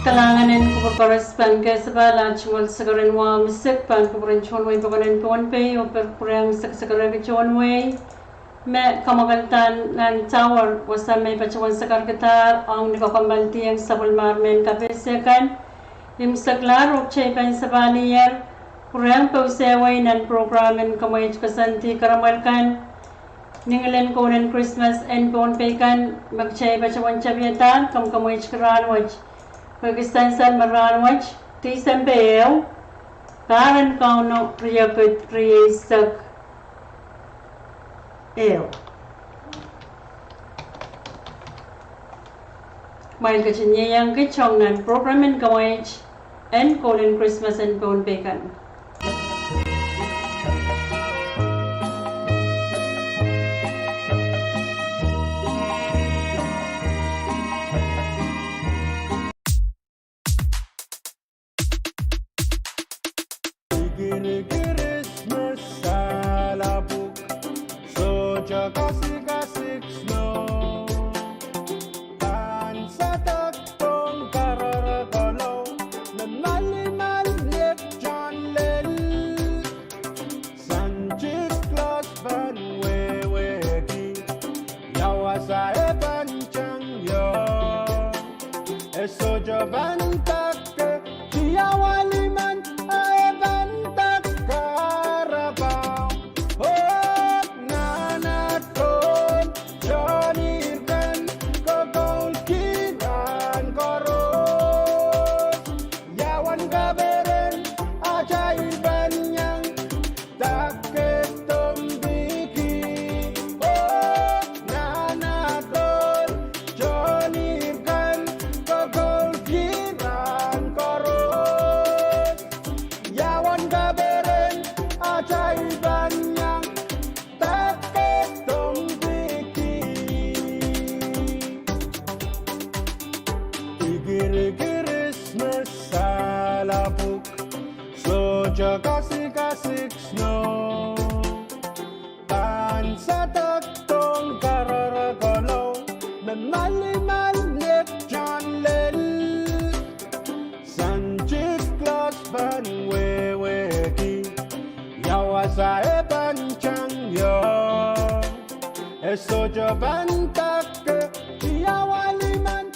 Kalanganin ko correspond kay sa bala chungol sa garin wa misik pan ko rin chon way paganin pon pay o per kurang sa garin chon way me kamagaltan nan tower wasa may pachuan sa kargatar ang nikakambalti ang sabul marmen kapesekan imsak laro chay pan sa baliyer kurang pauseway nan programen kamay kasanti karamalkan Ningalen ko ng Christmas and pon pay kan magchay pachuan chabietan kam kamay karanwaj Pakistansan maranwaj tisam beo karan kauno priyakut priyesak eo Mail kachinye yang kechong nan programen kawaj and kolin Christmas and pon pekan Christmas salabuk soja kasih snow tan sa taktong kararagalaw na malimal net John Lel Sanjit Claus Van Weweki yawa sa ebanchang yo soja van takke yawa liman Christmas salabuk soja kasih snow tan sa taktong kararagalaw na malimal net John Lel Sanjit Claus Van Weweki yawa sa ebanchang yo soja van takke yawa liman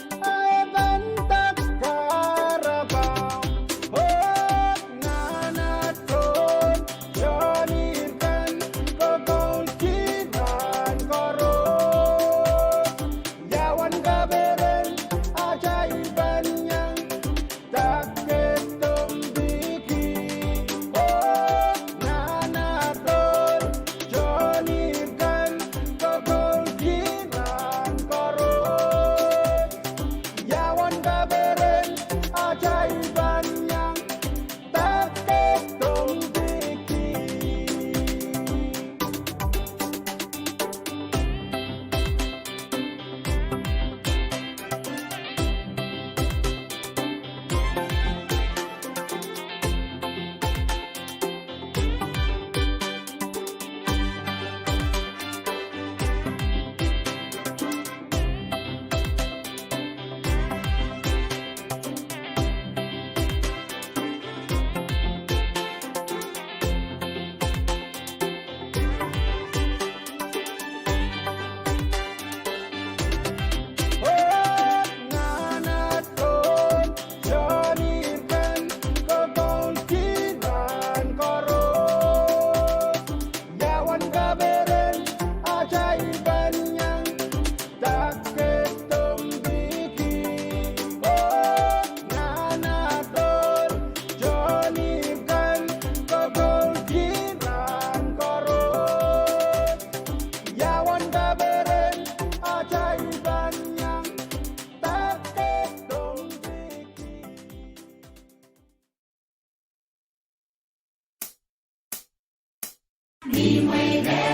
มีไว้แด่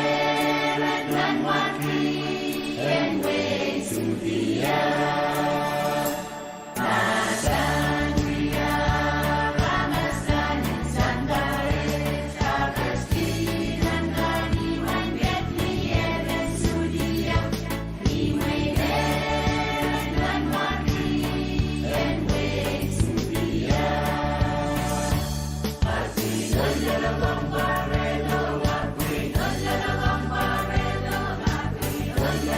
และกลางวัน Di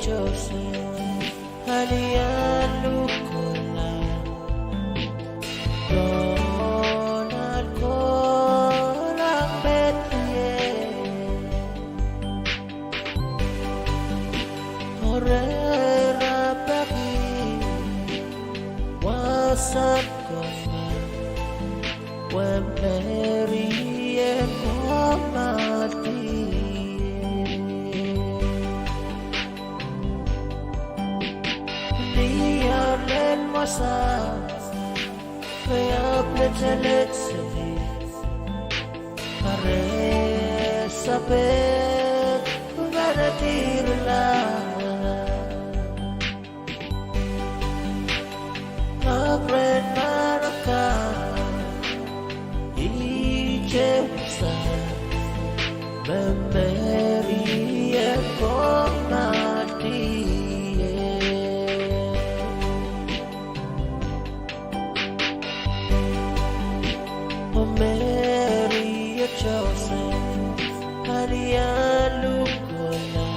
chosen halian lukola donal kolang Bethlehem horera bagi wasan koma wemperien mati Liarlen masa kaya pletelet sedi are sabet baratirla Agren maraka ijebsa memberie komati Mary chosen halian lukola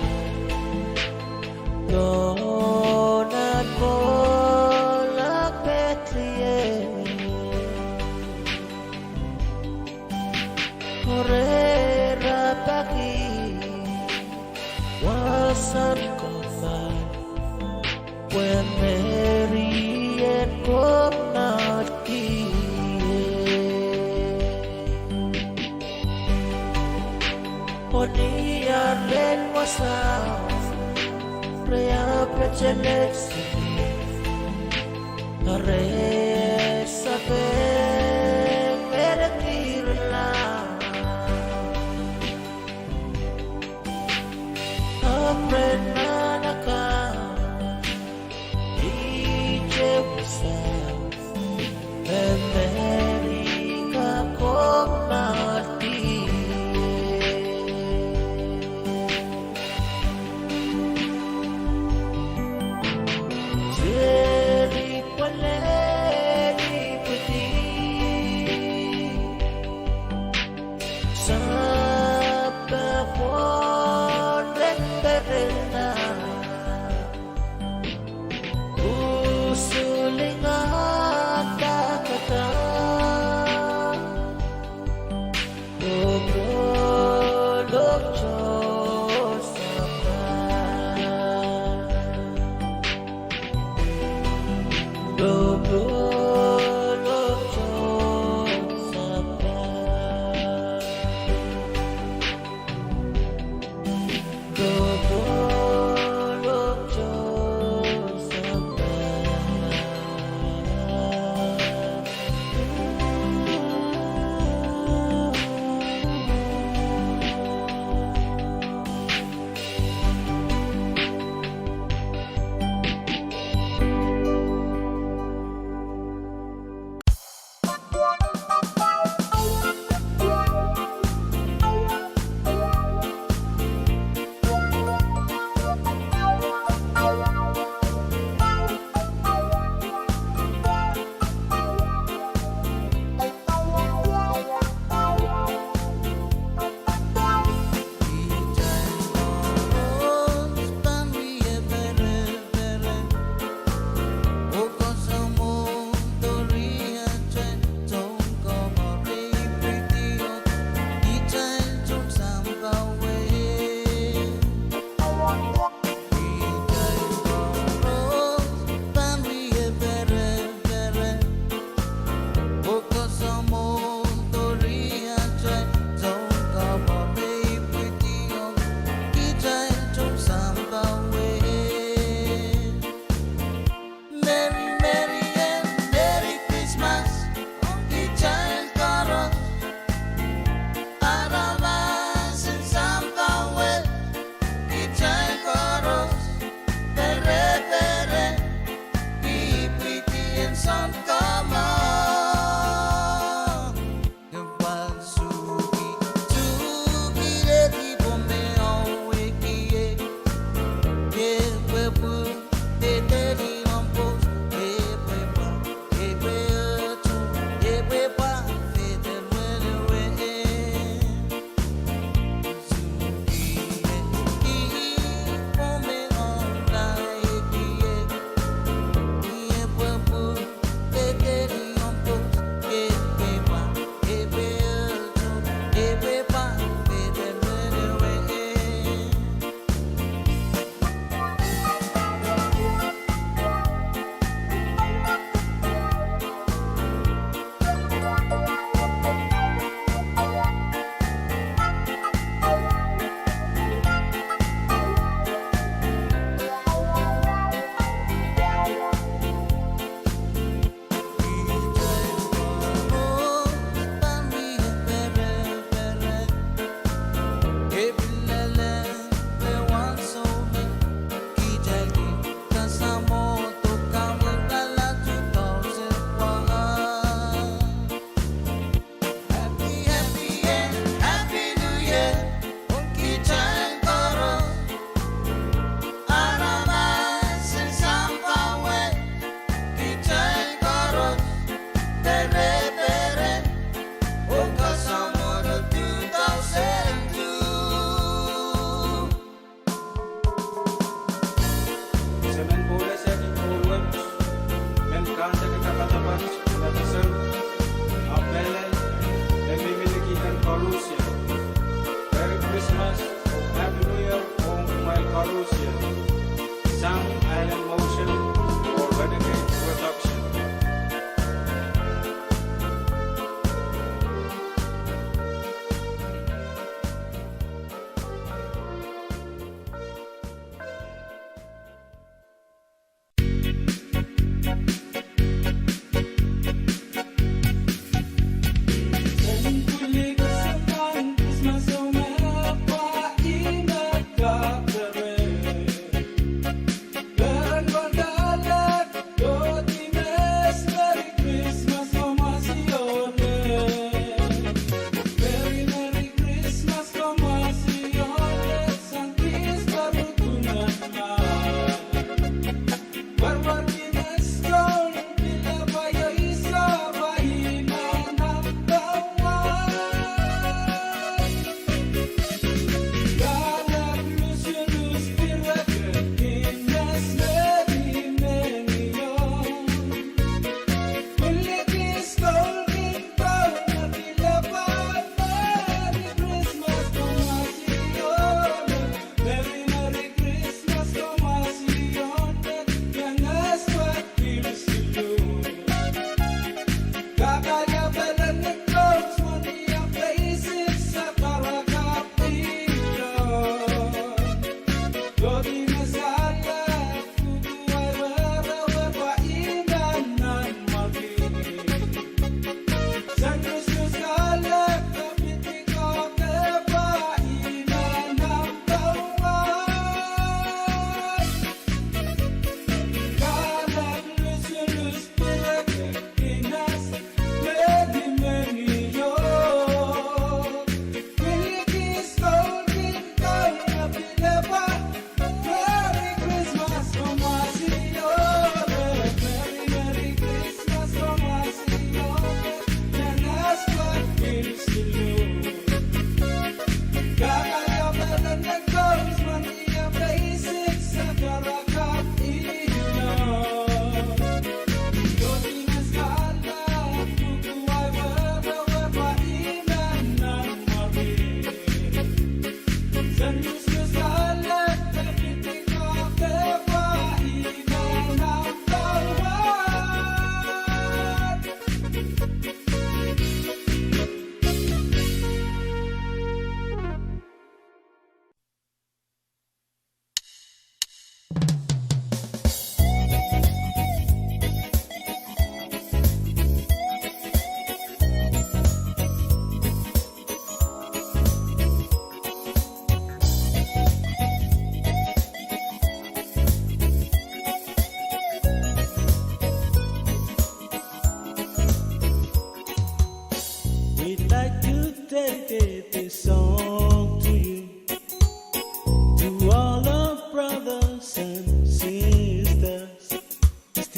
donat kolak Bethlehem horera pagi wasan kofan when Mary and komati Liarlen masa prea pletelet sedi are sabet baratirla Agren manaka ijebsa Amerika komati Sa PWONGINRAHN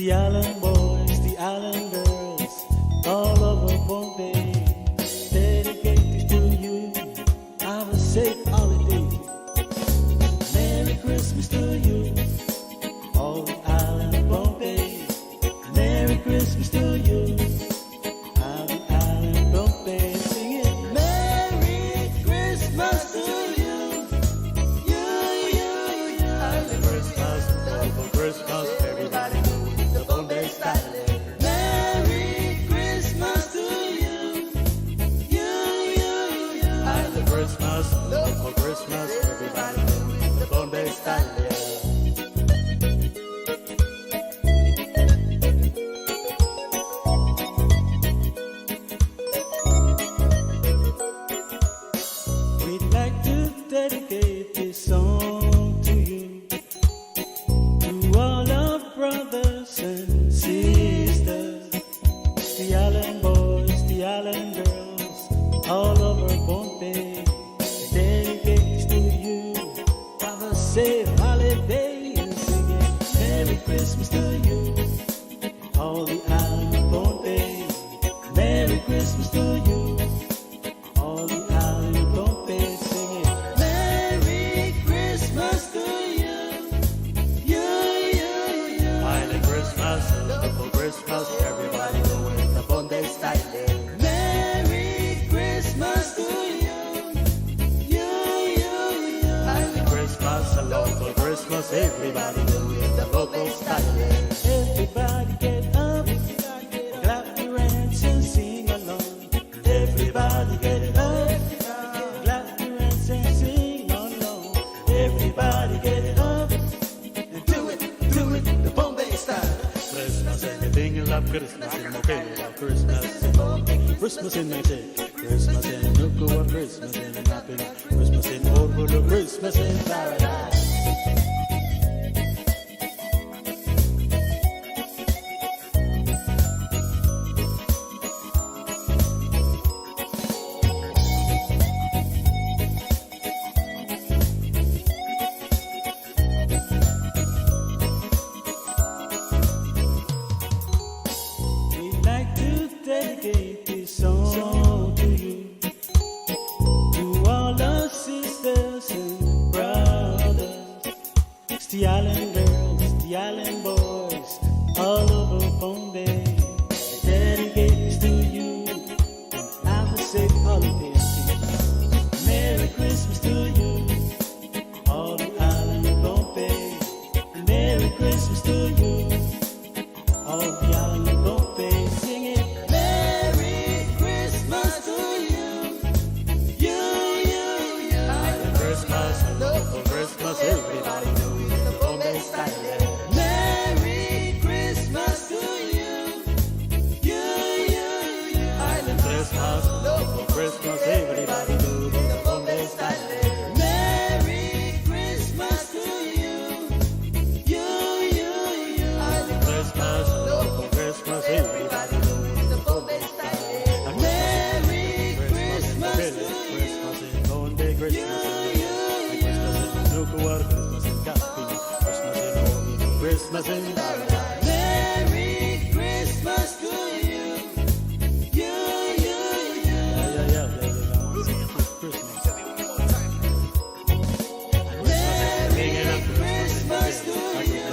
the island boys, the island girls, all over Bombay. Dedicated to you, have a safe holiday. Merry Christmas to you, all the island Bombay. Merry Christmas to you, have the island Bombay. Sing it. Merry Christmas to you, Happy Christmas, for Christmas, everybody doing the Bombay style. Merry Christmas to you, Happy Christmas, for Christmas, everybody doing the Bombay style. We'd like to dedicate this song to you, to all our brothers and sisters, the island boys, the island girls, all over Bombay. We dedicate this to you. Have a safe holiday and sing it. Merry Christmas to you, all the island Bombay. Merry Christmas to you, all the island Bombay. Sing it. Merry Christmas to you, Island Christmas, for Christmas, everybody doing the Bombay style. Merry Christmas to you, Island Christmas, for Christmas, everybody doing the local style. Everybody get up, clap your hands and sing along. Everybody get up, clap your hands and sing along. Everybody get up and do it, the Bombay style. Christmas, anything you love Christmas, and okay, love Christmas. Christmas in magic, Christmas in Nuku, Christmas in happiness, Christmas in Overlook, Christmas in paradise. We'd like to dedicate this song to you, to all our sisters and brothers. It's the island girls, the island boys, all over Bombay. We dedicate this to you, and have a safe holiday. Merry Christmas to you, all the island Bombay. Merry Christmas to you, all the island Bombay. Sing it. Merry Christmas to you, Happy Christmas, for Christmas, everybody doing the Bombay style. Merry Christmas to you, Island Christmas, for Christmas, everybody doing the Bombay style. Merry Christmas to you, Island Christmas, for Christmas, everybody doing the Bombay style. Merry Christmas to you, Christmas in Bombay, Christmas in Nuku, Christmas in Kapi, Christmas in Overlook, Christmas in paradise. Merry Christmas to you, Christmas. Merry Christmas to you,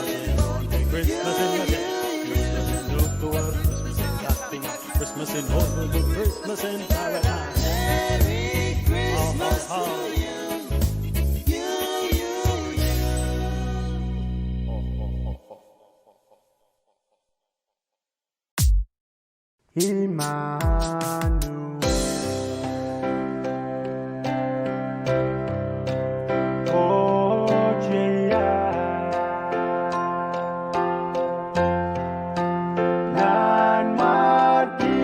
Christmas in magic, Christmas in Nuku, Christmas in Kapi, Christmas in Overlook, Christmas in paradise. Merry Christmas to you, Emmanuel, Ojea, Nan Mati,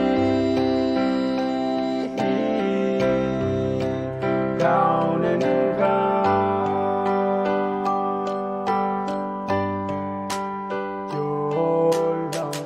down and down, Jol lang.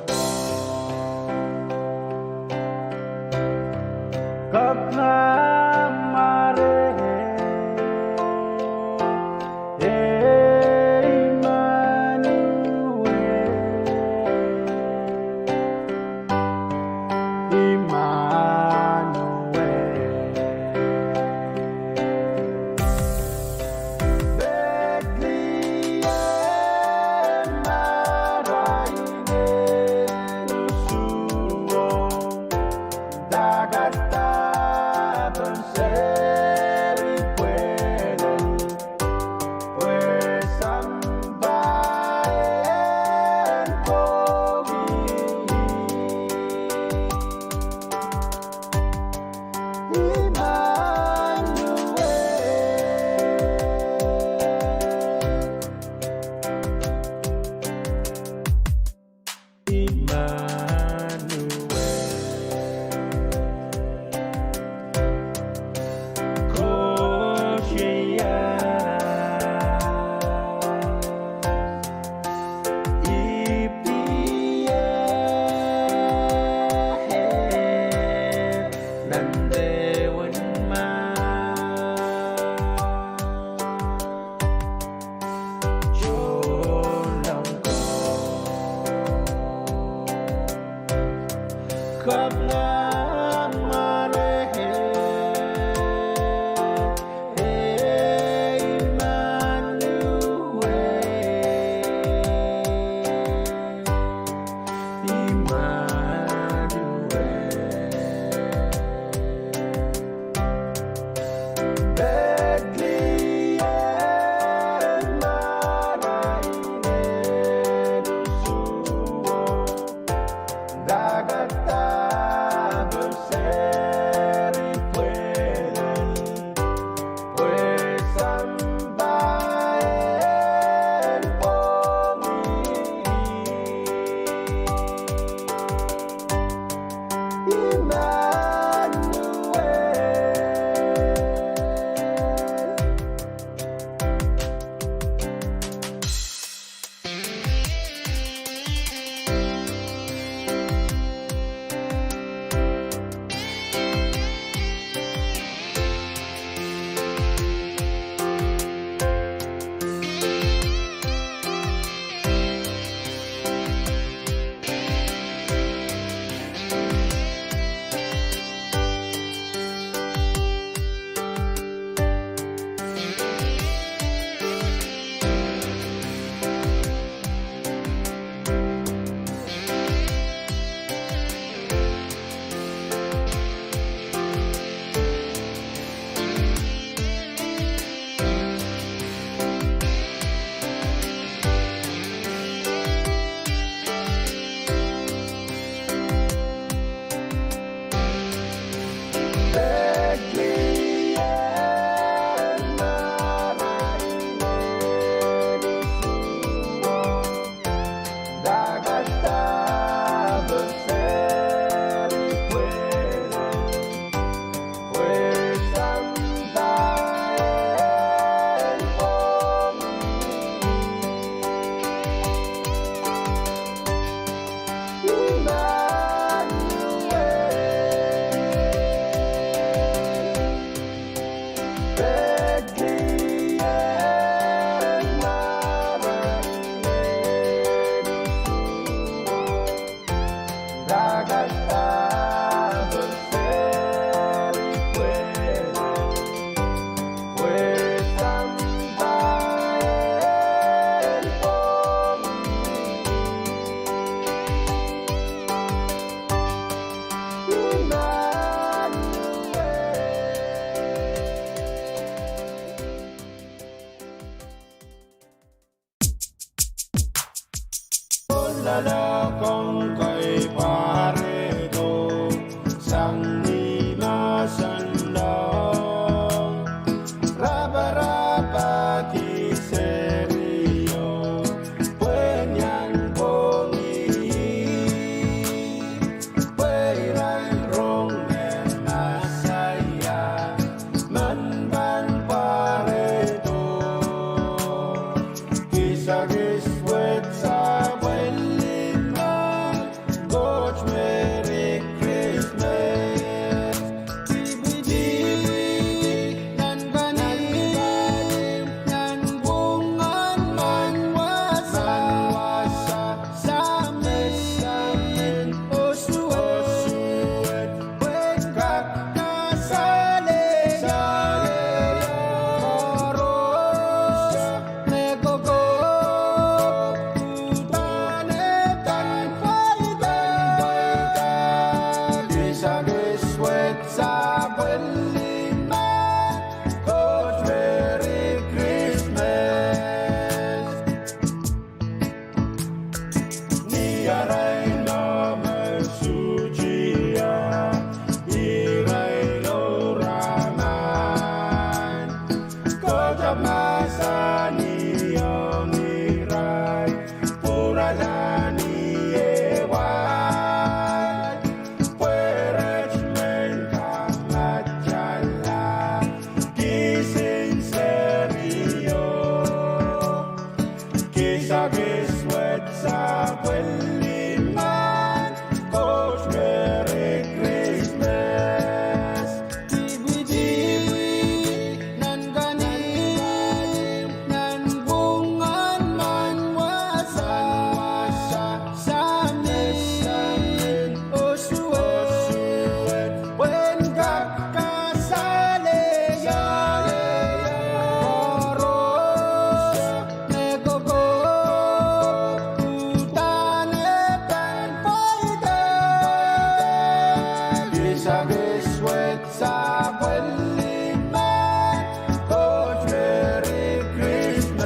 lala kong kay paredo sang limasan lang raba-raba di serio punyang bongi pairan rong na saya man ban paredo kisagis wet sa Coach, Merry Christmas. Tibidi, nan banim, nan bungan man wasa, samin, osuet, wekak kasale, koros, megogo, utanetan, Sweat sa lima, Coach, Merry Christmas. Niaray na mersujiya, iray loraman, Coach of masa niyong iray, puradani ewan. Kisagis wet sa liman, Coach, Merry Christmas. Tibidi, nan ganim, nan bungan man wasa, samin, osuet, wengak kasale, koros, megogo, utanetan, paida. Kisagis wet sa liman, Coach, Merry Christmas.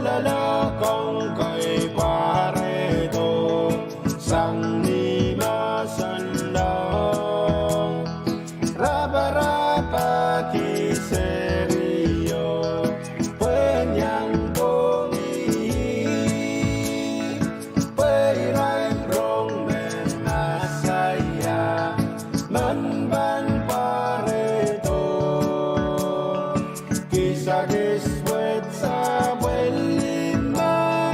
Lala kong kay paredo sang limasan lang raba-raba di serio punyang bongi pairan rong na saya man ban paredo kisagis wet sa lima,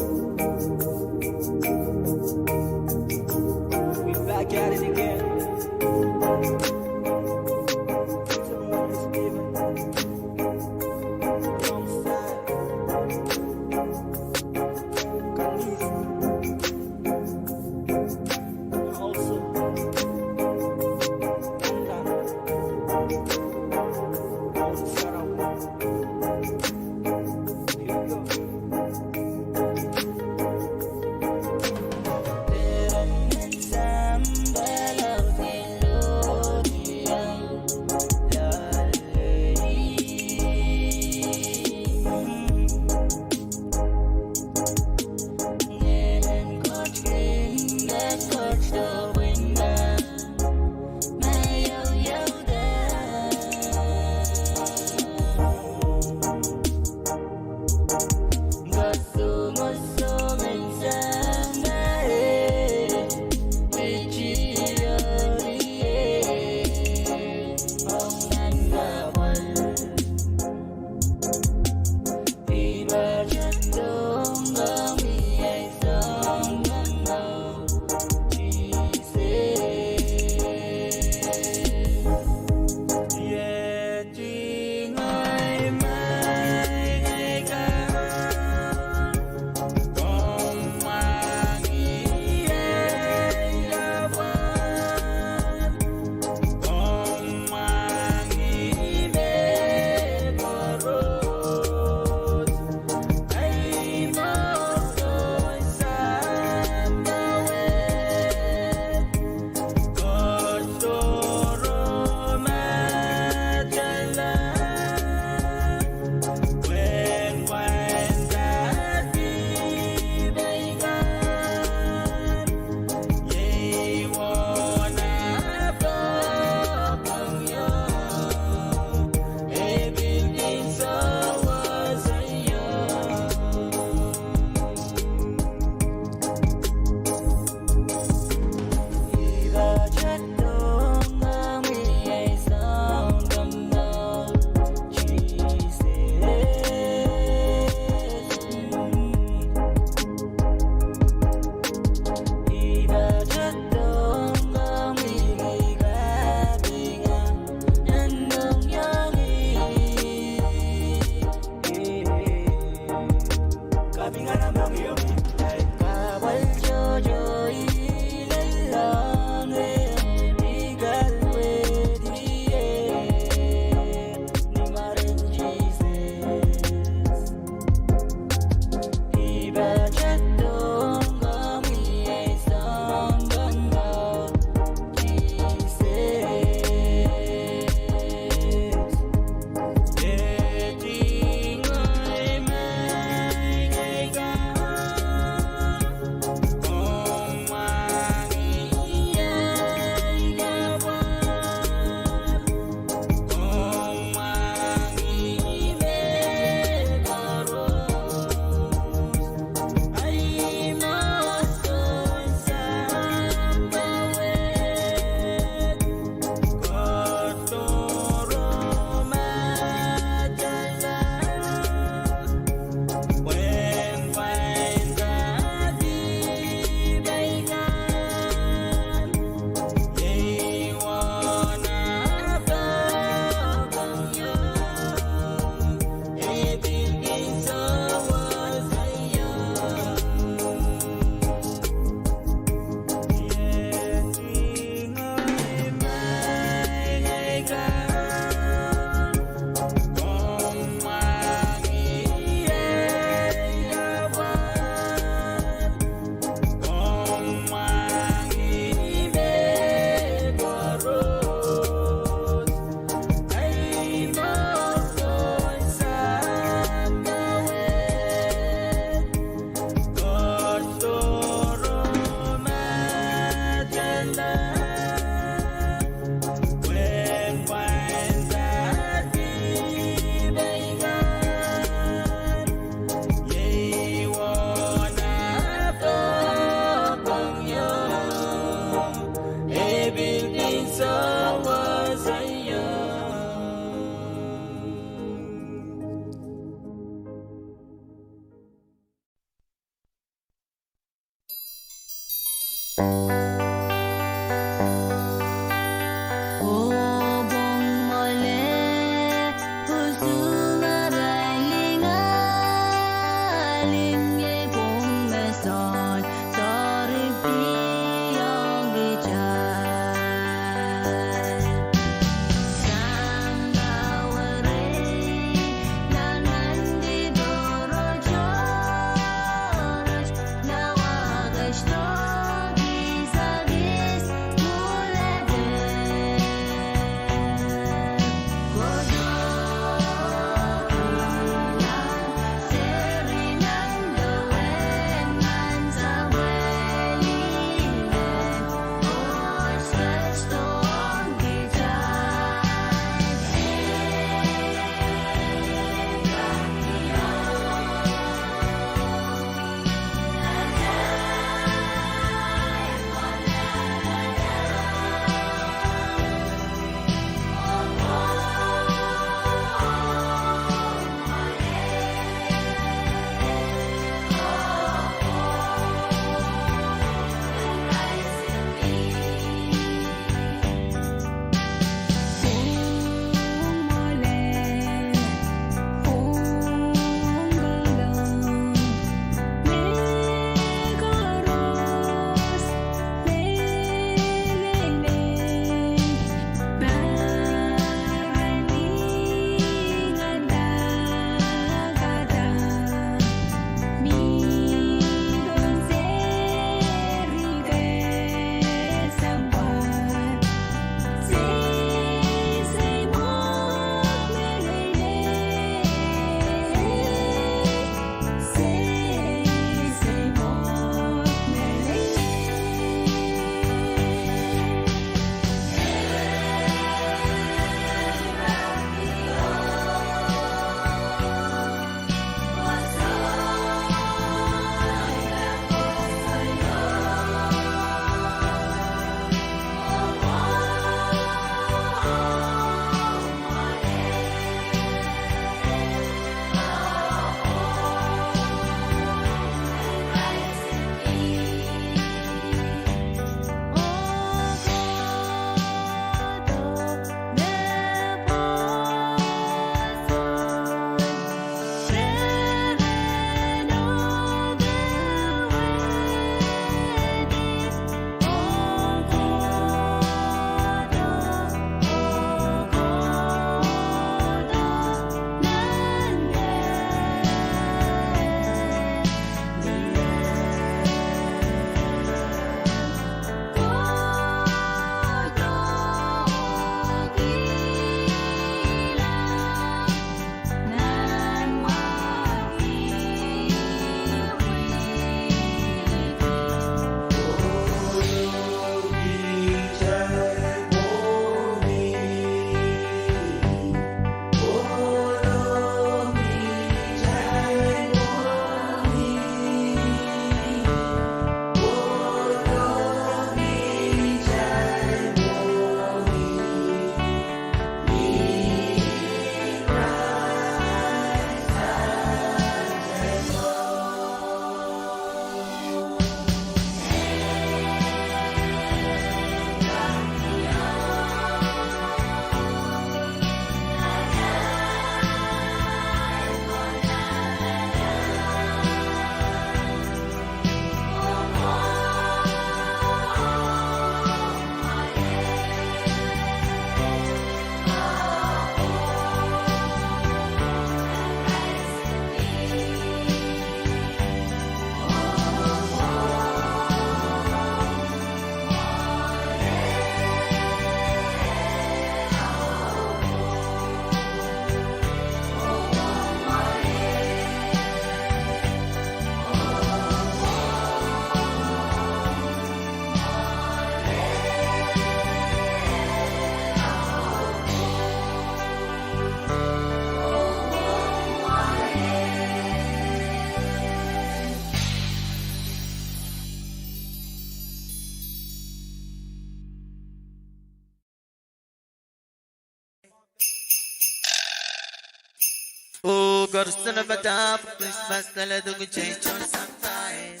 Oh, got a son of a dab, Christmas, the little change on some ties.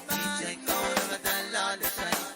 DJ, call of a dollar,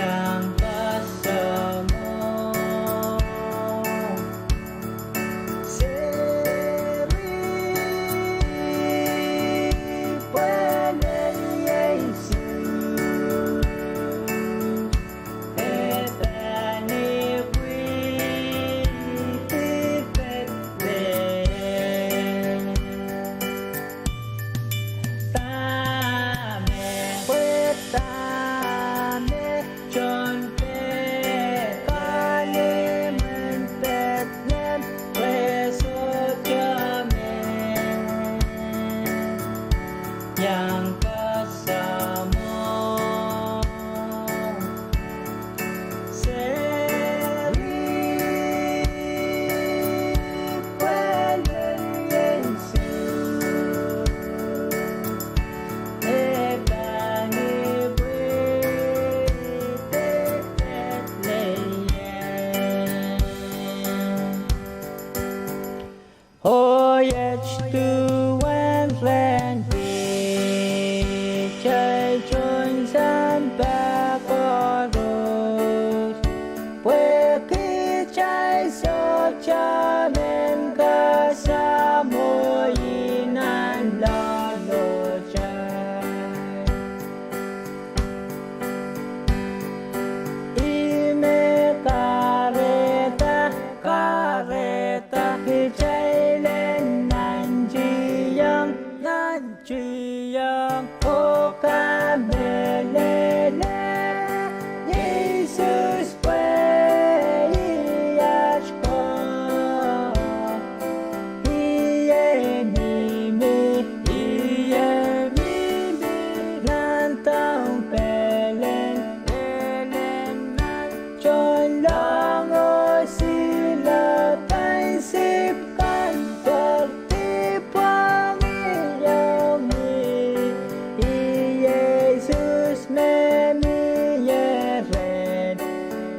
yang kasamo seri pueden Yesus etani yang kasamo seri pueden Yesus etani oh yes to when chạy trốn gian ta có rồi quê khi chạy số cha men ca sa môi nan lo lo chạy ime careta khi chạy lên nan chi yang oh kabelele Jesus pweyach ko iye mimi lantang pelen nan chon lang o sila pansipkan tertipuang iyong Jesus me miyeren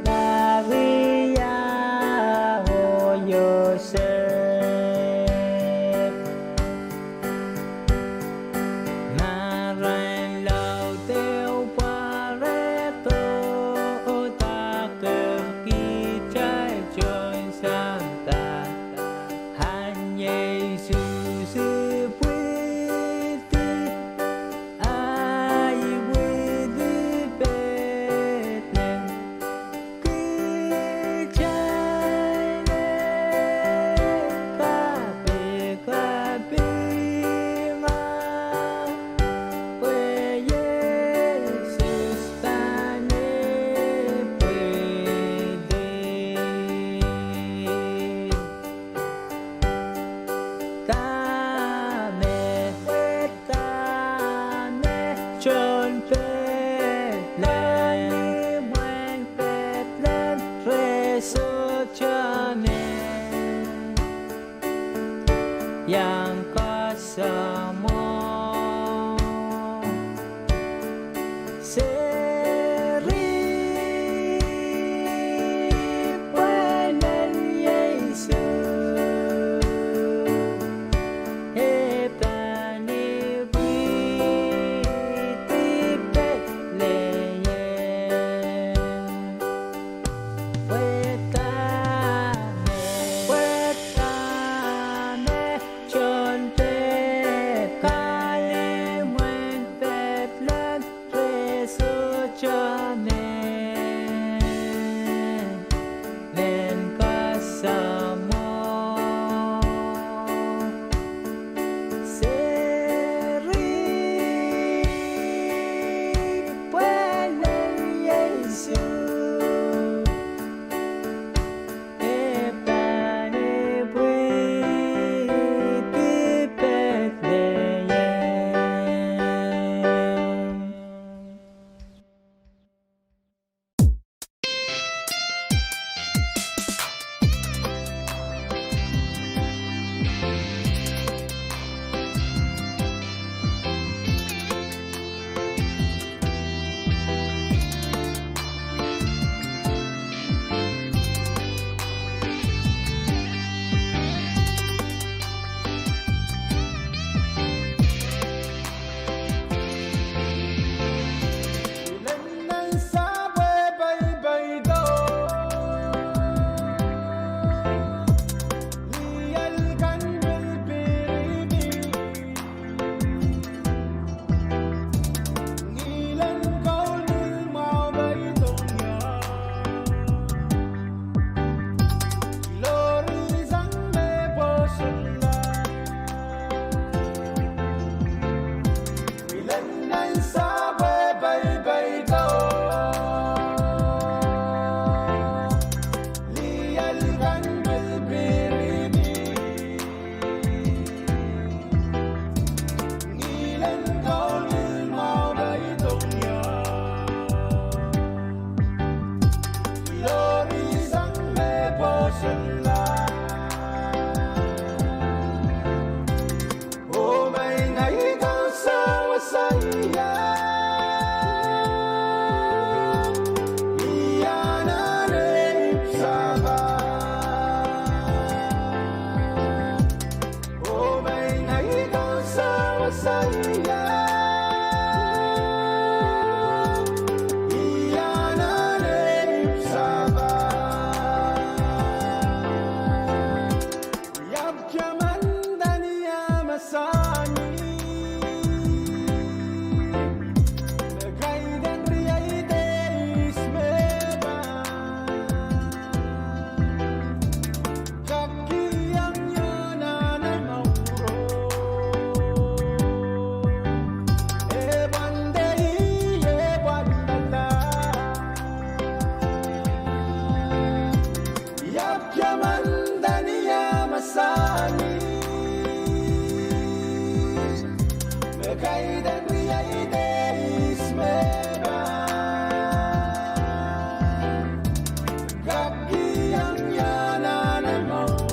Maria o Yosef Maran lao tiêu pareto ta cơ kỳ trái trôi Santa Han Jesus John Bethlehem, when Bethlehem, Reso Jamin, yang kasamo seri pueden Yesus etani John sani Mekaiden riaideis mega Kaikki yang jananen mau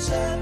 Что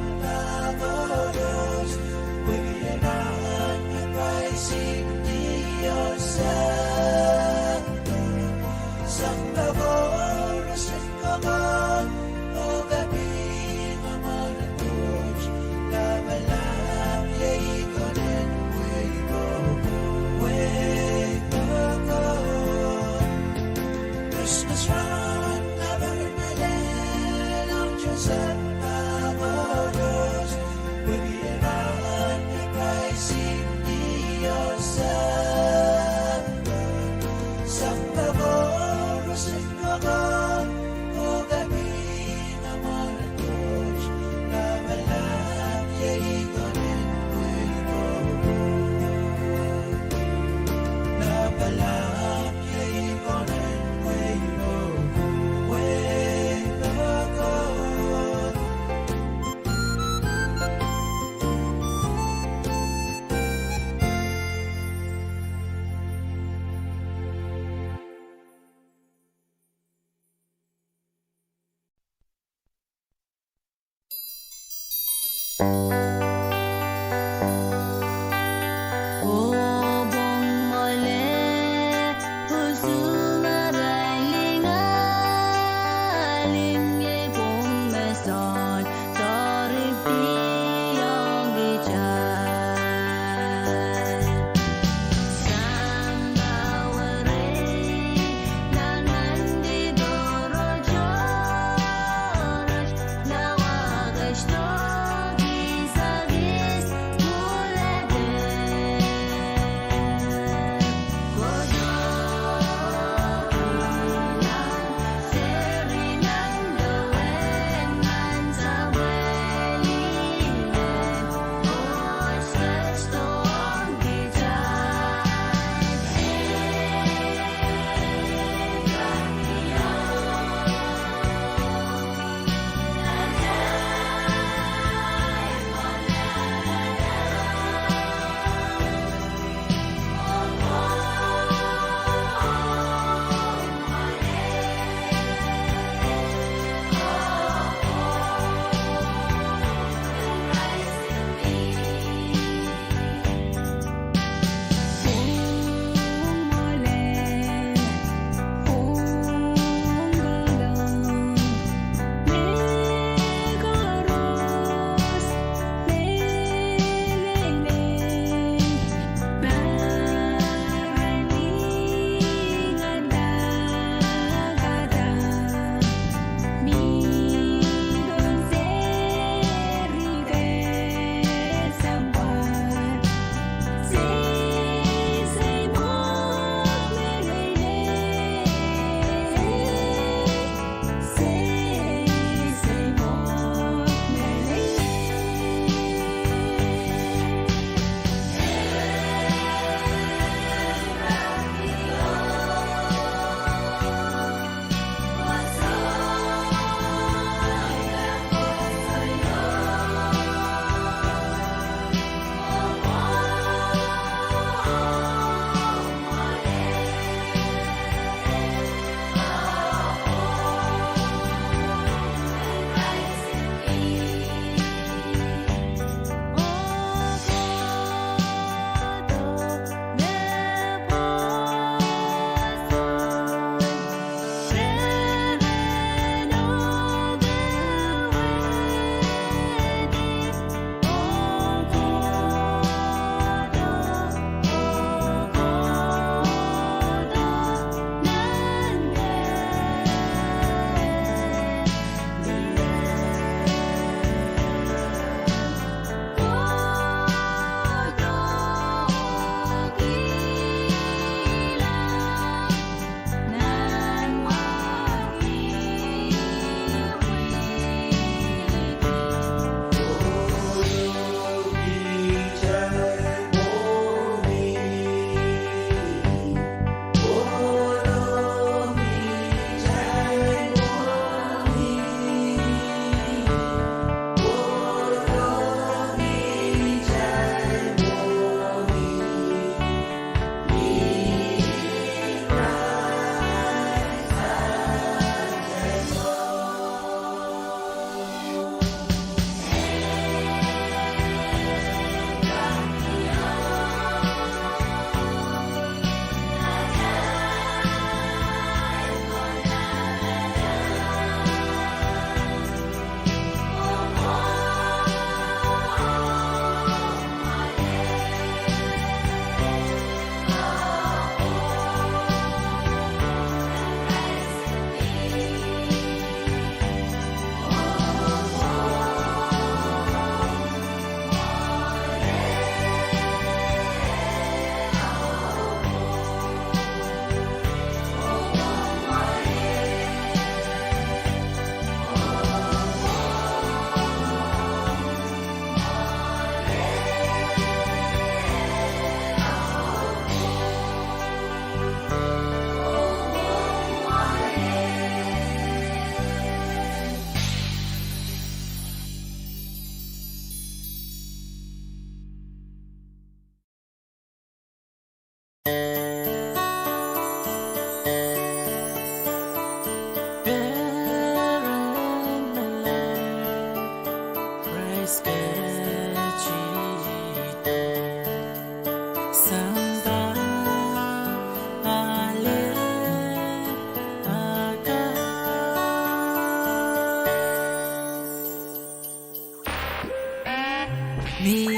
你也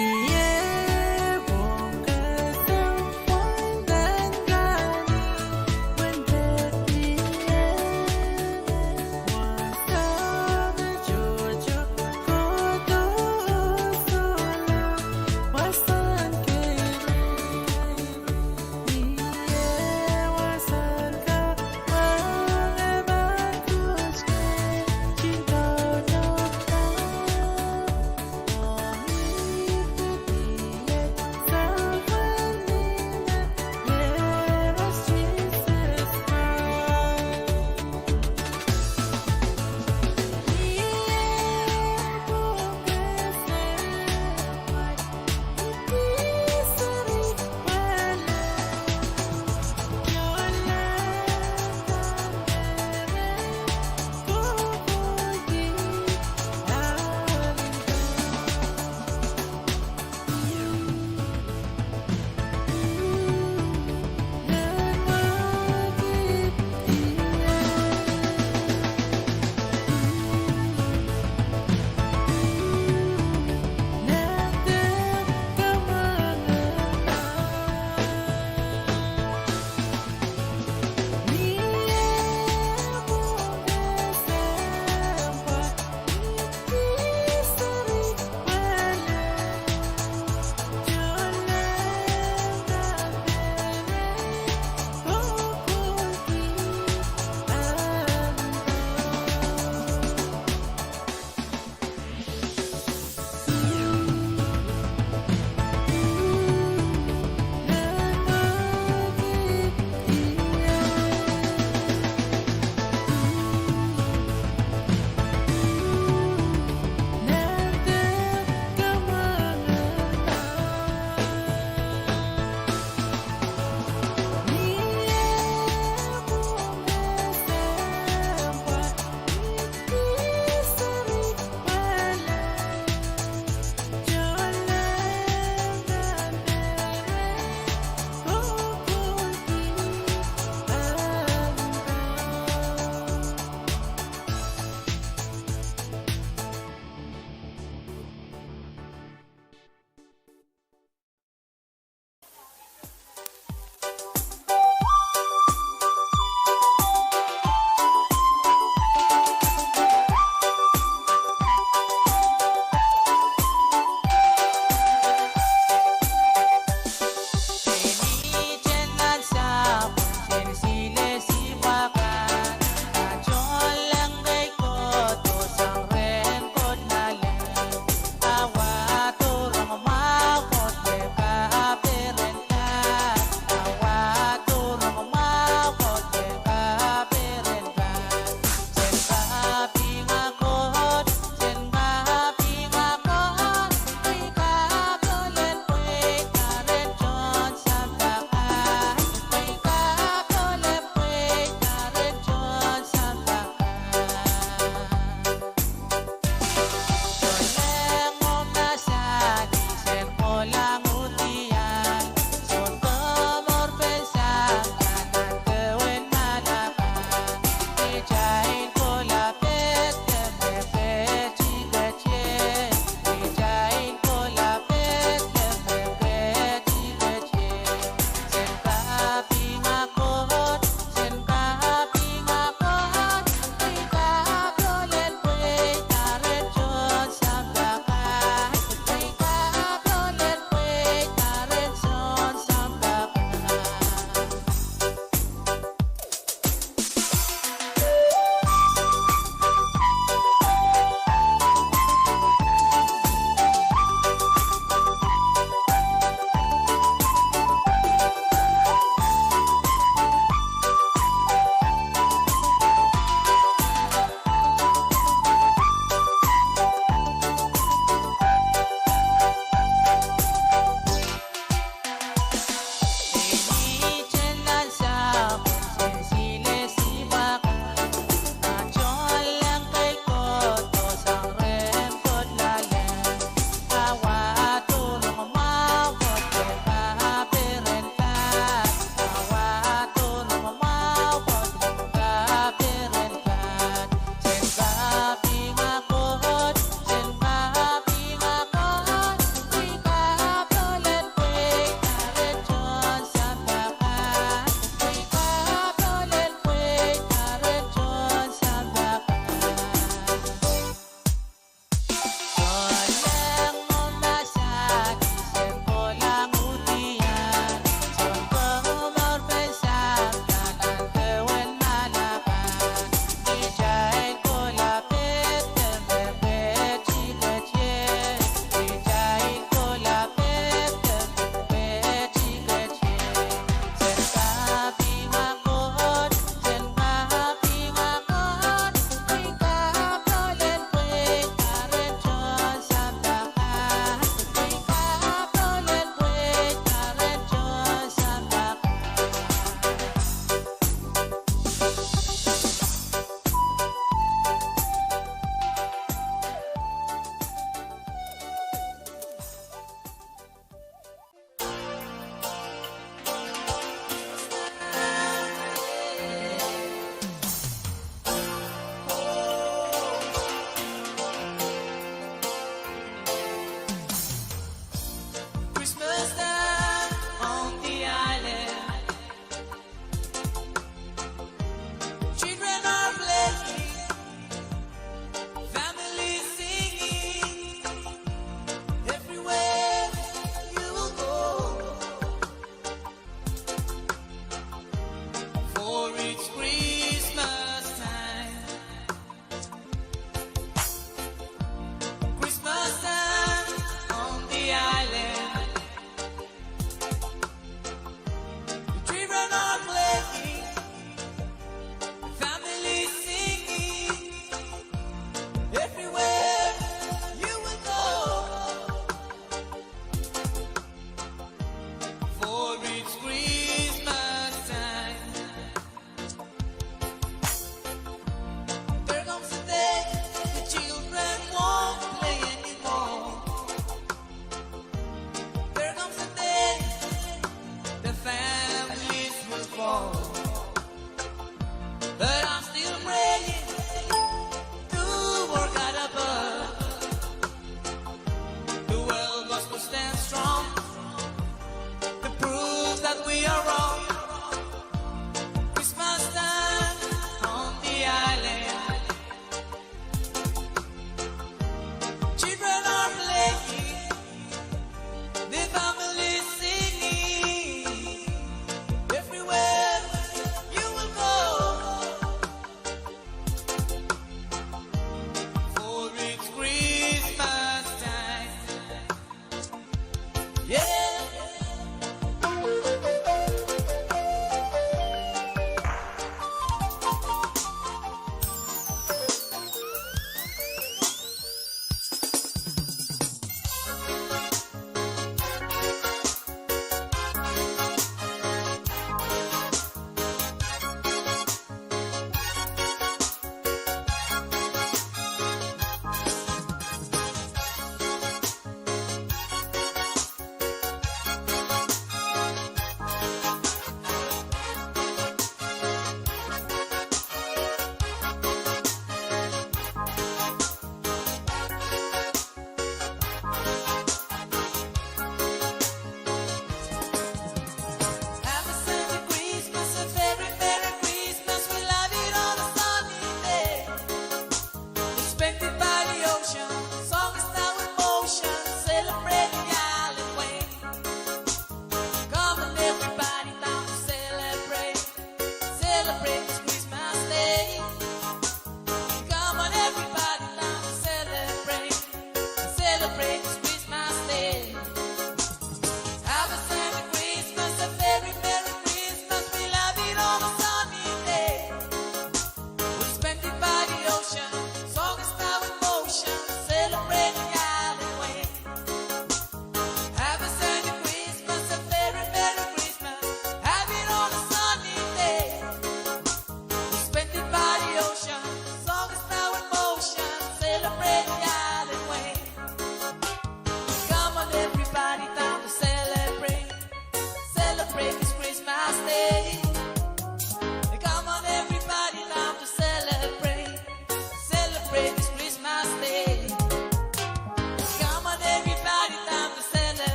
我可曾换单干问的你也我的就过多说了我想给你也我想个我来把故事听到no我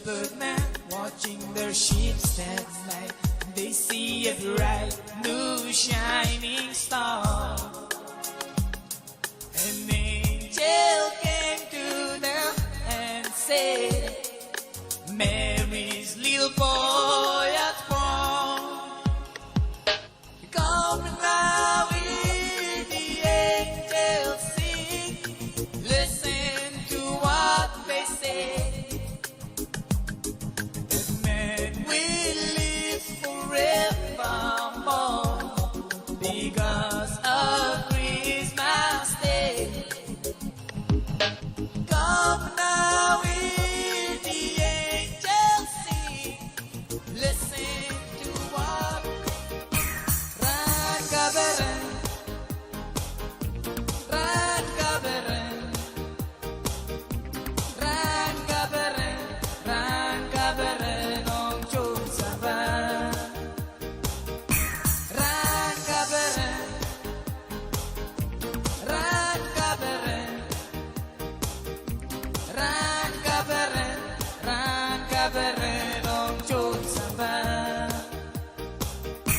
shepherdmen watching their sheep that night. They see a bright new shining star. An angel came to them and said, Mary's little boy at home. Come now, hear the angels sing. Listen to what they say. That man will live forevermore because of Christmas Day. Come now, hear the angels sing. Listen to what Rangaberen, Rangaberen, Rangaberen, Rangaberen, Ong Chun Saban. Rangaberen, Rangaberen, Rangaberen, Rangaberen, Ong Chun Saban.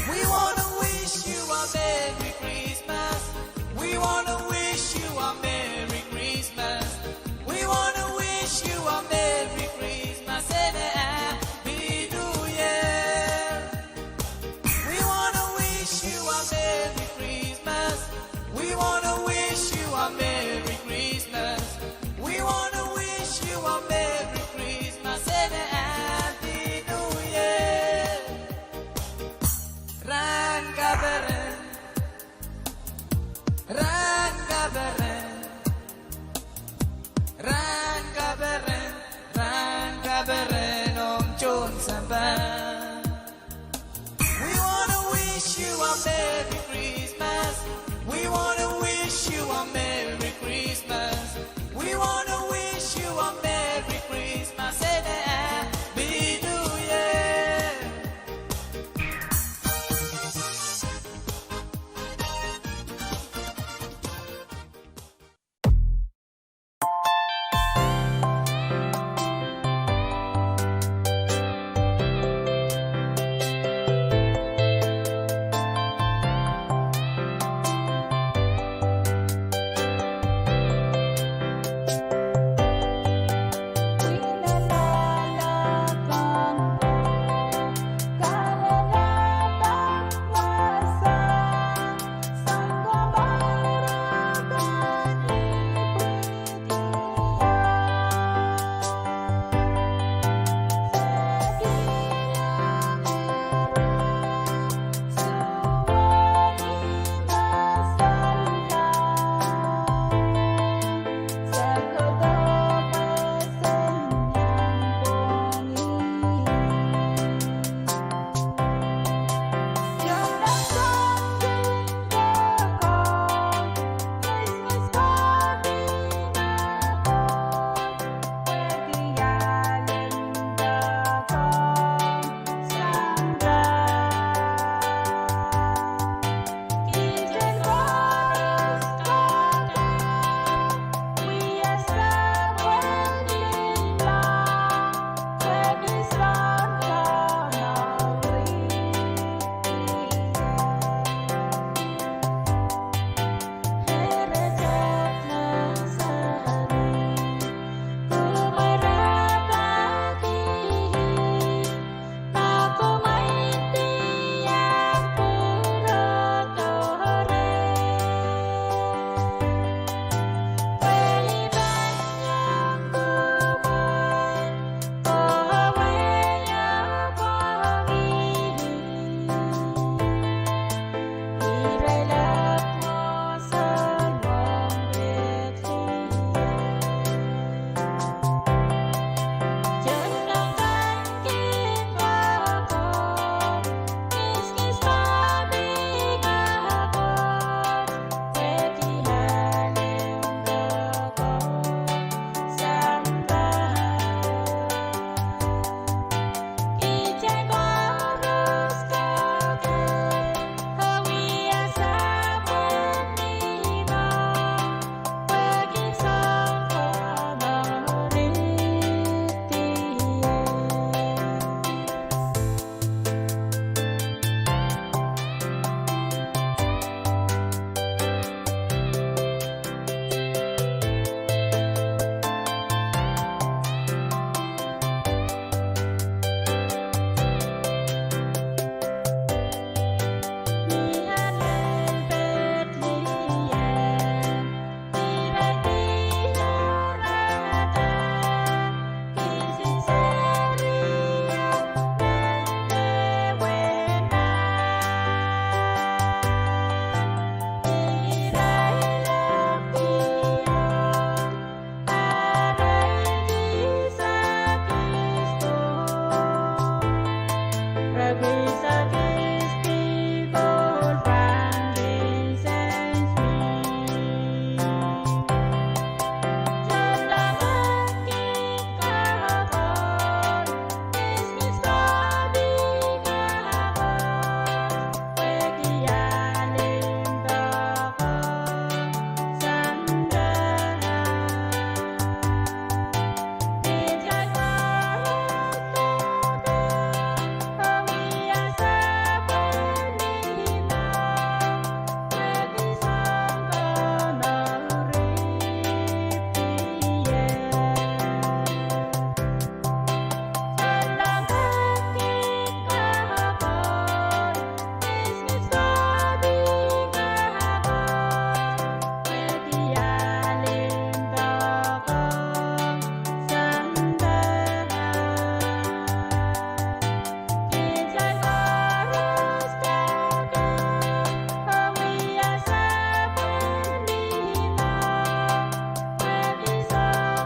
We wanna wish you a Merry Christmas. We wanna wish you a Merry Christmas. We wanna wish you a Merry Christmas and a Happy New Year. We wanna wish you a Merry Christmas. We wanna wish you a Merry Christmas. We wanna wish you a Merry Christmas and a Happy New Year. Rangaberen, Rangaberen, Rangaberen, Rangaberen, Ong Chun Saban. We wanna wish you a Merry Christmas. We wanna wish you a Merry Christmas. We wanna wish you a Merry Christmas and a Happy New Year. Please kiss people from this and me. Just like a kid kahapon, Christmas gabi kahapon, Pagiyalin ba ko sandahan? Pinjay karot gabi, hawiya sa panlinaw, Pag-isang kanaripiyay. Salangakit kahapon, Christmas gabi kahapon, Pagiyalin ba ko sandahan? Pinjay karos gabi, hawiya sa panlinaw, Pag-isang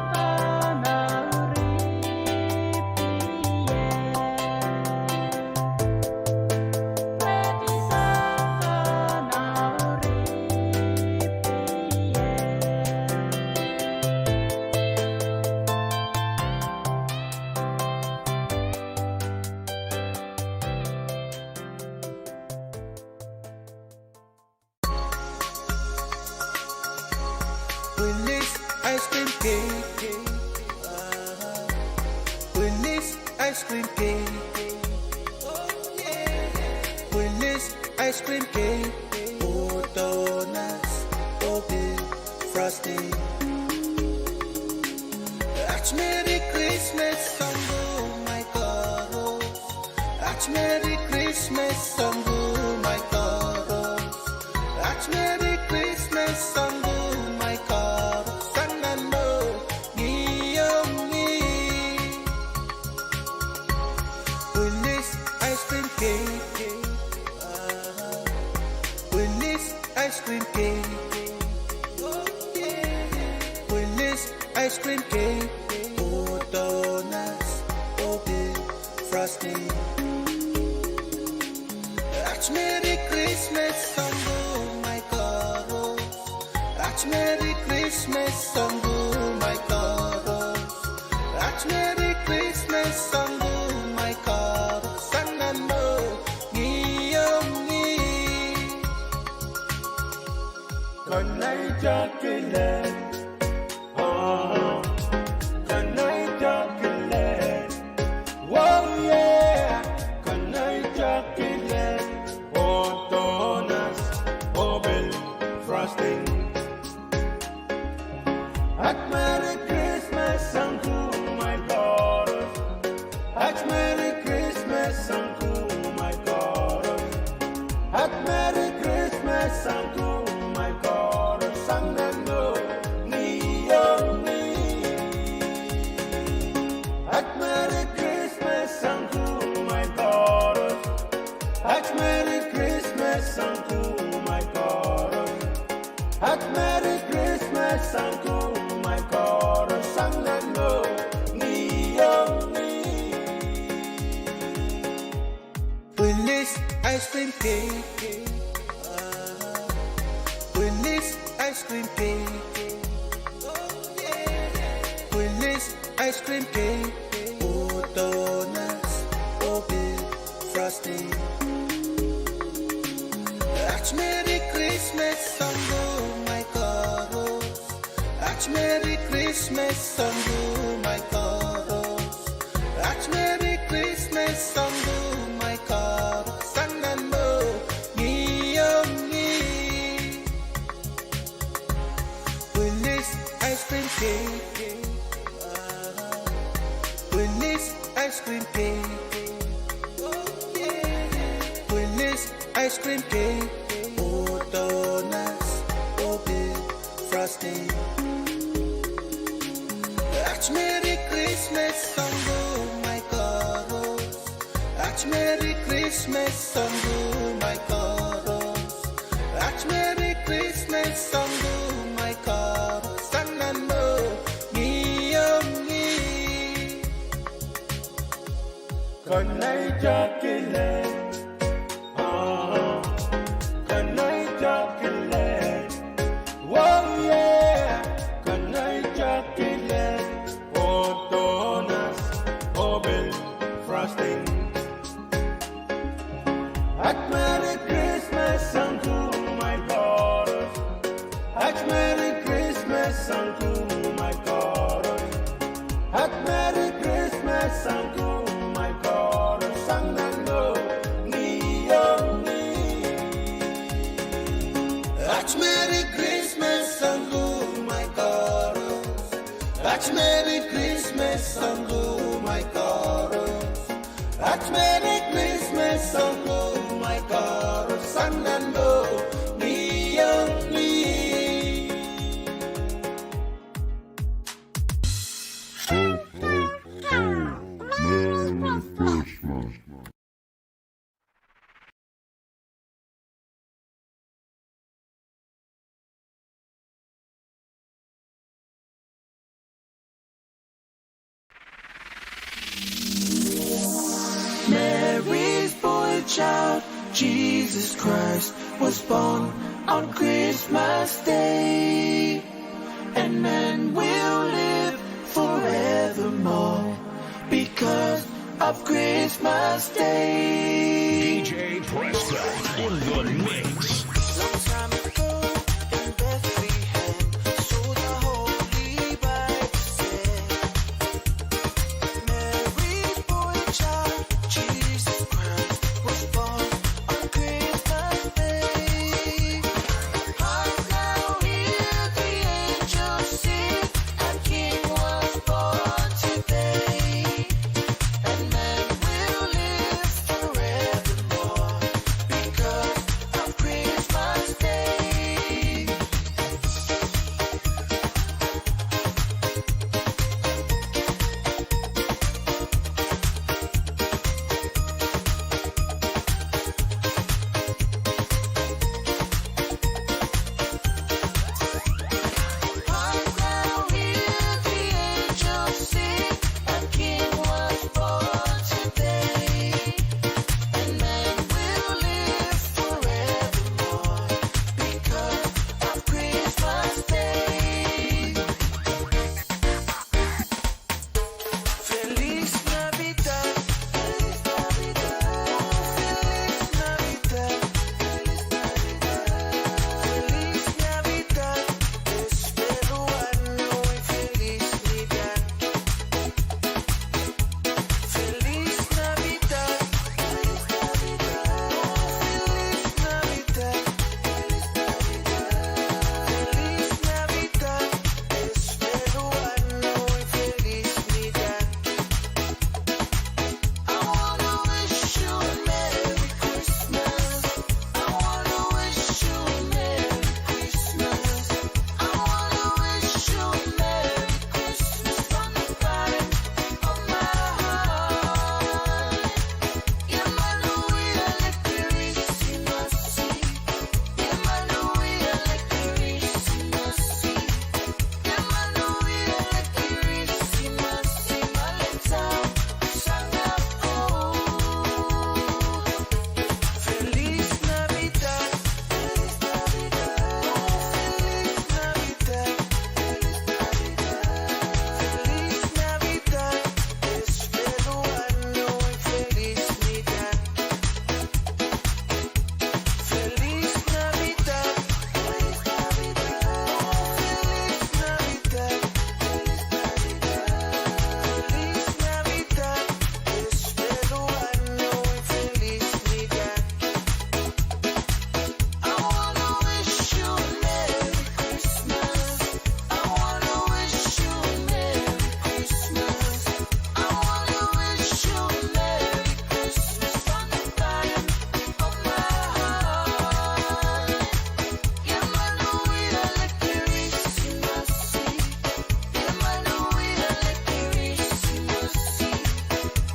Willis ice cream cake. Willis ice cream cake. Willis ice cream cake. Oh, donuts, oh, big frosting. That's Merry Christmas song, oh my God. That's Merry Christmas song, oh my God. That's Merry Christmas song, oh my God. Sanano, Niyomi. Willis ice cream cake. Willis ice cream cake. Willis ice cream cake. Oh, donuts, oh, big frosting. That's Merry Christmas song, oh my God. That's Merry Christmas song, oh my God. That's Merry Christmas song, oh my God. Sanano, Niyomi. Kanay chocolate, kanay chocolate, oh yeah, kanay chocolate, oh donuts, oh bell frosting. At Merry Christmas unto my daughters, at Merry Christmas unto my daughters, at Merry Christmas unto my daughters, Sanano, Niyomi. At Merry Christmas unto my daughters, at Merry Christmas unto my daughters, at Merry Christmas unto my daughters, Sanano, Niyomi. Willis ice cream cake. Willis ice cream cake. Willis ice cream cake. Oh, donuts, oh, big frosting. That's Merry Christmas song, oh my God. That's Merry Christmas song, oh my God. That's Merry Christmas song, oh my God. Sanano, Niyomi. Willis ice cream cake. Willis ice cream cake. Willis ice cream cake. Oh, donuts, oh, big frosting. That's Merry Christmas song, oh my God. That's Merry Christmas song, oh my God. That's Merry Christmas song, oh my God. Sanano, Niyomi. Kanay chocolate, Merry Christmas unto my chorus. Merry Christmas unto my chorus. Merry Christmas unto my chorus. Sang and go, Leon Merry Christmas unto my chorus. Merry Christmas unto my chorus. Merry Christmas unto my chorus. Sang and go, Leon Mary's boy child, Jesus Christ, was born on Christmas Day, and man will live forevermore because of Christmas Day. DJ Presto in the mix. Long time ago in Bethlehem, so the Holy Bible said, Mary's boy child, Jesus Christ, was born on Christmas Day. Hark now, hear the angels sing, a King was born today, and man will live forevermore because of Christmas Day. Hark now, hear the angels sing, a King was born today, and man will live forevermore because of Christmas Day. Feliz Navidad, Feliz Navidad, Feliz Navidad, Feliz Navidad, espero año y felicidad. Feliz Navidad, Feliz Navidad, Feliz Navidad, espero año y felicidad. I wanna wish you a Merry Christmas. I wanna wish you a Merry Christmas. I wanna wish you a Merry Christmas from the bottom of my heart. Emmanuel, Christmas, Emmanuel, Christmas, Emmanuel, Christmas, Maleta, Sangapore. Feliz Navidad, Feliz Navidad, Feliz Navidad, Feliz Navidad, espero año y felicidad. Feliz Navidad, Feliz Navidad, Feliz Navidad, Feliz Navidad, espero año y felicidad. I wanna wish you a Merry Christmas. I wanna wish you a Merry Christmas. I wanna wish you a Merry Christmas from the bottom of my heart. Emmanuel, Christmas, Emmanuel, Christmas,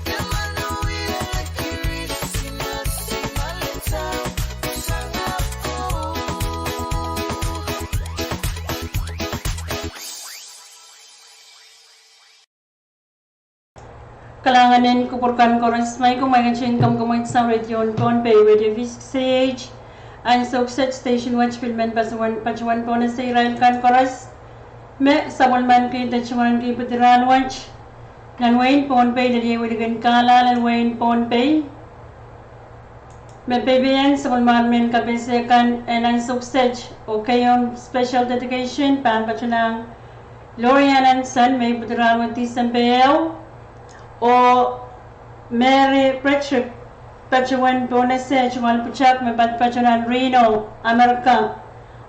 Emmanuel, Christmas, Maleta, Sangapore. Kalanganin kupurkan koras may kumain siya income kumain sa radio on Bay Radio Visage and Success Station Watch Filmen Pachuan po na sa Israel kan koras me sabulman kay Tachuan kay Putiran Watch Lan Wayne po on Bay Lali Widigan Kala Lan Wayne po on Bay May PBN sa kulmarmin kabisekan ng suksej o kayong special dedication pan pa siya ng Lorian Son may budrang tisambeo o Mary Patrick Pachuan Bonese Chumal Puchak may pa siya ng Reno, Amerika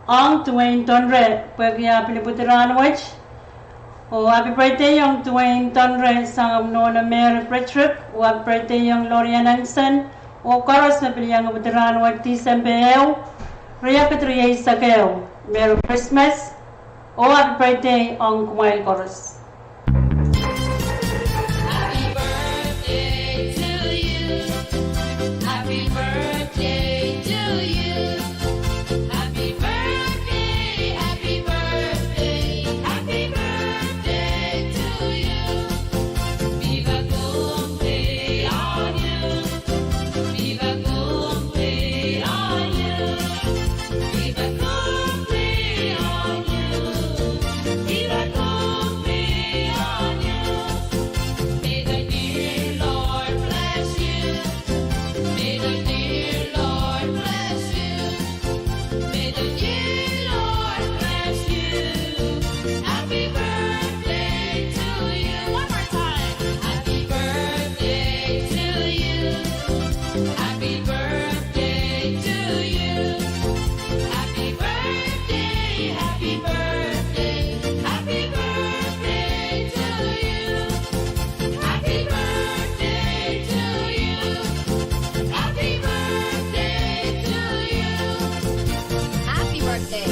ang Dwayne Tonre pagya pinibudrang which o happy birthday yung Dwayne Tonre sa amno na Mary Patrick o happy birthday yung Lorian Son o karos na piliyang veterano at tisambeo Ria Katriya Isageo Merry Christmas o happy birthday ang kumail karos. Happy birthday to you. Happy birthday to you. Happy birthday, happy birthday, happy birthday to you. Viva cumpleaños, viva cumpleaños, viva cumpleaños, viva cumpleaños. May the dear Lord bless you. May the dear Lord bless you. May the dear Lord bless you. Happy birthday to you. One more time. Happy birthday to you. Happy birthday to you. Happy birthday, happy birthday, happy birthday to you. Happy birthday to you. Happy birthday to you. Happy birthday.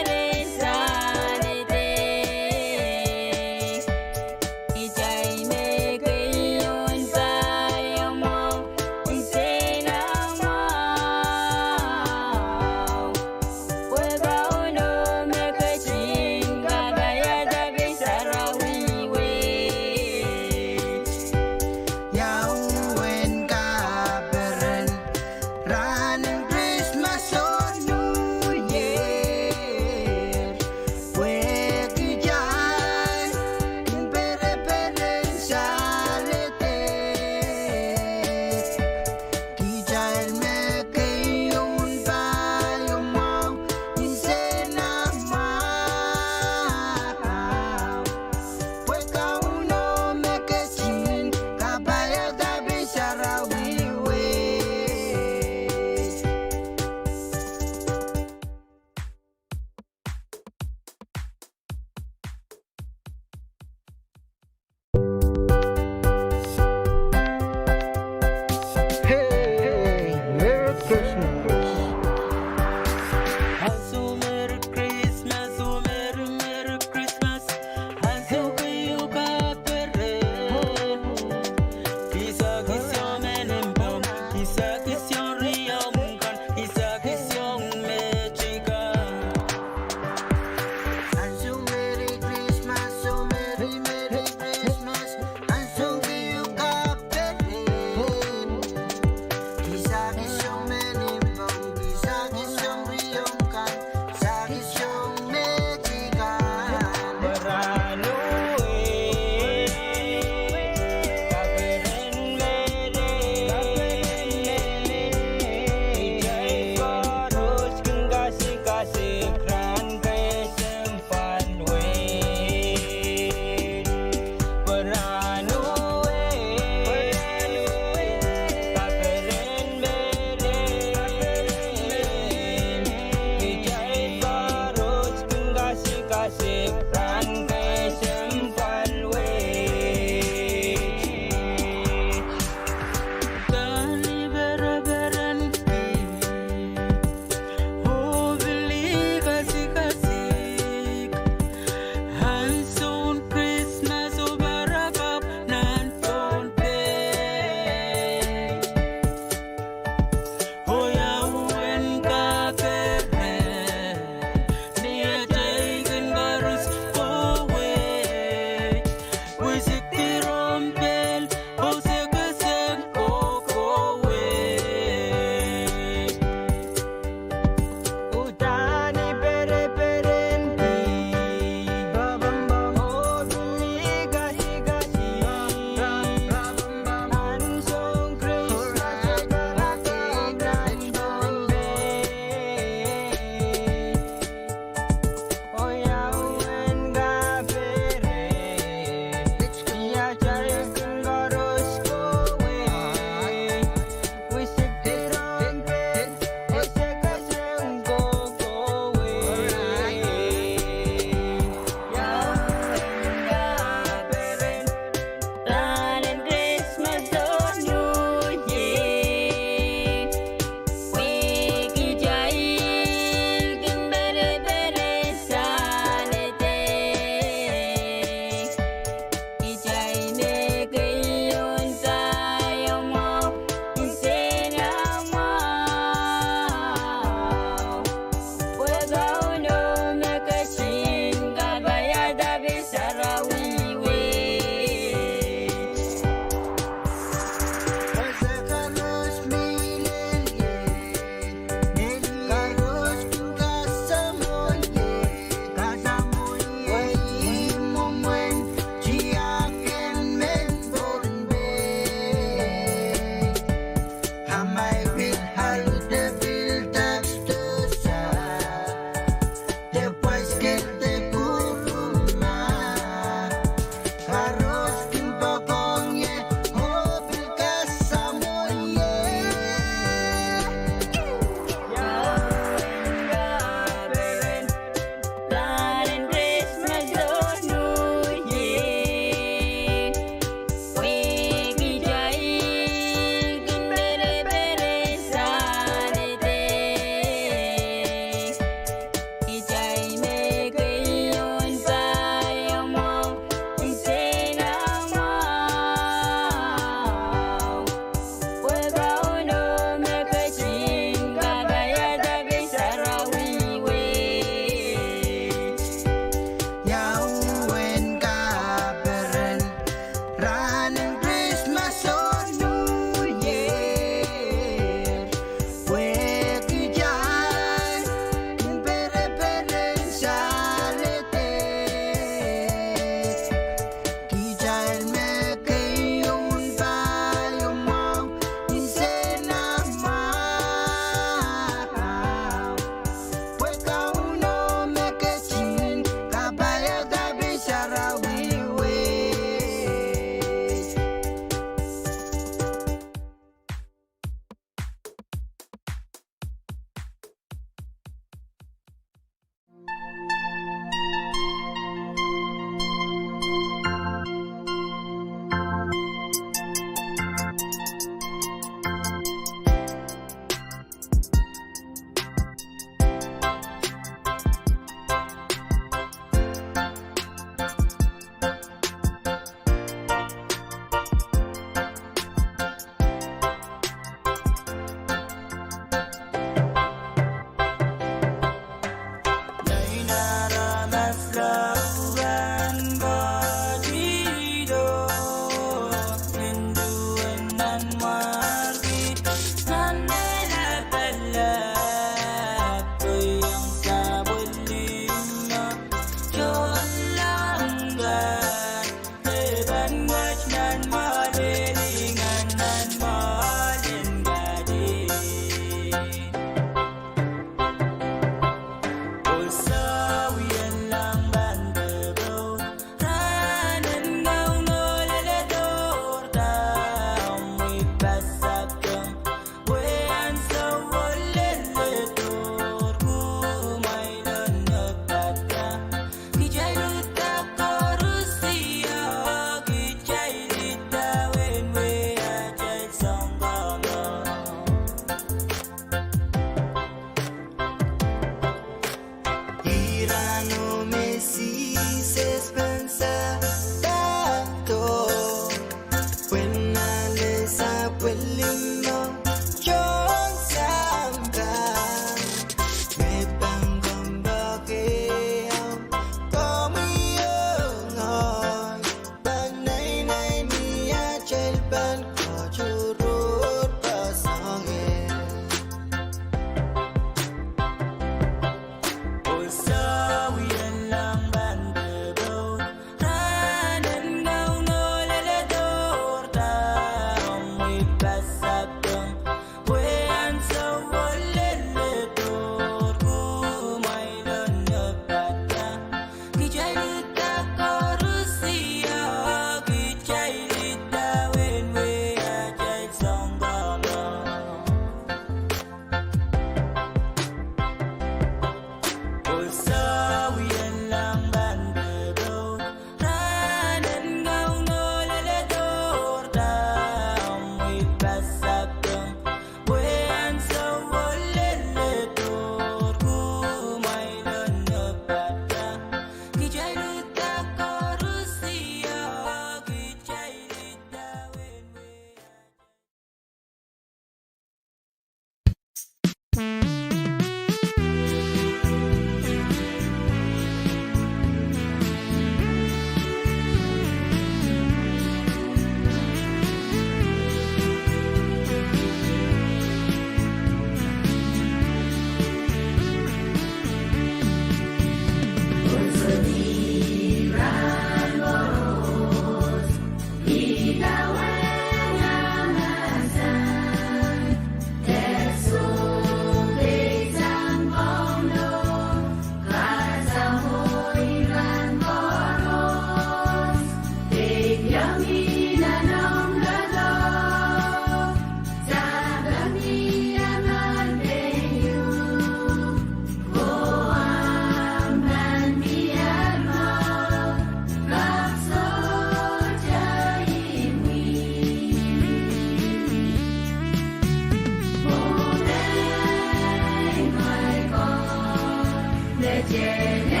Generation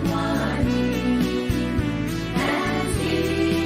万里 as he 永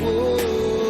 Oh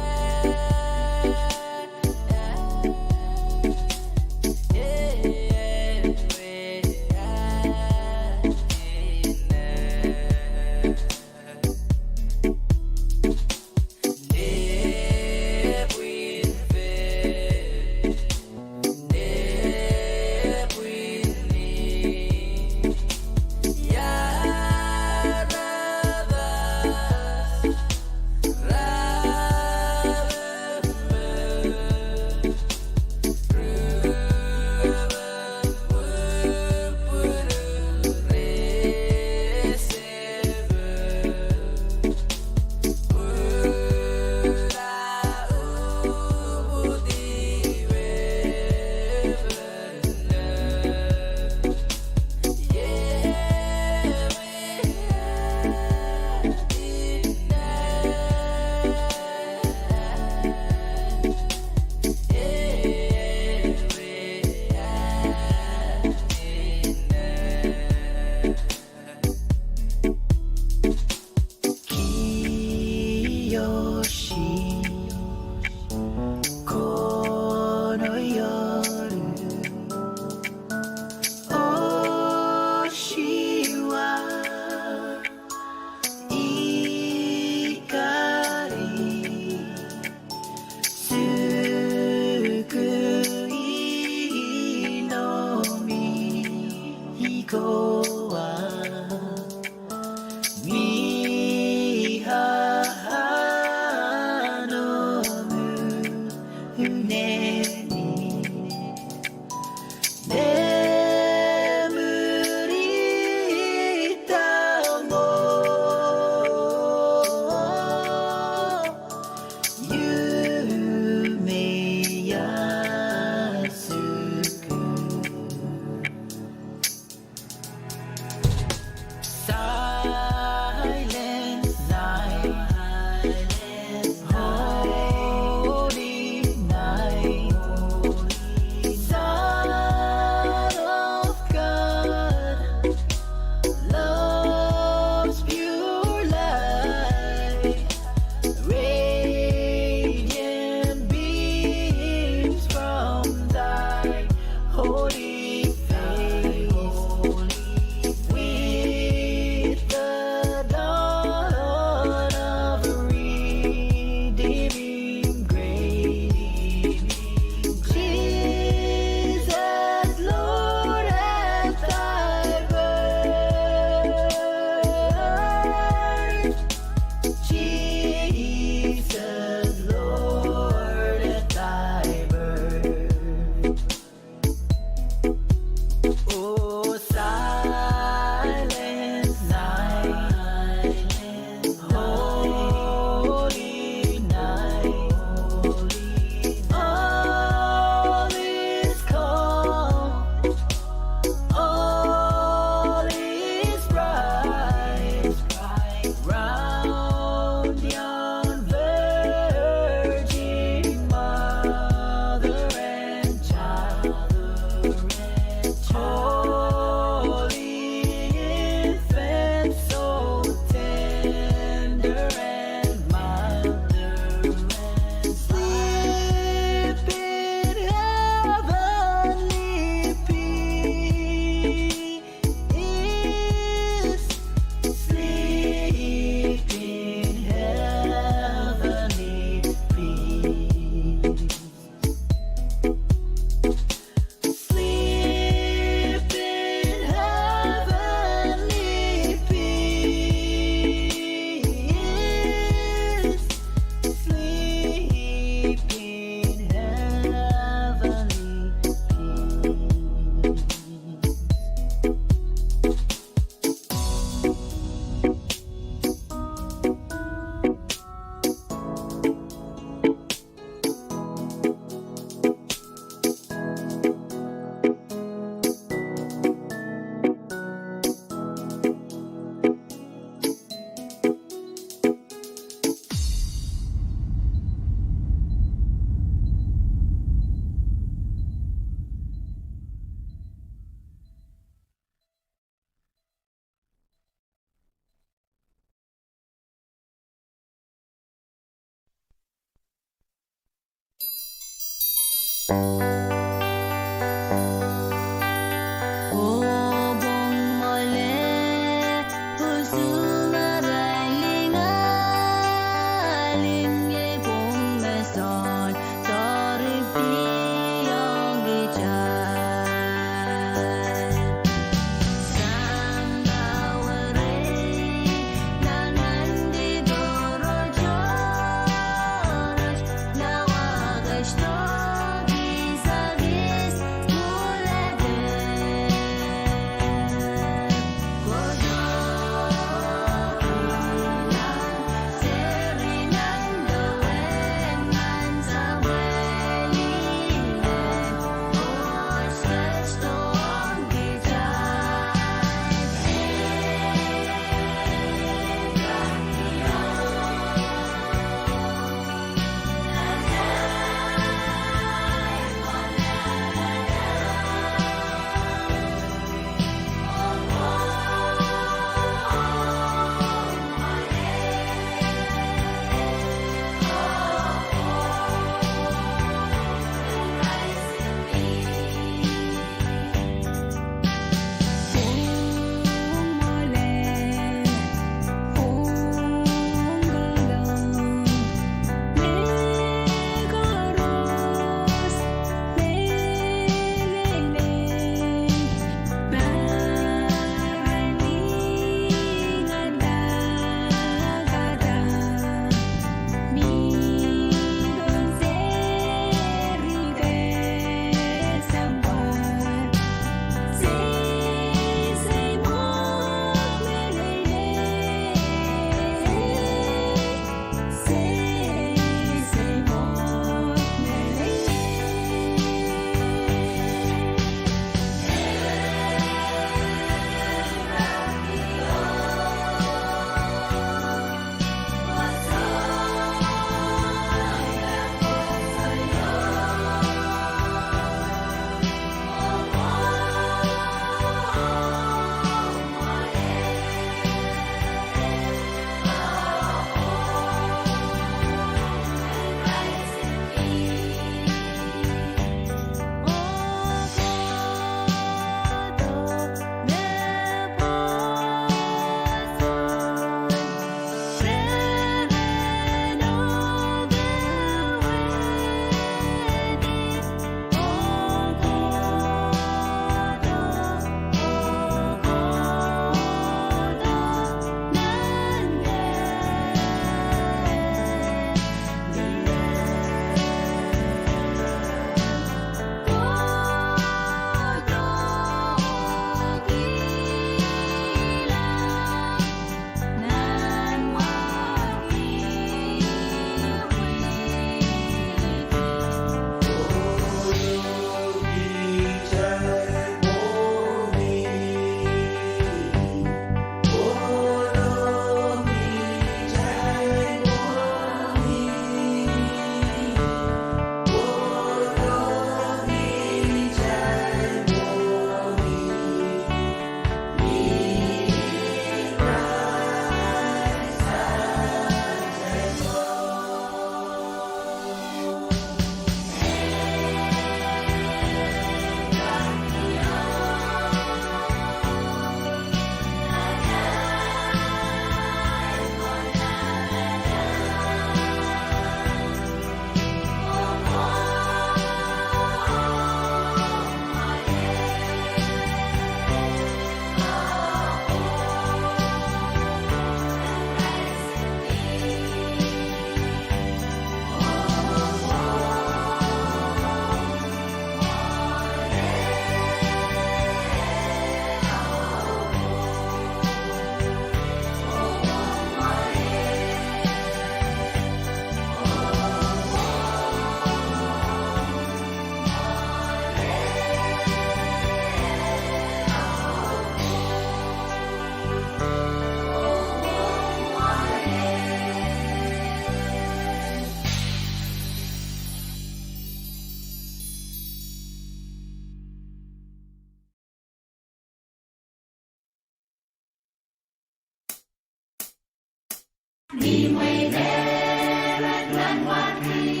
Đi mây đen rắc lan hoa kỳ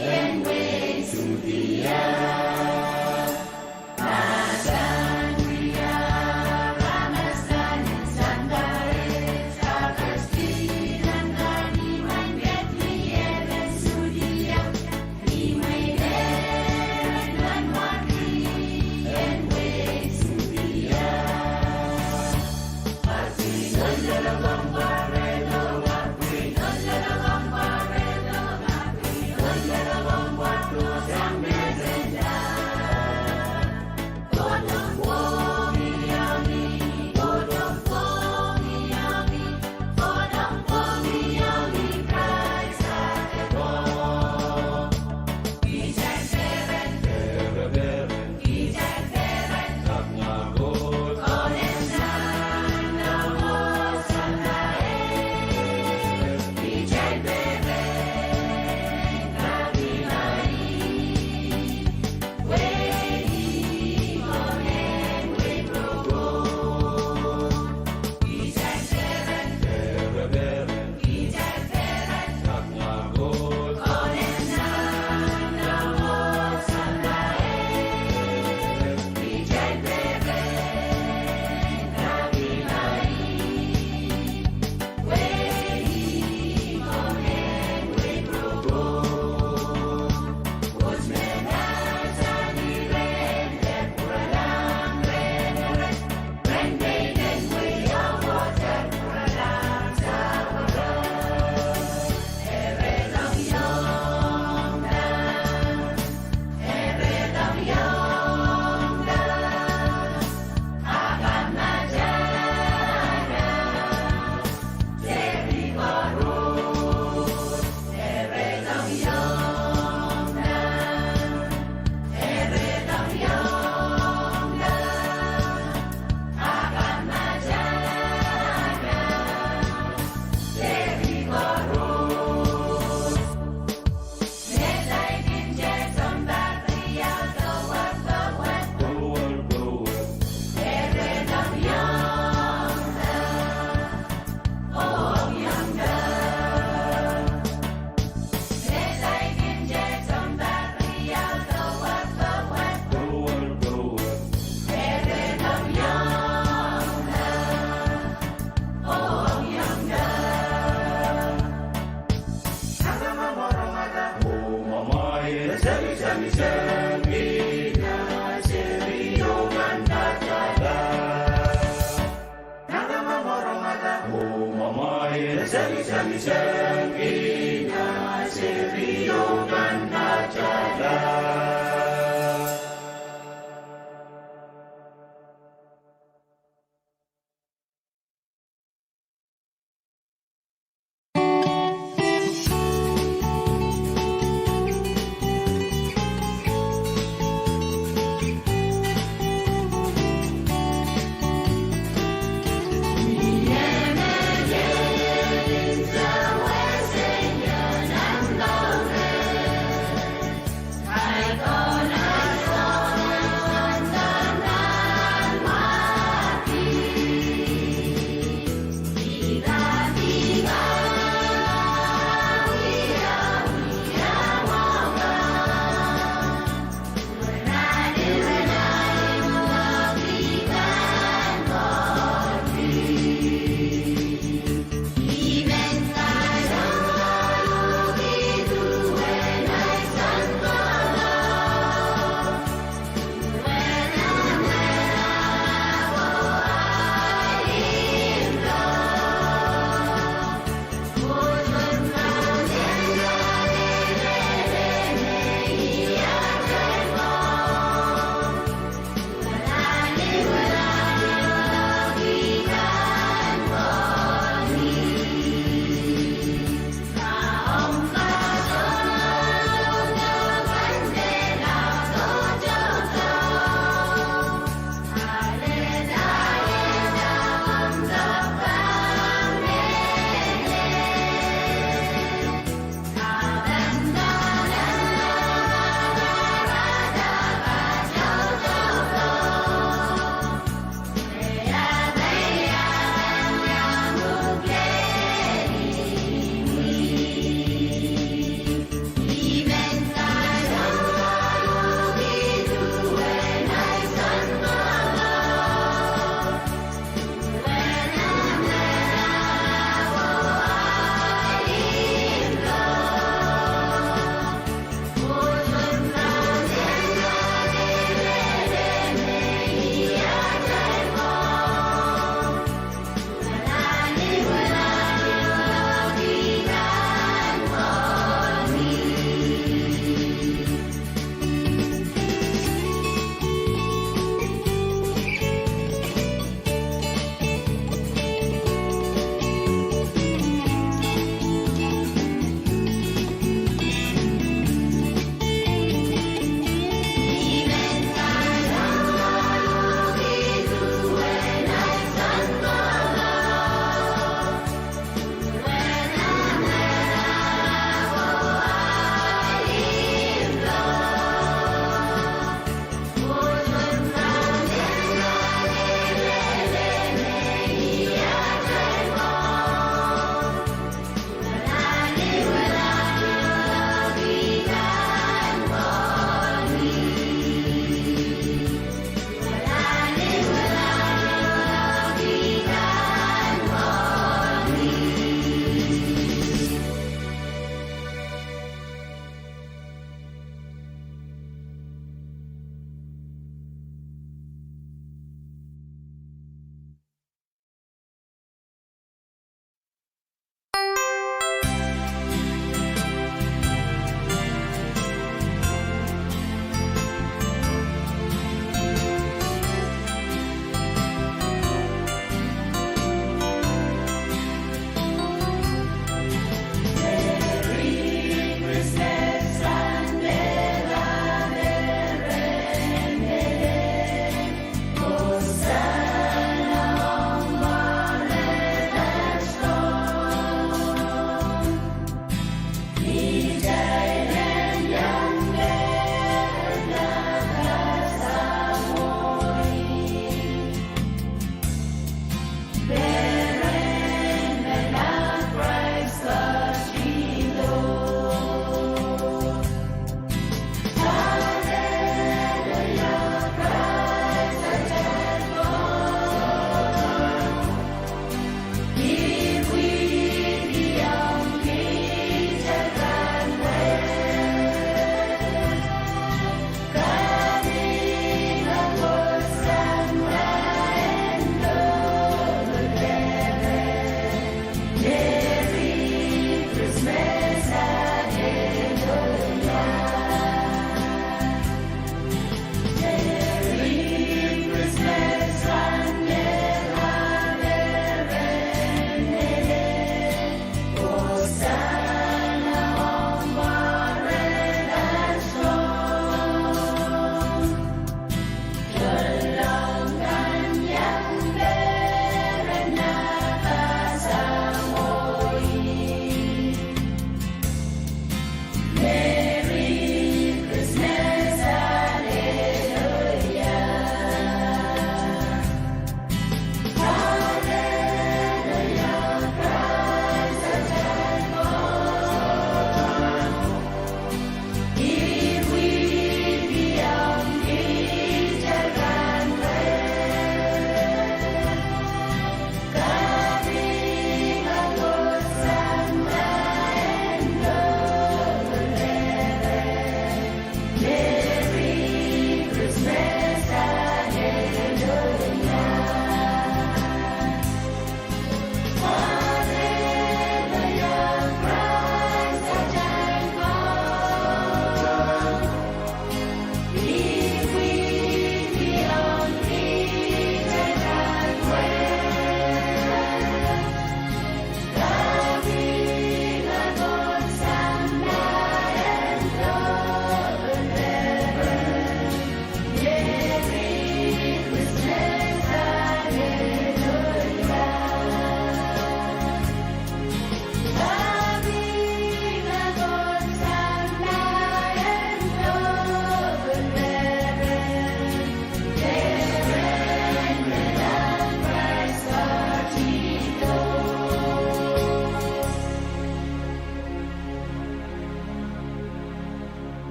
em quê sung tìa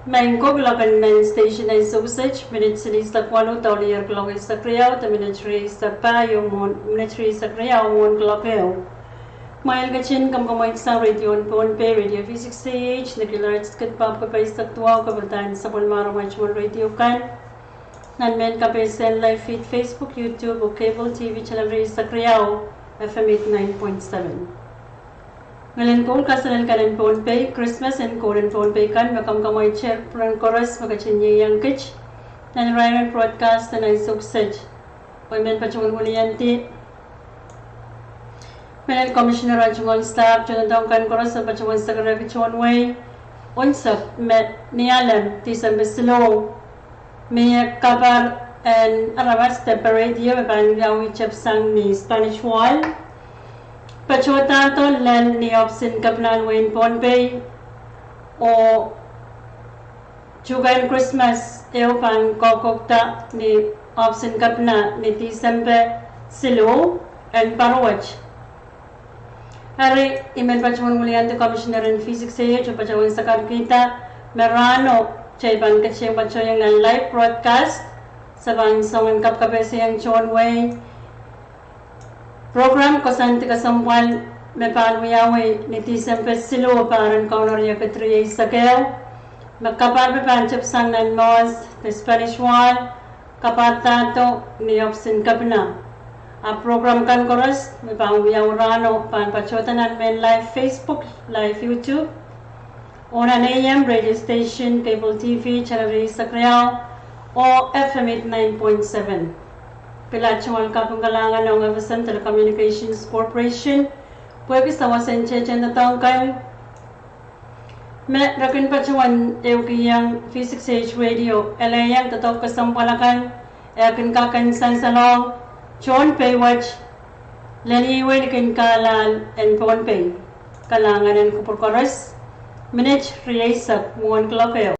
Mangkok lakan nan station ay sausage, minutes sa kwalo taulier klok sa kriyaw, ta minutes sa payo mon, minutes sa kriyaw mon klokeo. Mail kachin kam kamoy sa radio on pe radio physics stage, nagilarts kat pap ka pa sa tuwa ka bertan sa pulmaro machmon radio kan. Nan men ka pa send live feed Facebook, YouTube o cable TV channel sa kriyaw, FM 89.7. Ngayon ko kasalan kanan phone pay Christmas and Korean phone pay kan makam kamoy chair pran chorus makachinye yang kich nan ryan broadcast na success oy men pachungul ulian ti men commissioner rajungol staff chon dong kan chorus pachungul secretary chon way unsap met nialan ti sambeslo me cover and arawas separate ye ban gawi chap sang ni Spanish wall Pachota to len ni opsin kapnan wain pon pay o chugan Christmas pan kokokta ni opsin kapna ni December silo and parwach. Hari imen pachon mulian to commissioner in physics say pachon sakar kita merano chay pan kacheng pachoyang ng live broadcast sabang songan kapkapese yang chon way program ko santi kasampuan me palwiyawi ni December silo paran kaunoria katriya isakeo magkapar pe panchap sang nan nos the Spanish wall kapatato ni opsin kapna a program kan koros me palwiyawrano pan pachotanan men live Facebook live YouTube on an AM radio station cable TV channel isakeo o FM 89.7 Pilachungal kapunggalangan ng FSM Telecommunications Corporation pwede sa wasan chechen na tangkan me rakin pachuan eukiyang physics age radio elayang tatok kasampalakan akin kakansan salong chon pay watch laniwe kin kalal and phone pay kalangan ng kupurkoros minute riyaisak 1 o'clock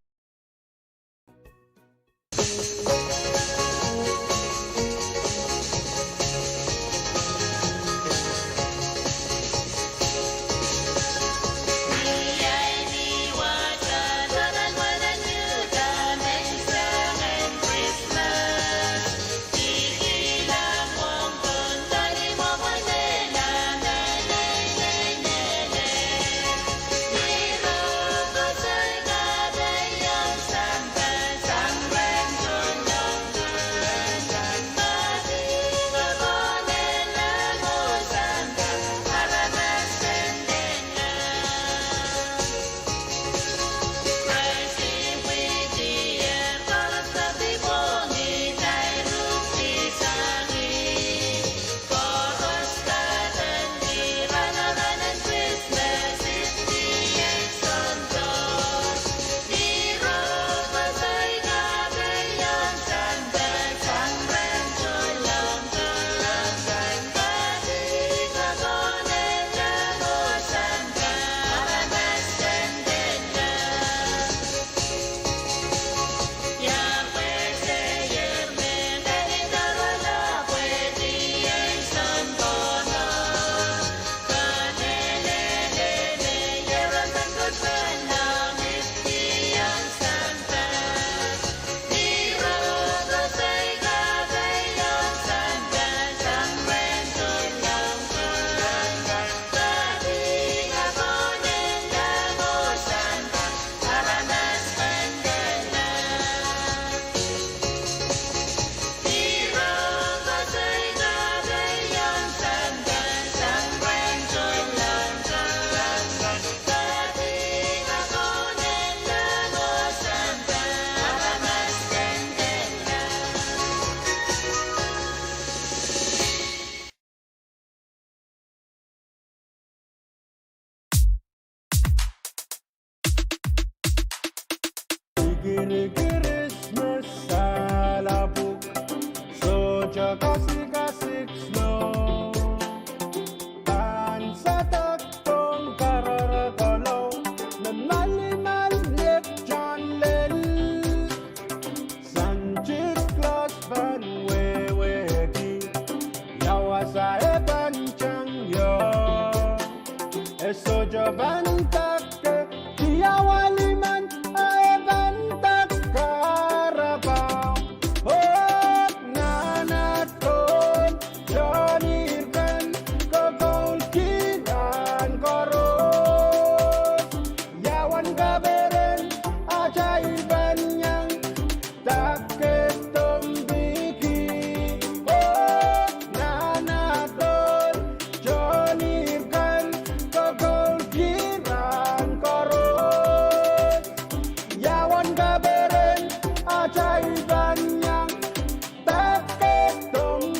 Christmas salabog, soja kasik-kasik snow. Tan sa taktong kararagalaw, nanalimal yet John Lel. Sanchis Claus van weweki, yawa sa eban chang yo. Soja van takke, yawa liman a eban Yawan kabaran ajaiban yang tak ketong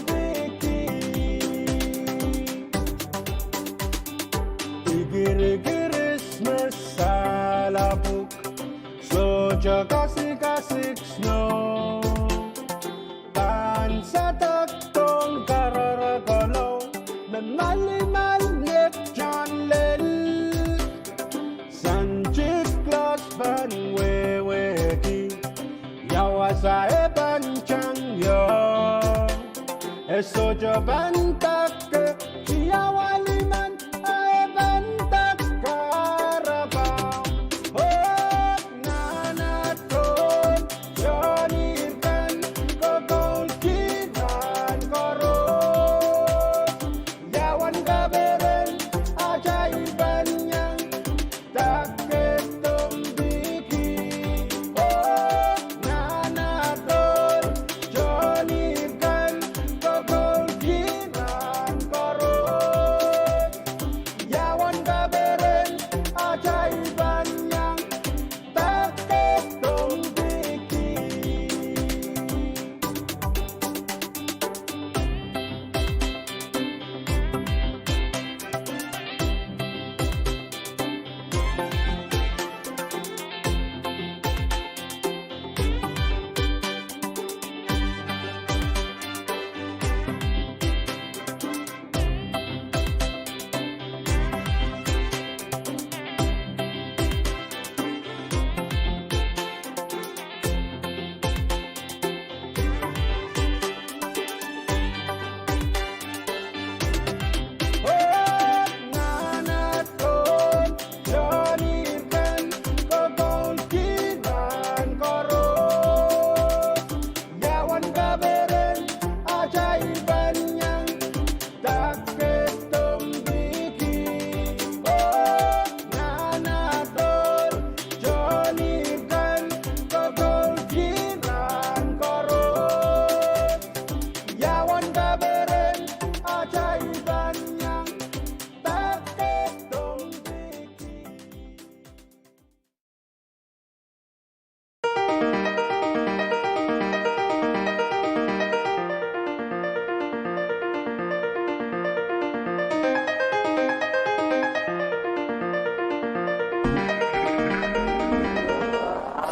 Christmas salabuk Soja kasih snow Tan sa taktong kararagalaw Memalimal net John Lel Sanjik Claus ban weweki Yawa sa ebancang yo Soja ban tak Yawa liman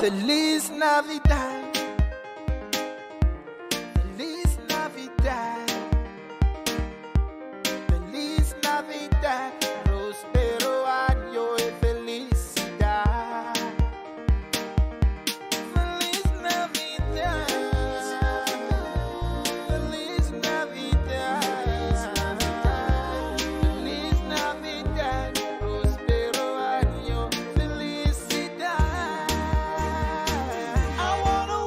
Feliz Navidad, Feliz Navidad, Feliz Navidad, prospero año y felicidad. Feliz Navidad, Feliz Navidad, Feliz Navidad, prospero año, felicidad. I wanna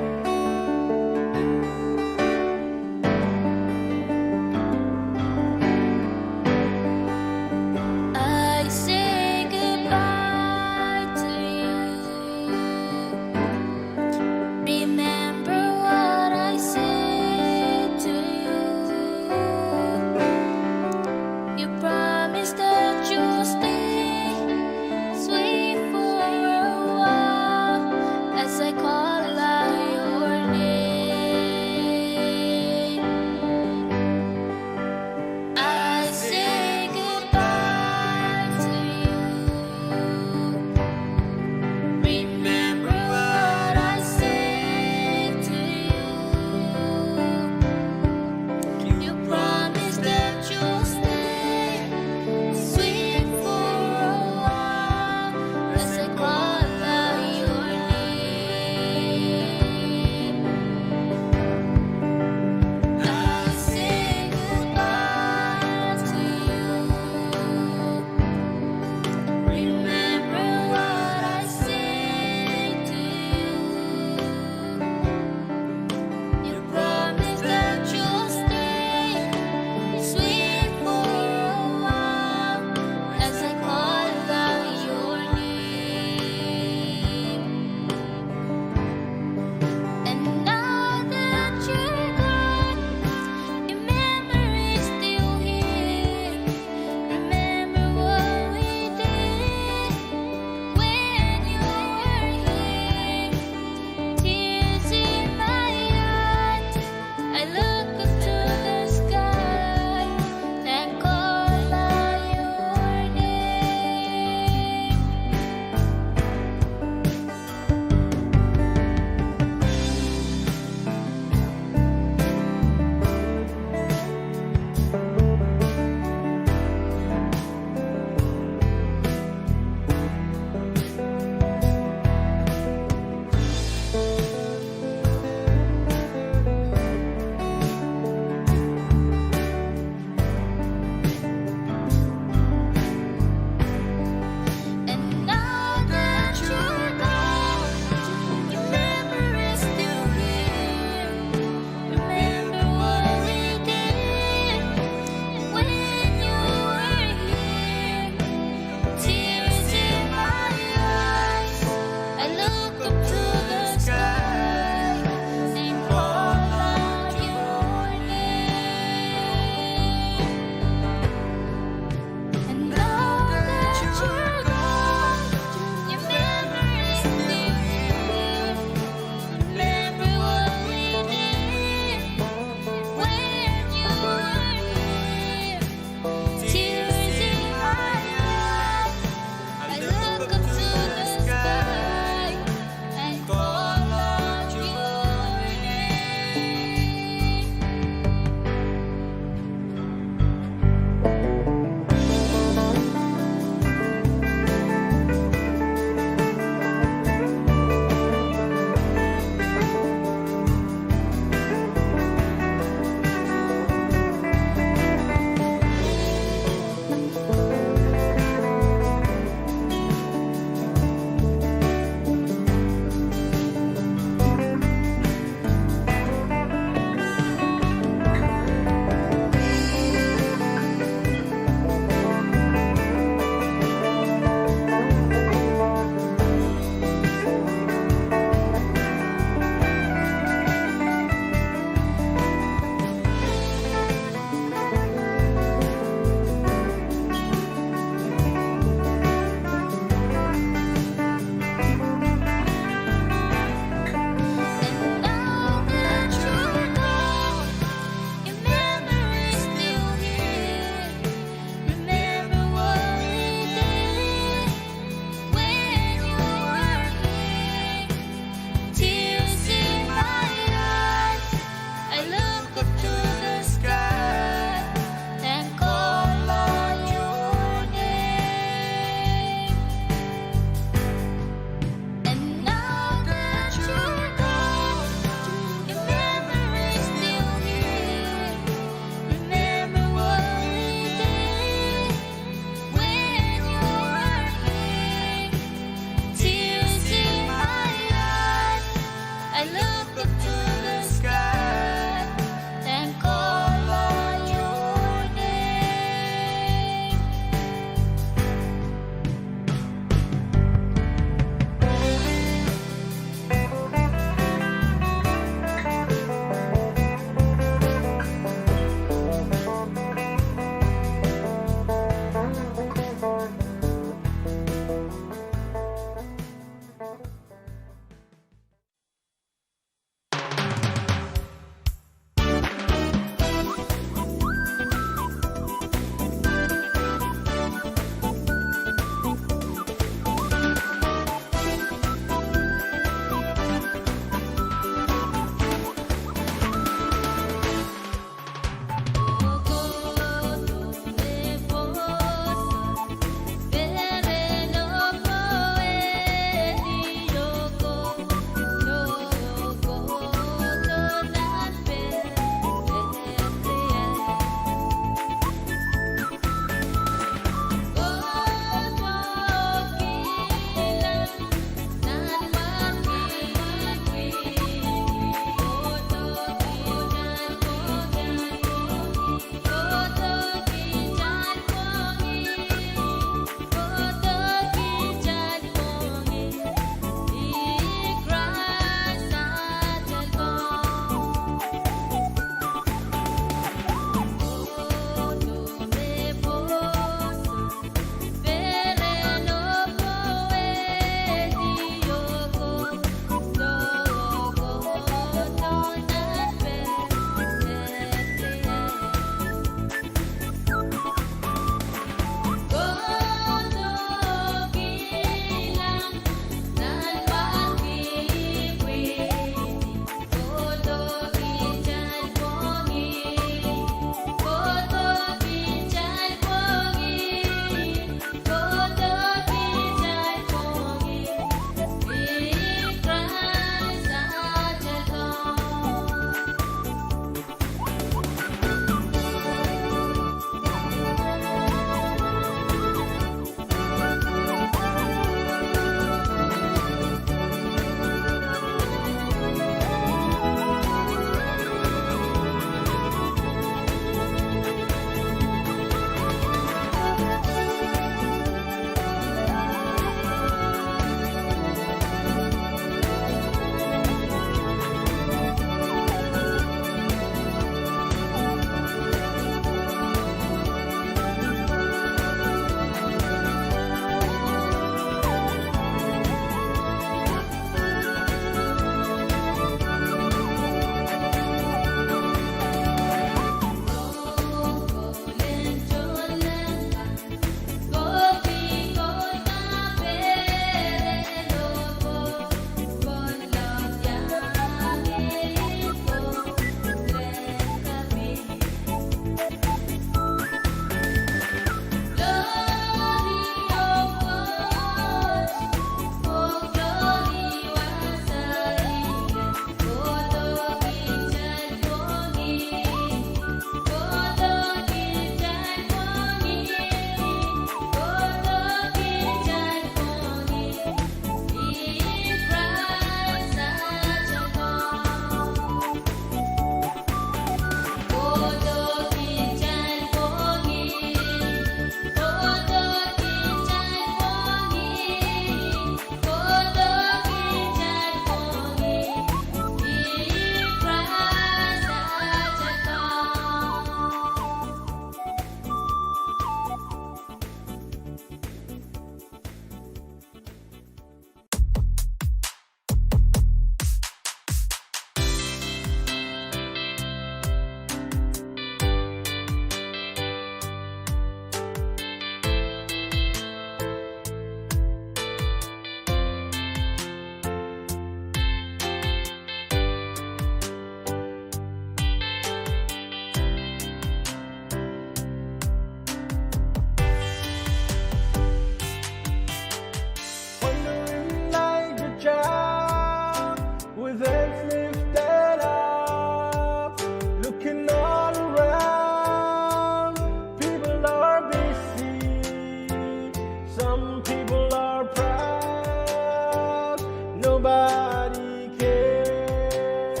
nobody cares.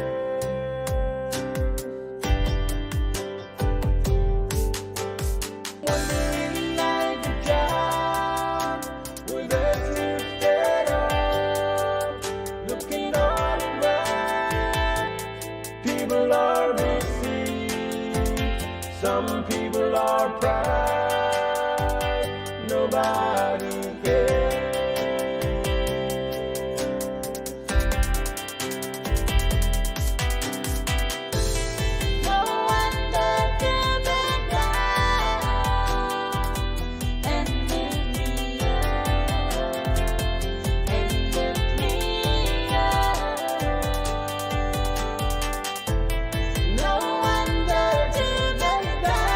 One really like a job with us lifted up, looking all around. People are busy, some people are proud, nobody cares. No wonder to be down and lift me up, and lift me up. No wonder to be down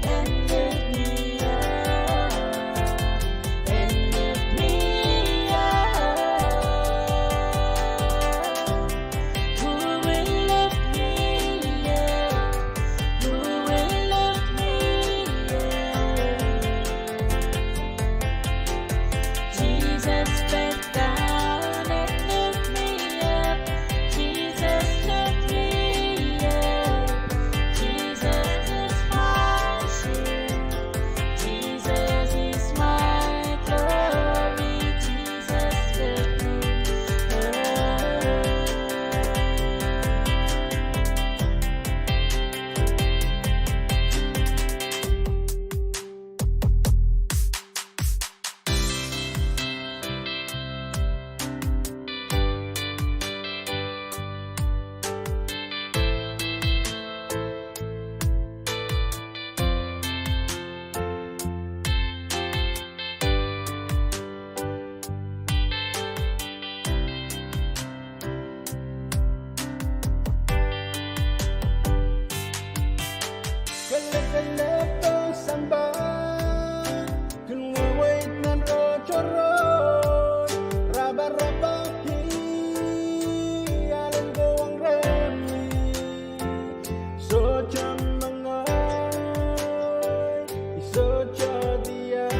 and lift me up, and lift me up. Who will lift me up? Who will lift me up? Jesus bent down and lift me up. Jesus lift me up. Jesus is my shield. Jesus is my glory. Jesus lift me up. Kalap-kalap ang samba, kunwawait ng rochoron, raba-rabaki, alam ko ang remi, socha mangay, socha diya.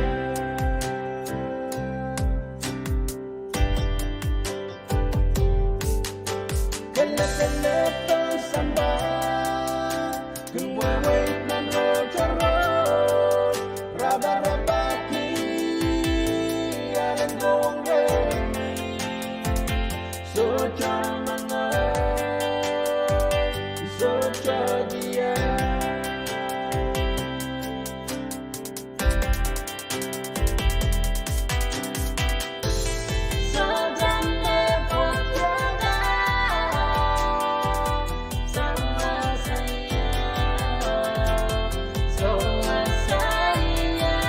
Kalap-kalap ang samba, kunwawait ng rochoron, raba-rabaki, alam ko ang remi, socha mangay, socha diya. So damne pagkada, sama saya, sama saya.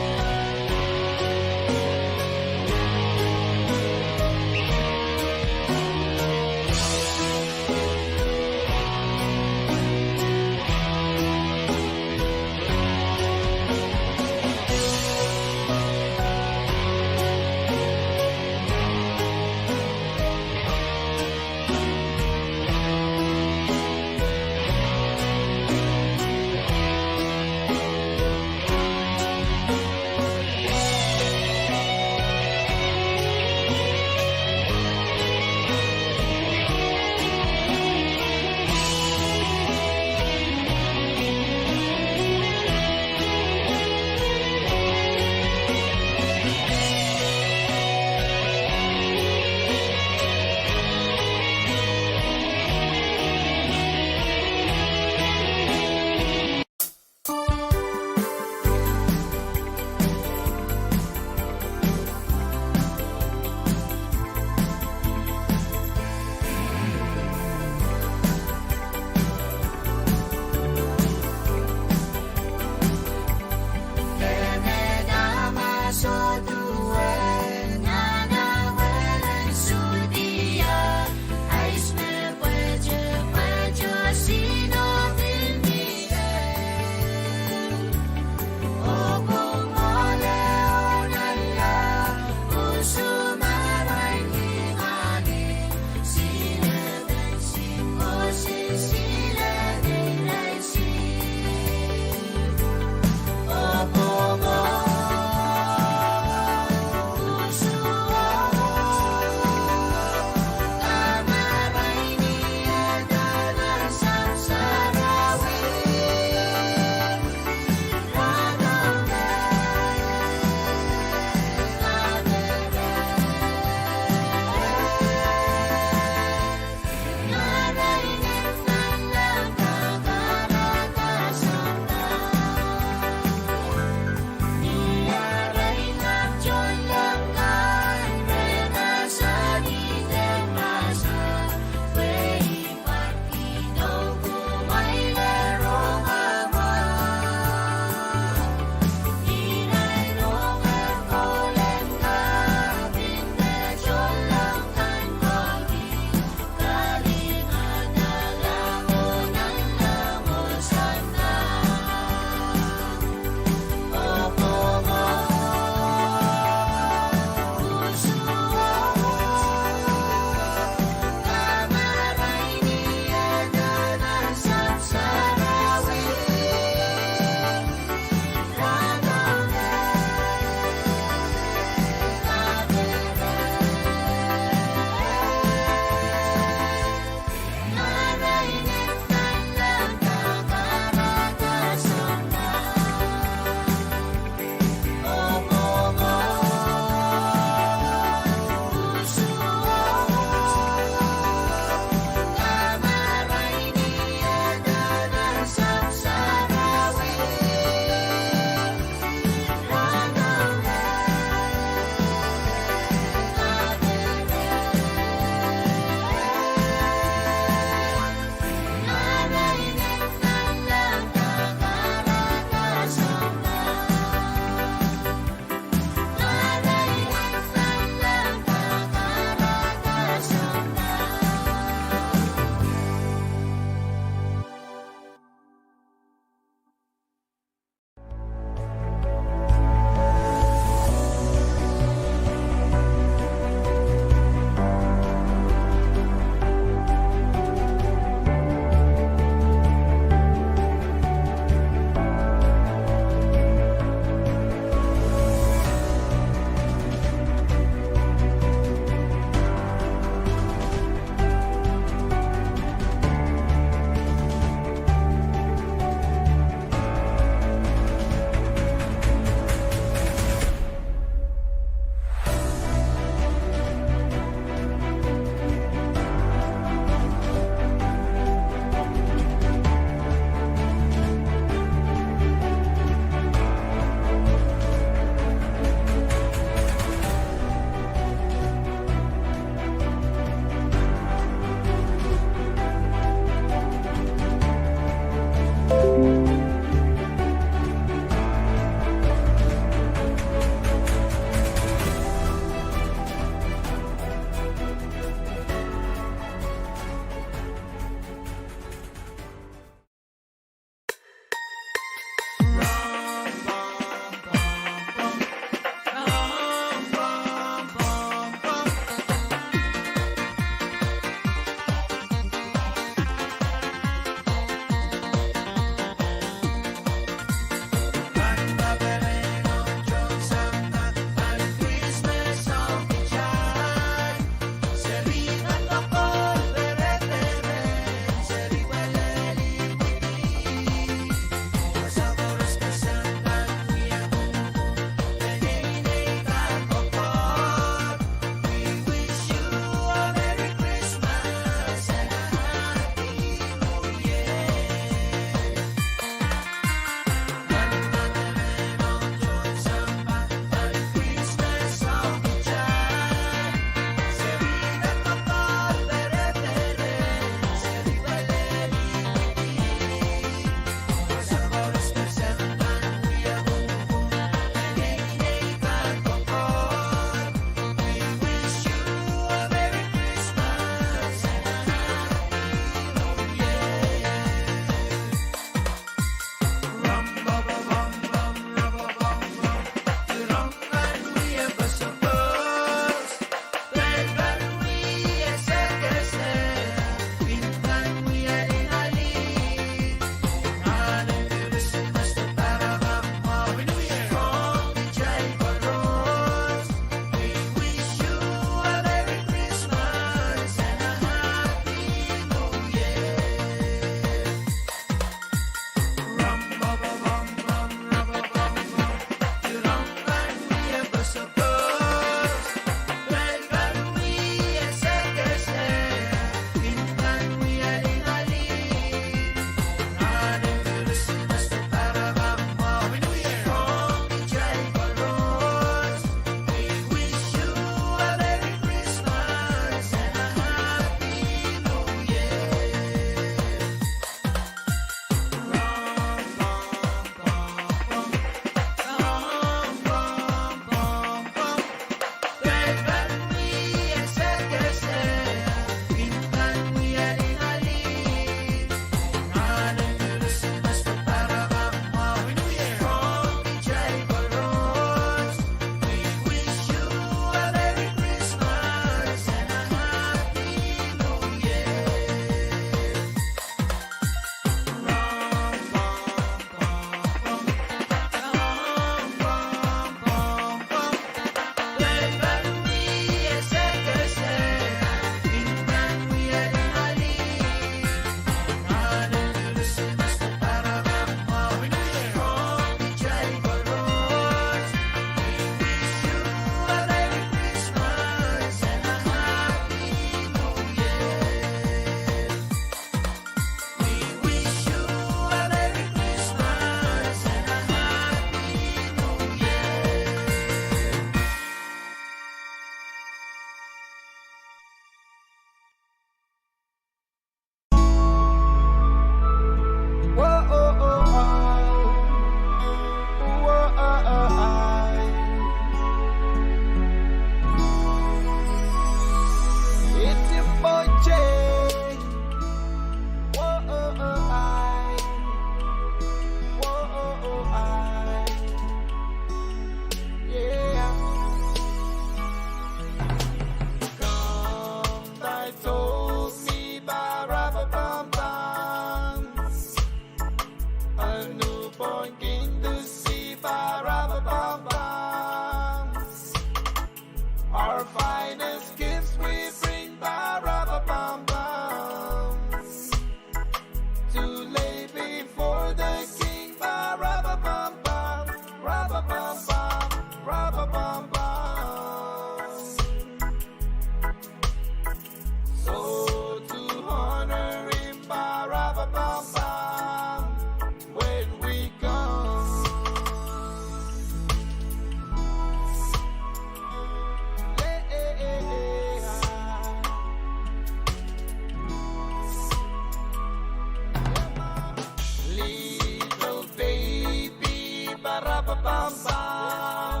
bum bum.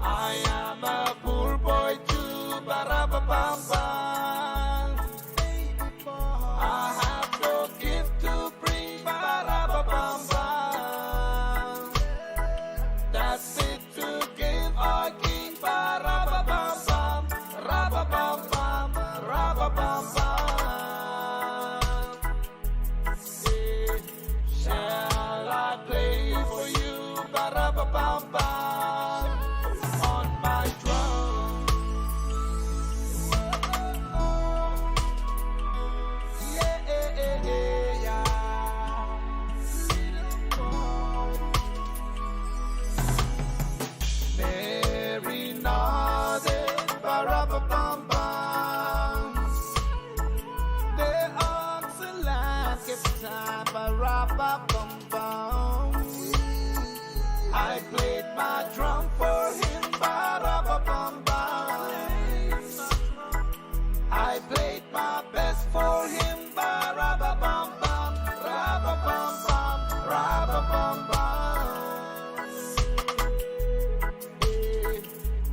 I am a poor boy too, ba bum bum. I have no gift to bring, ba bum bum. That's it to give our king, ba bum bum, bum bum, bum bum. Shall I play for you, ba-ra-ba-bum bum, on my drum? Yeah, yeah, yeah, yeah. Mary nodded, ba-ra-ba-bum bum. The oxen lamb kept time, ba-ra-ba-bum bum. I played my drum for him, ba-ra-ba-bum bum. I played my best for him, ba-ra-ba-bum bum, ra-ba-bum bum, ra-ba-bum bum.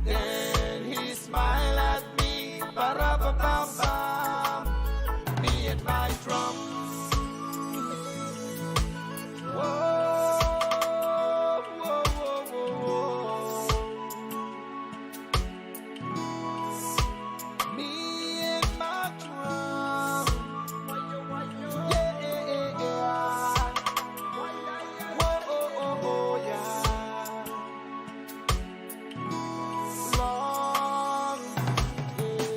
Then he smiled at me, ba-ra-ba-bum bum, me and my drum. Whoa, whoa, whoa, whoa, whoa. Me and my drum. Yeah, yeah, yeah. Whoa, oh, oh, oh, yeah. Long, yeah.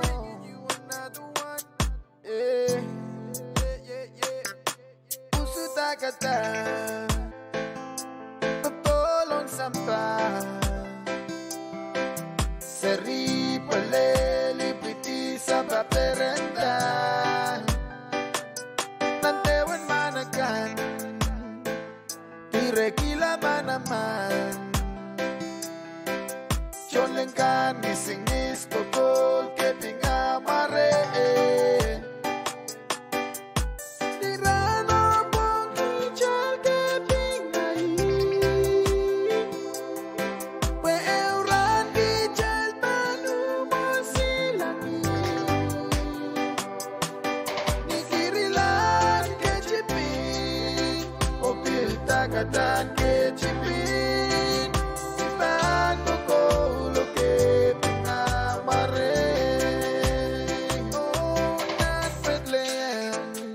Bringing you another one. Yeah, yeah, yeah. Puso takata, patulong sampah. Seri paleli piti sa paperenda. Nantewan manakan, tirekila manaman. Cholenkan nisingis kokol keping amare. Tirano pong kichal keping nai. We euran kichal panumon silangi. Nikirilan kechipin, opil takatan kechipin. Iban kokolo keping amare. Oh, not Bethlehem,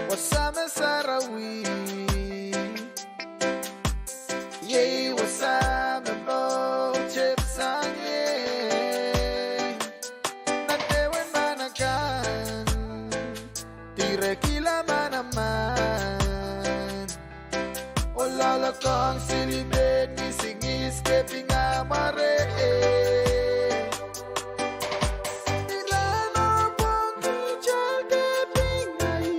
wasame Sarawi. Yay, wasame mo chipsanye. Nantewen manakan, tirekila manaman. Olala kang silibet ni singis keping amare. Tirano pong kichal keping nai.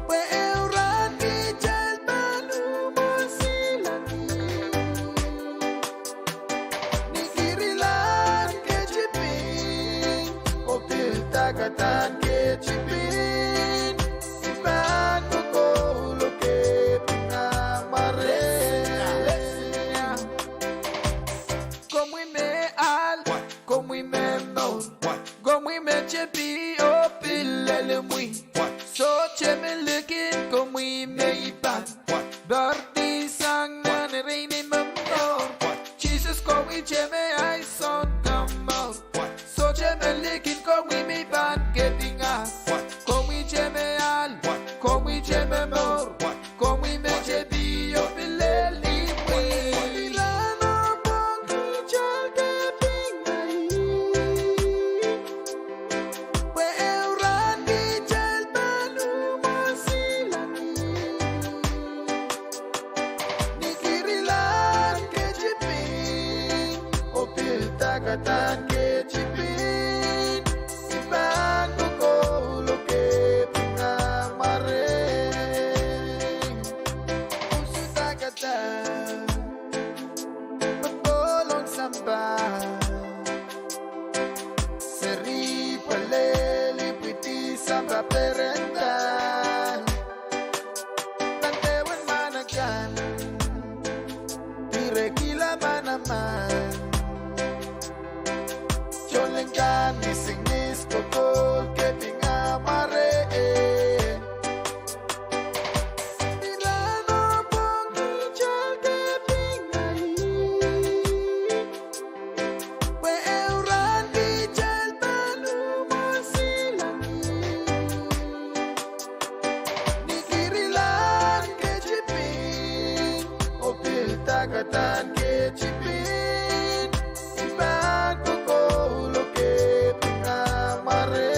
We euran kichal panumon silangi. Nikirilan kechipin, opil takatan kechipin. Iban kokolo keping amare. Como me al, como me non, como me chepi opil lele mui. So cheme lekin como me ipan. Berdi sang na reine mamor. Jesus como cheme I son come out. So cheme lekin como me ipan getting us. Como cheme al, como cheme mor, como me chepi opil lele mui. Tirano pong kichal keping nai. We tagatan ke chipin iban ko lo ke pinamare puso tagatan pagbolong samba seri paleli piti samba perentan nantewan managan direkila manaman cholengan nisingnis kokol ke pingamare Milano pongichal ke pingai we euran bijal panumon silangi nikirilan ke chipin opil tagatan ke chipin iban ko lo ke pinamare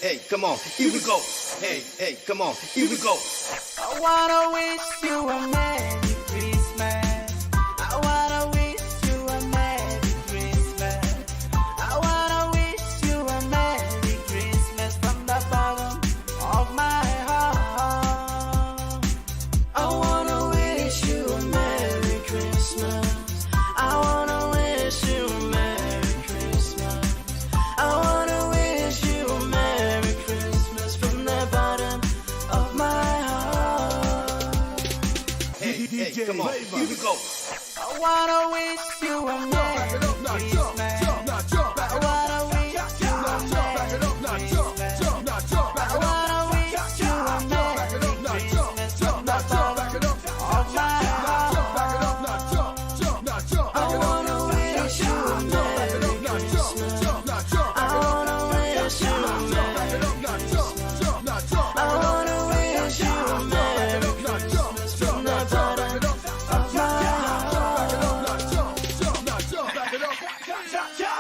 hey, come on, here we go. Hey, come on, here we go. I wanna wish you a Merry Christmas. I wanna wish you a Merry Christmas. I wanna wish you a Merry Christmas from the bottom of my heart. I wanna wish you a Merry Christmas. I wanna wish you a Merry Christmas. I wanna wish you a Merry Christmas from the bottom of my heart. Hey, come on, here we go. I wanna wish you a Merry Christmas. I wanna wish you a Merry Christmas. I wanna wish you a Merry Christmas from the bottom of my heart. I wanna wish you a Merry Christmas. I wanna wish you a Merry Christmas. I wanna wish you a Merry Christmas from the bottom of my heart.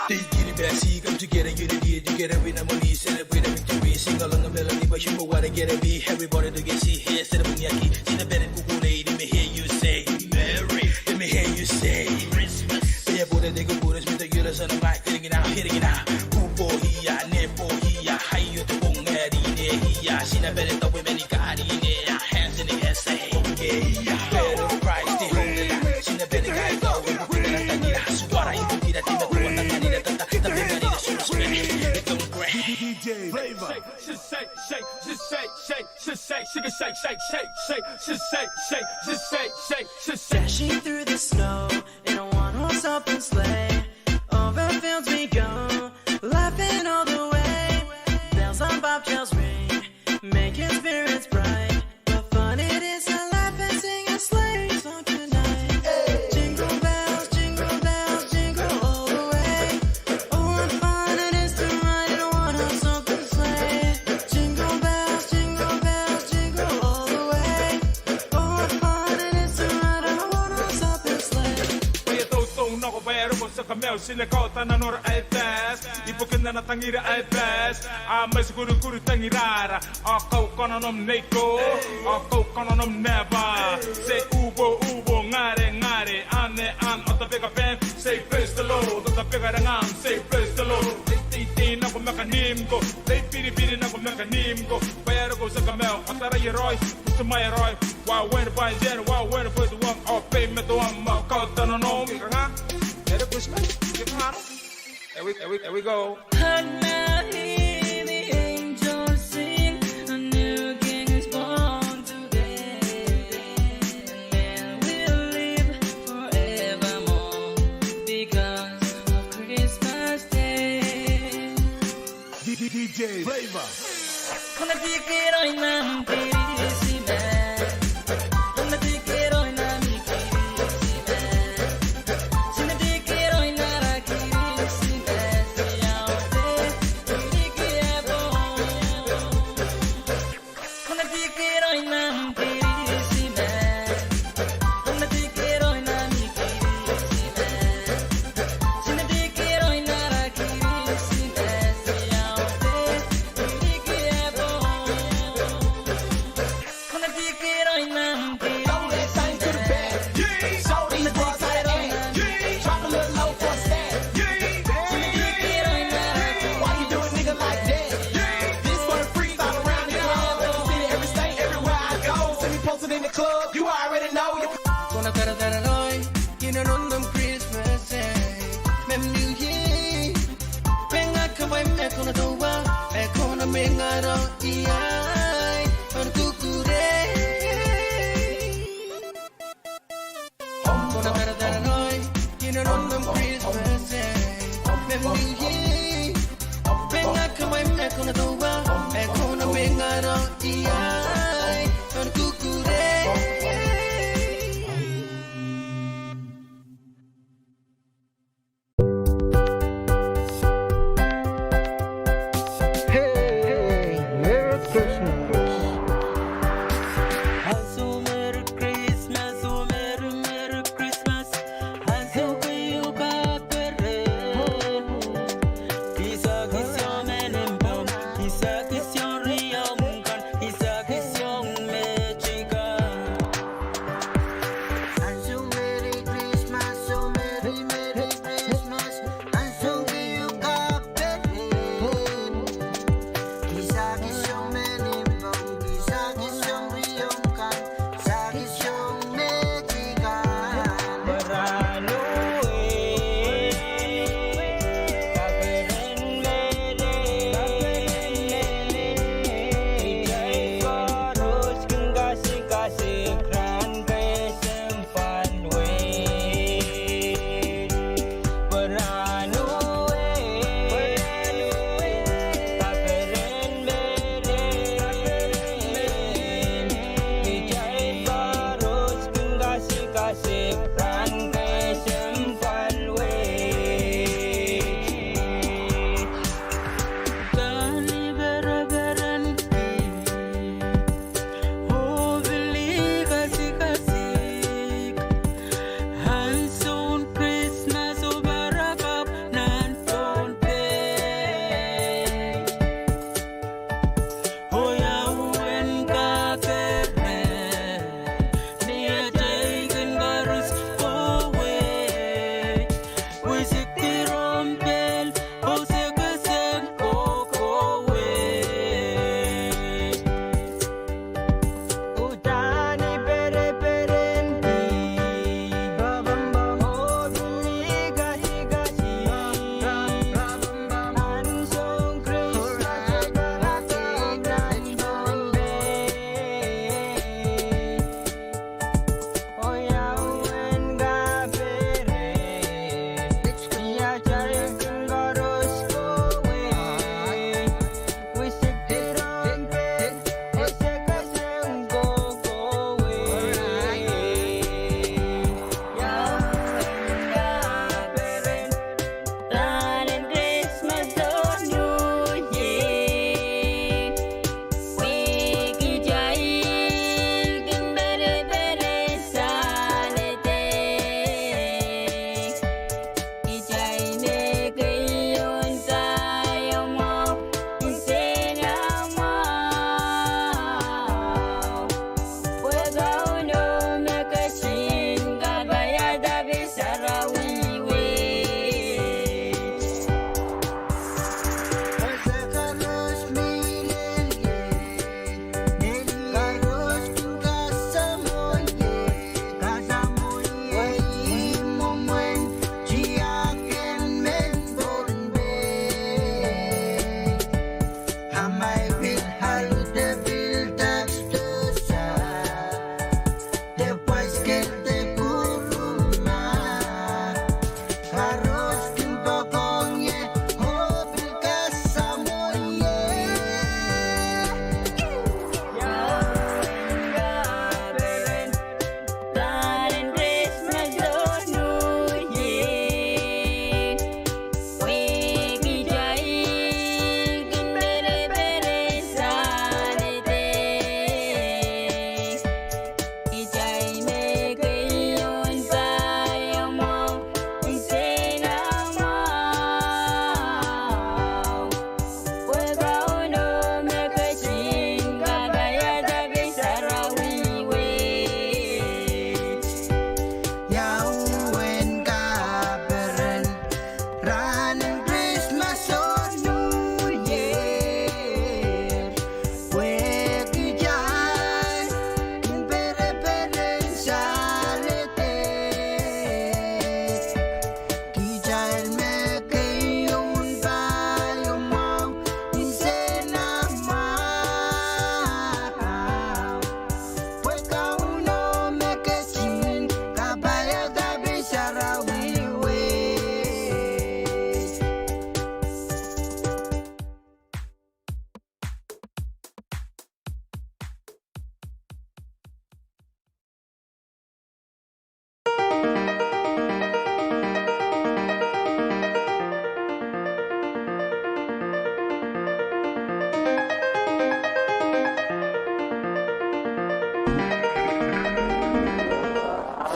They get it back, see, come together, unity, together with harmony, celebrate the victory, sing along the melody, but you know what I get to be, everybody to get see here, set up in yaki, see the bed and kukune, let me hear you say, Merry, let me hear you say, Christmas. Say, boy, they go put us with the girls on the mic, hitting it out, Kupo here, Nepo here, high you to Bong here, see the bed and the women, hands in the air, say, okay, better price, they hold it out, see the bed and guy go, we're looking at the so what are you looking at in the corner, DJ Flavor. Dashing through the snow in a one-horse open sleigh. Over fields we go, laughing all the way. Bells on bobtails ring, making spirits bright. What fun it is to laugh and sing a sleigh song tonight. Jingle bells, jingle all the way. Oh, what fun it is to ride in a one-horse open sleigh. Jingle bells, jingle all the way. Oh, what fun it is to ride in a one-horse open sleigh. Kaya totong nakabero mo sa kamel, sinakota na nora ay fast. Ibukin na natangira ay fast. May siguro-guro tangirara. Ako kananom neko, ako kananom neba. Say ubo, ngare, ane, otapega pen. Say praise the Lord, otapega rangam. Say praise the Lord. Titi na ko mekanim ko, say piri na ko mekanim ko. Bayaro ko sa kamel, atara yeroy, gusto mayeroy. Wow, when the boy jen, wow, when the boy the one, oh, pay me the one, makauta na no, nga. Merry Christmas, here we go. And now hear the angels sing, a new king is born today. And men will live forevermore because of Christmas Day. DJ Flavor. Con ti quiero y no querísime. Con ti quiero y no mi querísime. Si no te quiero y nada querísime. Si a usted te quiero. Con ti quiero y no querísime. Con ti quiero y no mi querísime. Si no te quiero y nada querísime. Si a usted te quiero. Con ti quiero y no Gonna cut that alloy in a random Christmas day. Mem New Year, venga que voy me con doa, me con menga ro iai, on kukure. Gonna cut that alloy in a random Christmas day. Mem New Year, venga que voy me con doa, me con menga ro iai, on kukure. Merry Christmas.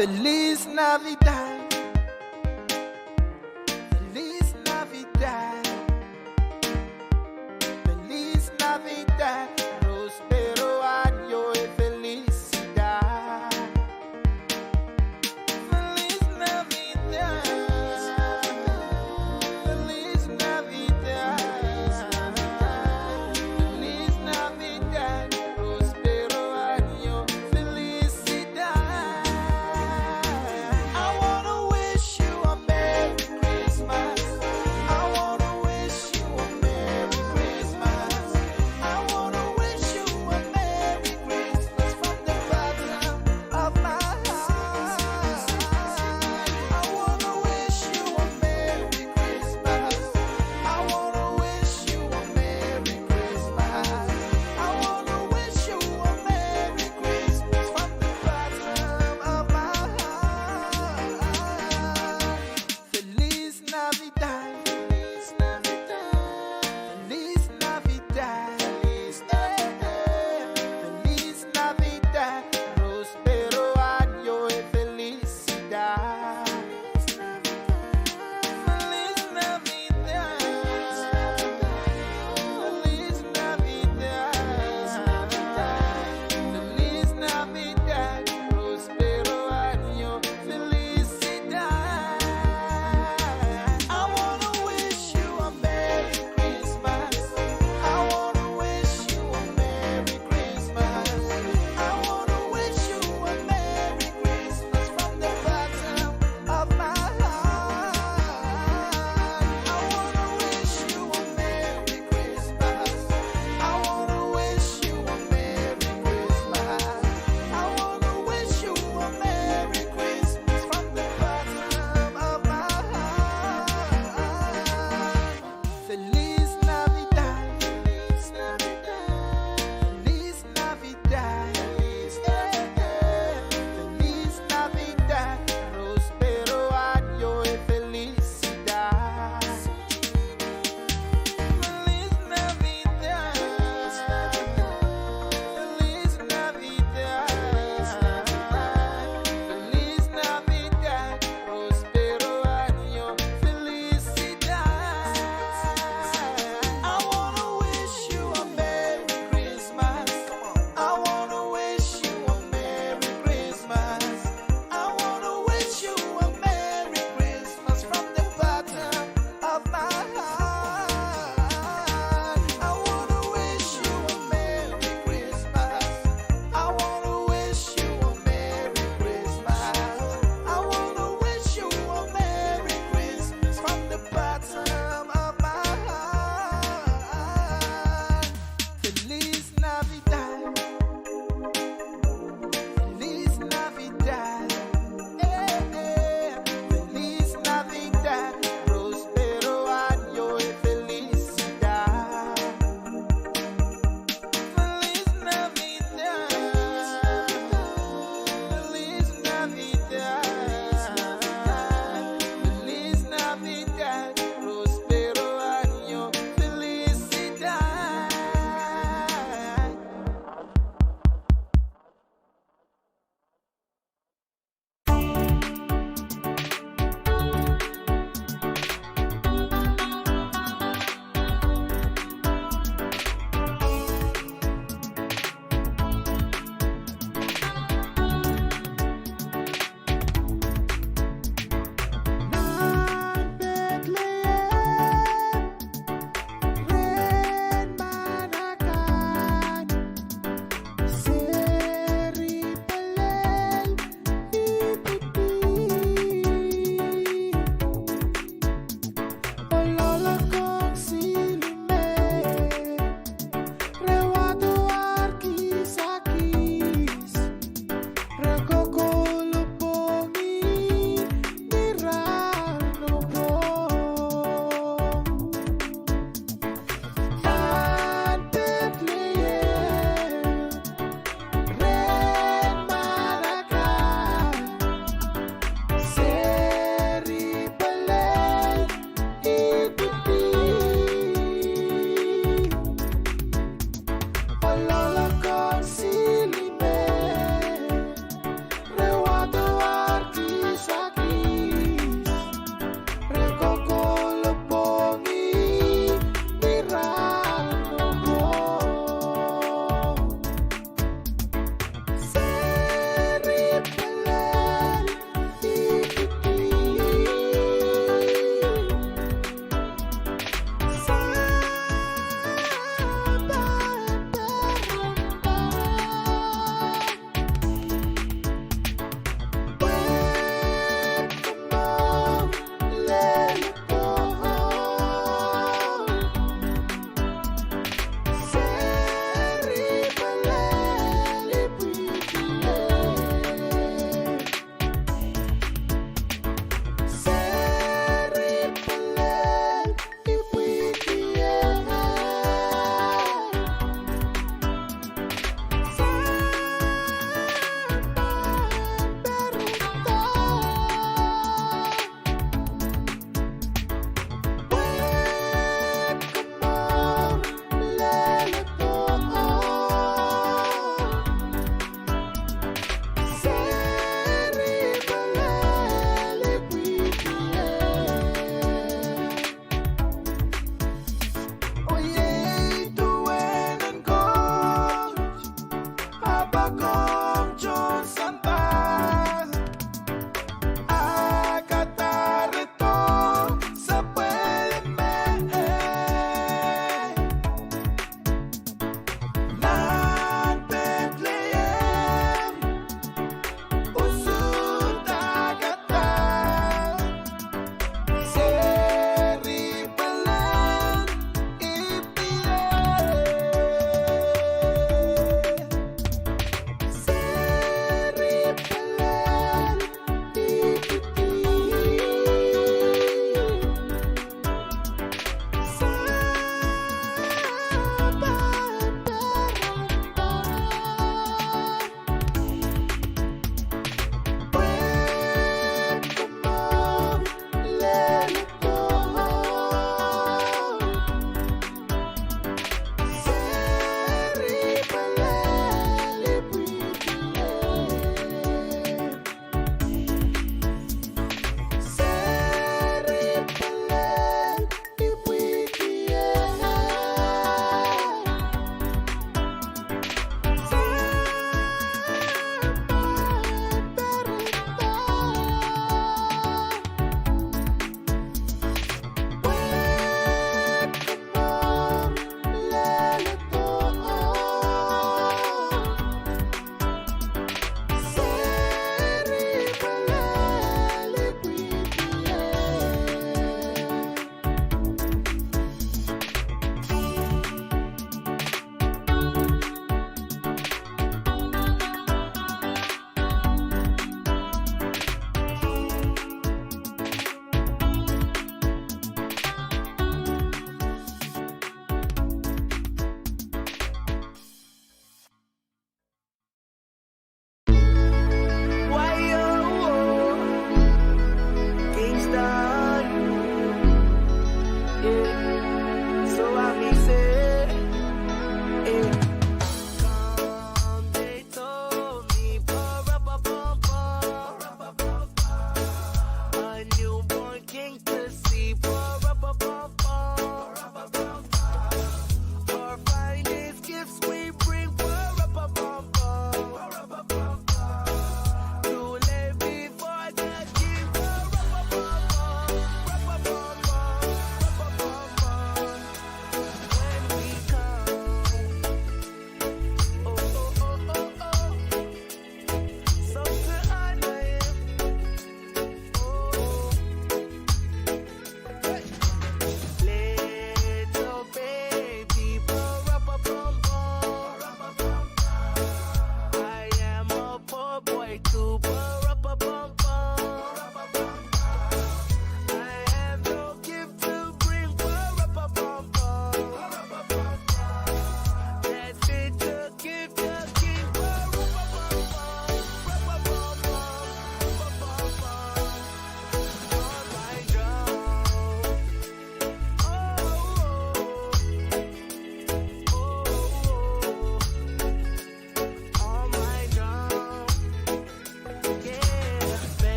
Feliz Navidad. Feliz Navidad. Feliz Navidad. Prospero año y felicidad. Feliz Navidad. Feliz Navidad. Feliz Navidad. Prospero año, felicidad. I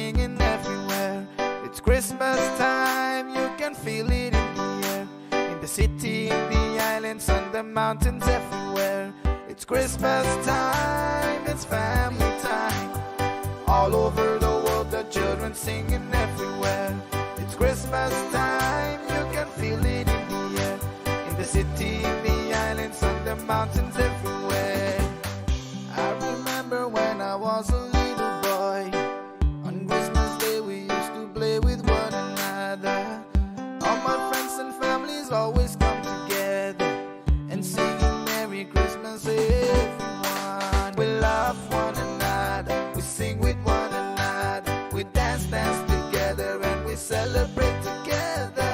singing everywhere. It's Christmas time, you can feel it in the air. In the city, in the islands, on the mountains, everywhere. It's Christmas time, it's family time. All over the world, the children singing everywhere. It's Christmas time, you can feel it in the air. In the city, in the islands, on the mountains, everywhere. I remember when I was a little boy. On Christmas Day we used to play with one another. All my friends and families always come together and singing Merry Christmas, everyone. We love one another, we sing with one another, we dance together and we celebrate together.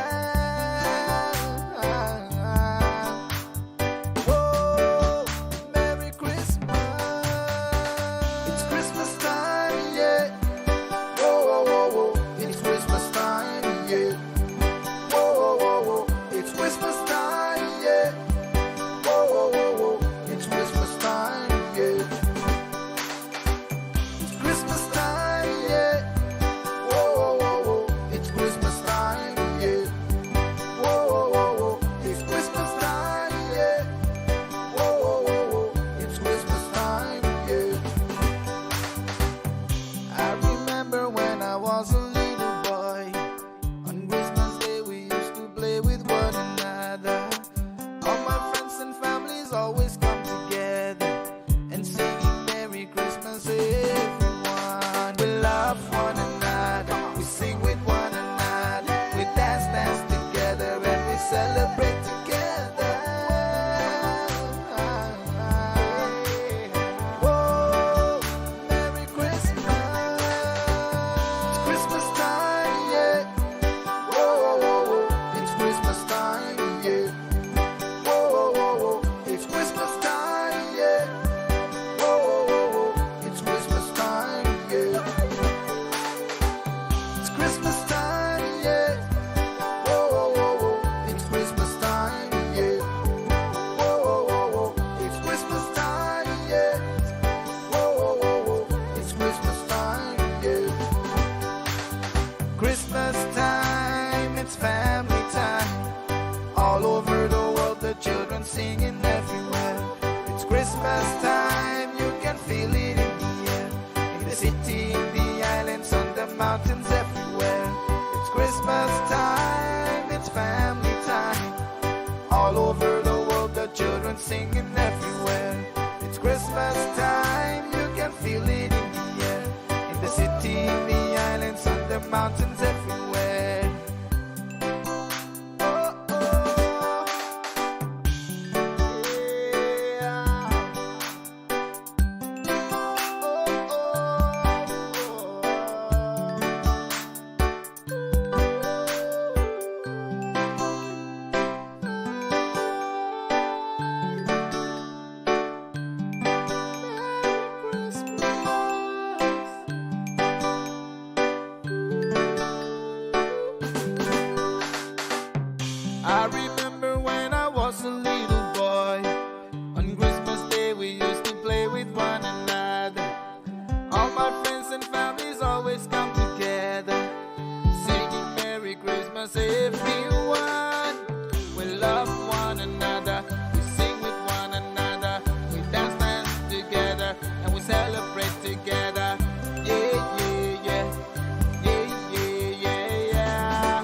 Whoa, Merry Christmas. It's Christmas time, yeah. Whoa, whoa, whoa, whoa. It's Christmas time, yeah. Whoa, whoa, whoa, whoa. It's Christmas time, yeah. Whoa, whoa, whoa, whoa. It's Christmas time, yeah. It's Christmas time, yeah. Whoa, whoa, whoa, whoa. It's Christmas time, yeah. Whoa, whoa, whoa, whoa. It's Christmas time, yeah. Whoa, whoa, whoa, whoa. It's Christmas time, yeah. I remember when I was a little boy. On Christmas Day we used to play with one another. All my friends and families always come together and singing Merry Christmas, everyone. We love one another, we sing with one another, we dance together and we celebrate together. Whoa, Merry Christmas. It's Christmas time, yeah. Whoa, whoa, whoa, whoa. It's Christmas time, yeah. Whoa, whoa, whoa, whoa. It's Christmas time, yeah. Whoa, whoa, whoa, whoa. It's Christmas time, yeah. It's Christmas time, yeah. Whoa, whoa, whoa, whoa. It's Christmas time, yeah. Whoa, whoa, whoa, whoa. It's Christmas time, yeah. Whoa, whoa, whoa, whoa. It's Christmas time, yeah. Christmas time, it's family time. All over the world, the children singing everywhere. It's Christmas time, you can feel it in the air. In the city, in the islands, on the mountains, everywhere. It's Christmas time, it's family time. All over the world, the children singing everywhere. It's Christmas time, you can feel it in the air. In the city, in the islands, on the mountains, everywhere. Oh, oh. Yeah. I remember when I was a little boy. On Christmas Day we used to play with one another. All my friends and families always come together, singing Merry Christmas, everyone. We love one another, we sing with one another, we dance together and we celebrate together. Yeah, yeah, yeah. Yeah, yeah, yeah, yeah.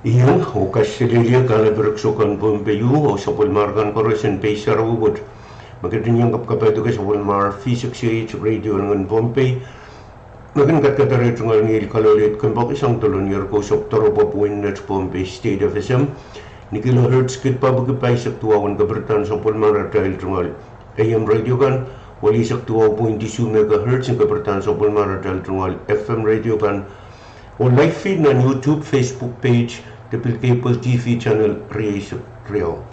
Iyan ukas sililia kala berksukan PWONGINRAHN o sapul markan koresan pesar ubud. Magandang yung kapkapado ka sapul mar FSMTC radio ng Bombay. Magandang katkatarito ng ngil kalolit kumbak isang tulon ko sok taro papuin net Bombay State FSM. Ni kilohertz kit pabagipay sak tuwawan kabertan sapul mar dahil tungal AM radio kan wali sak 2.2 MHz ang kabertan sapul mar dahil tungal FM radio kan o live feed na YouTube, Facebook page, the Cable TV channel Rio.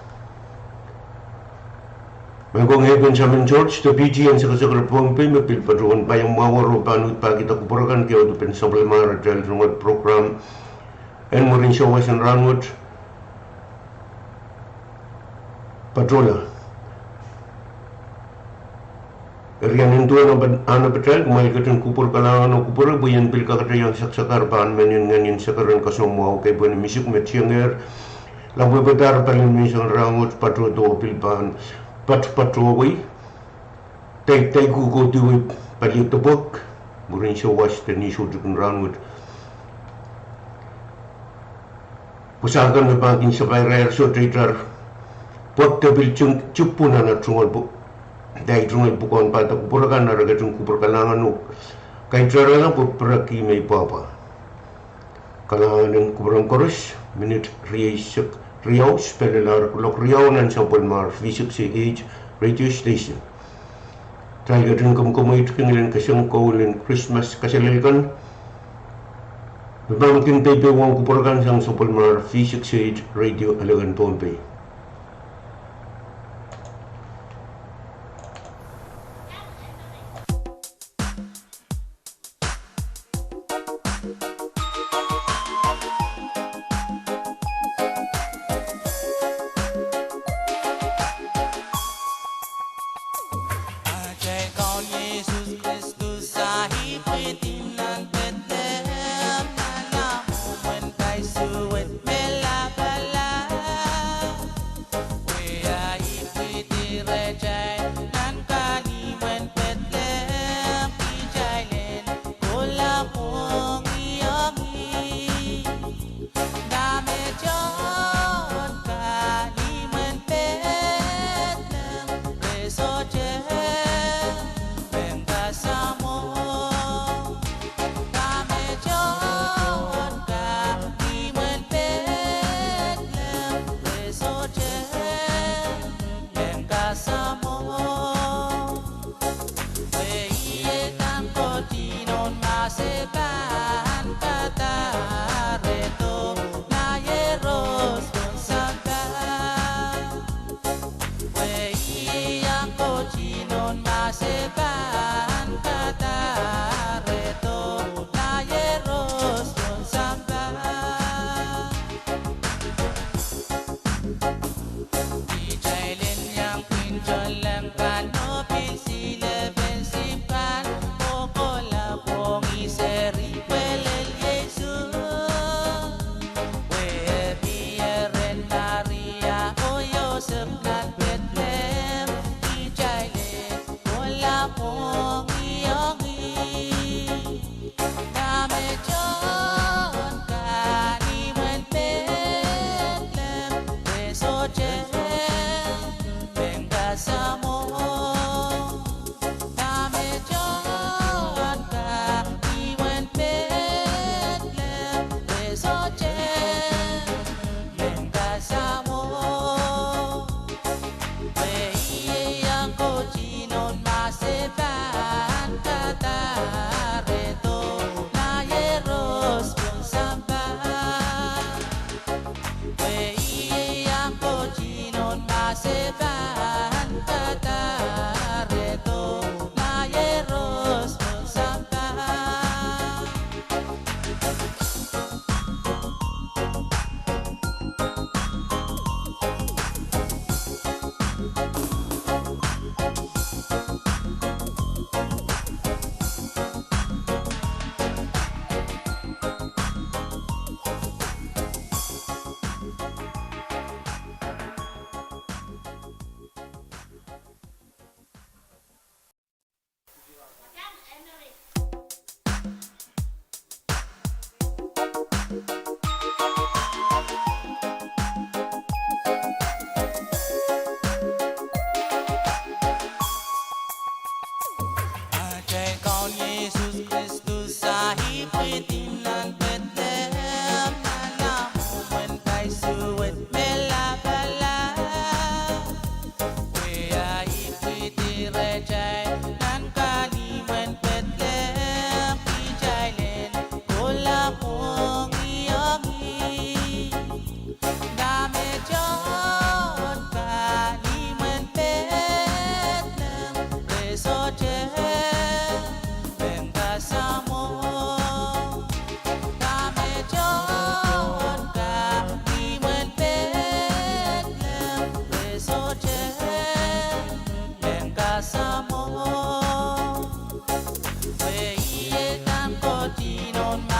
Magong Heaven Samin George, the PGN sa kasakar Bombay, mapilpadroon pa yung mawaro panut pa kita kupurakan kaya dupen sa Balmara dahil rumot program and mo rin siya wasan ranwot patrola. Riyan hinduan ang betal, kumail ka dyan kupur kalangan o kupura, buyan pil ka katayang saksakar paan manin nganin sakaran kasumuaw kay buwan misik metsyang labu badar palin misang rangot patro do pil paan patwaway tay gugo diwi palit tabok burin siya was taniso dukun rangot pusakan na bangin sa bayrar so tritar pot tabil chupunan at sungal po dahil tungal bukuan pada kupurakan na ragatong kupurkalangan o kahit sara lang po peraki may papa kalangan ng kuburang koros minute riyaw spelelar kulok riyaw nan sa Palmar FSMTC radio station dahil gatong kumkumait kanilang kasyang kauling Christmas kasalalikan bibangkin tayo ang kupurakan sang sa Palmar FSMTC radio Alagan Bombay.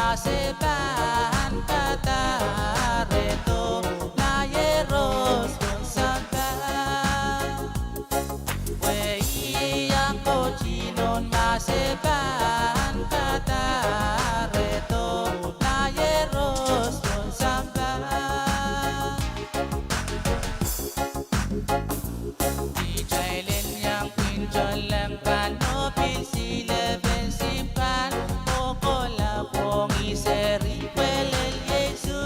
maseban katareto layeros sampan wei yang kojinon maseban katareto layeros sampan Dijailin yang pinjol lang kanopin sila bensimpan Pokola pong iseri pelel Yesu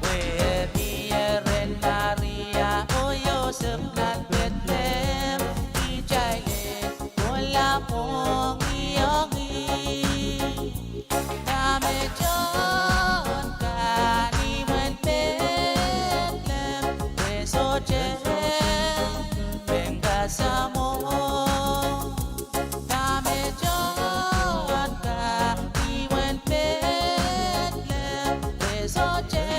Webieren Maria o Yosef nan Bethlehem Dijailin wala pong iyongi Dame John kaniwen Bethlehem Besoje venga samo Dame John kaniwen Bethlehem Besoje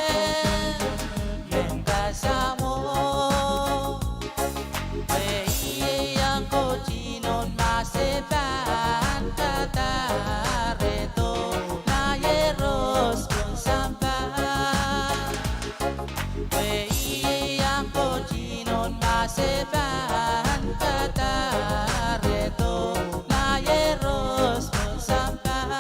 venga samo Wei yang kojinon maseban katareto layeros sampan Wei yang kojinon maseban katareto layeros sampan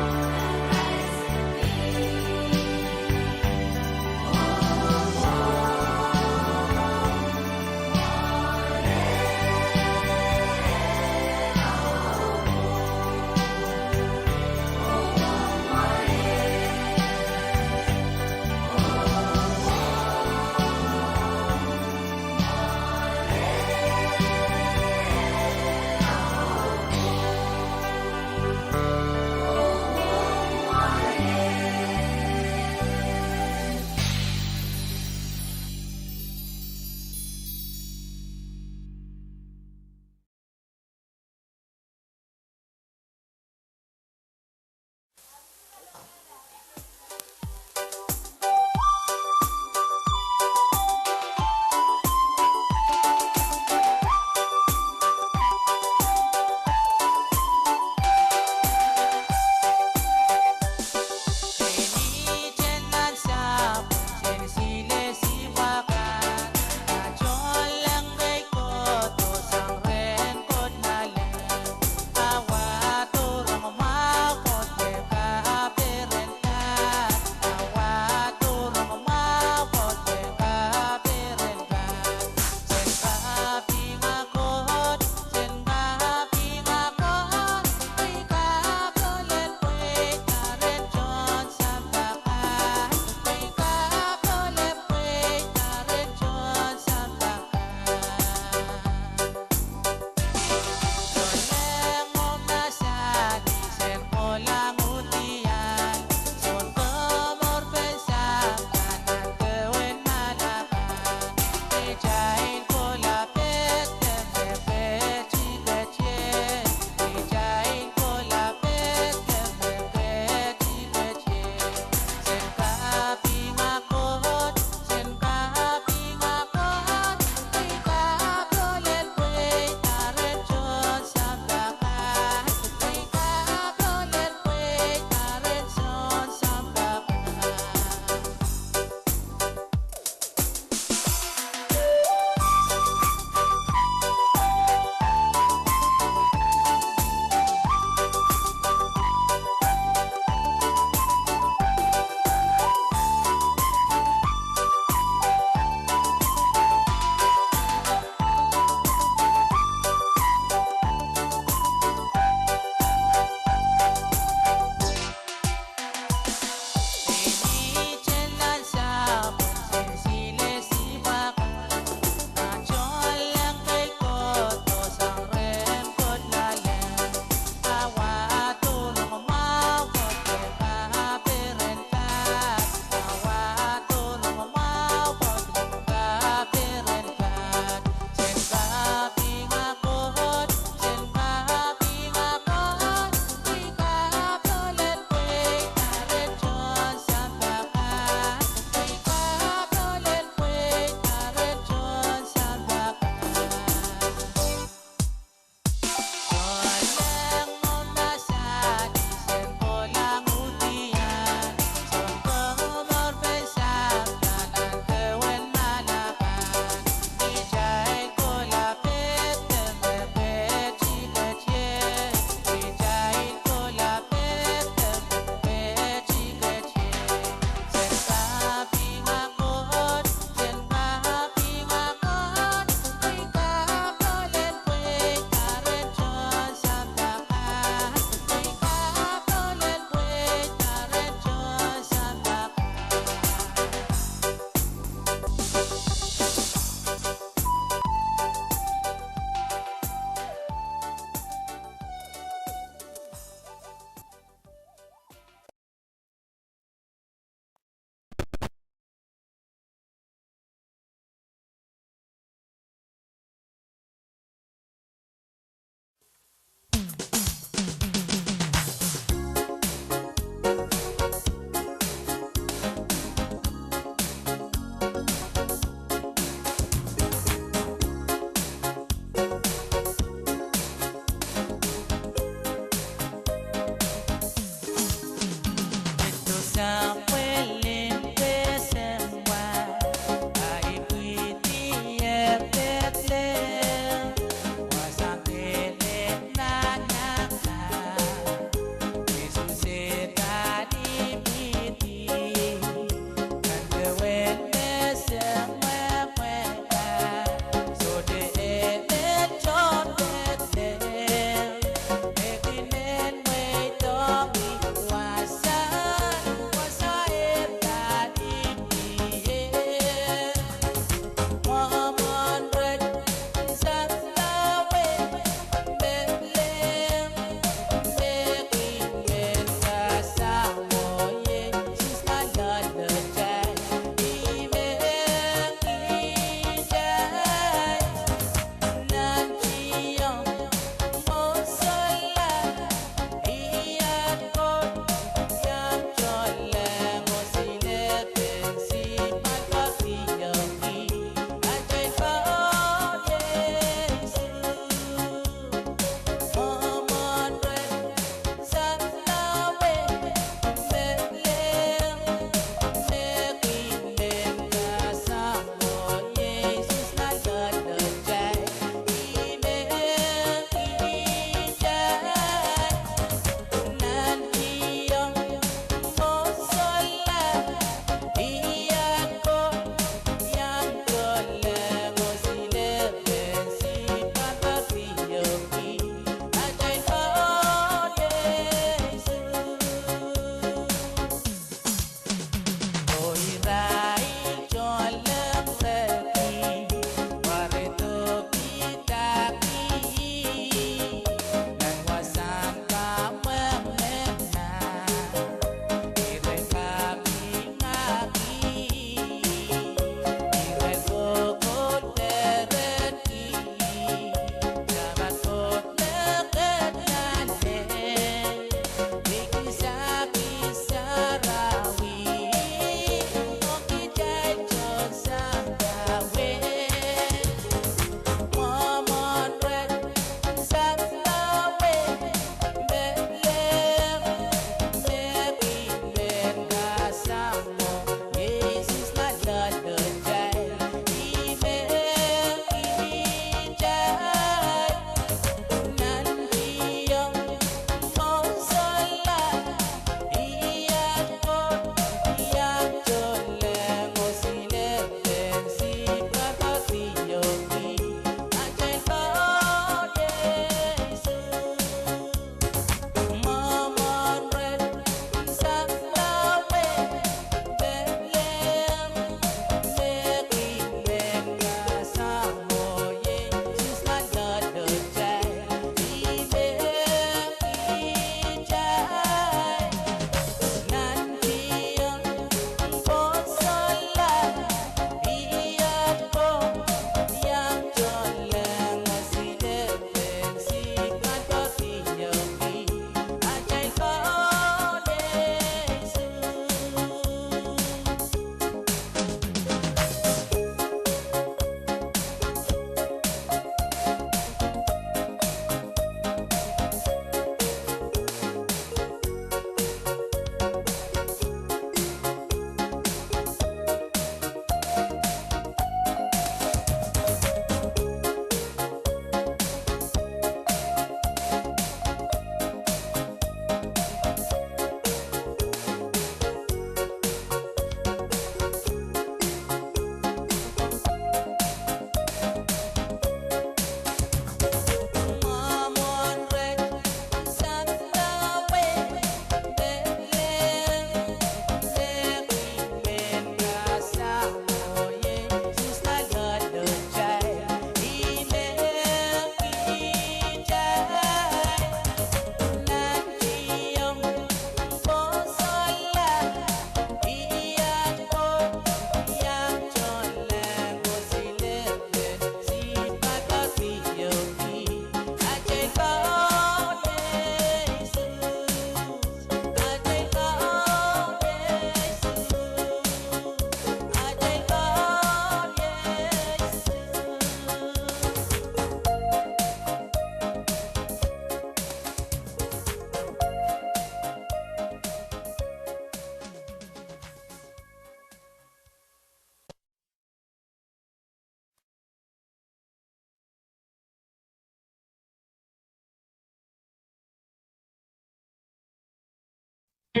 So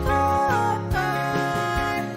goodbye.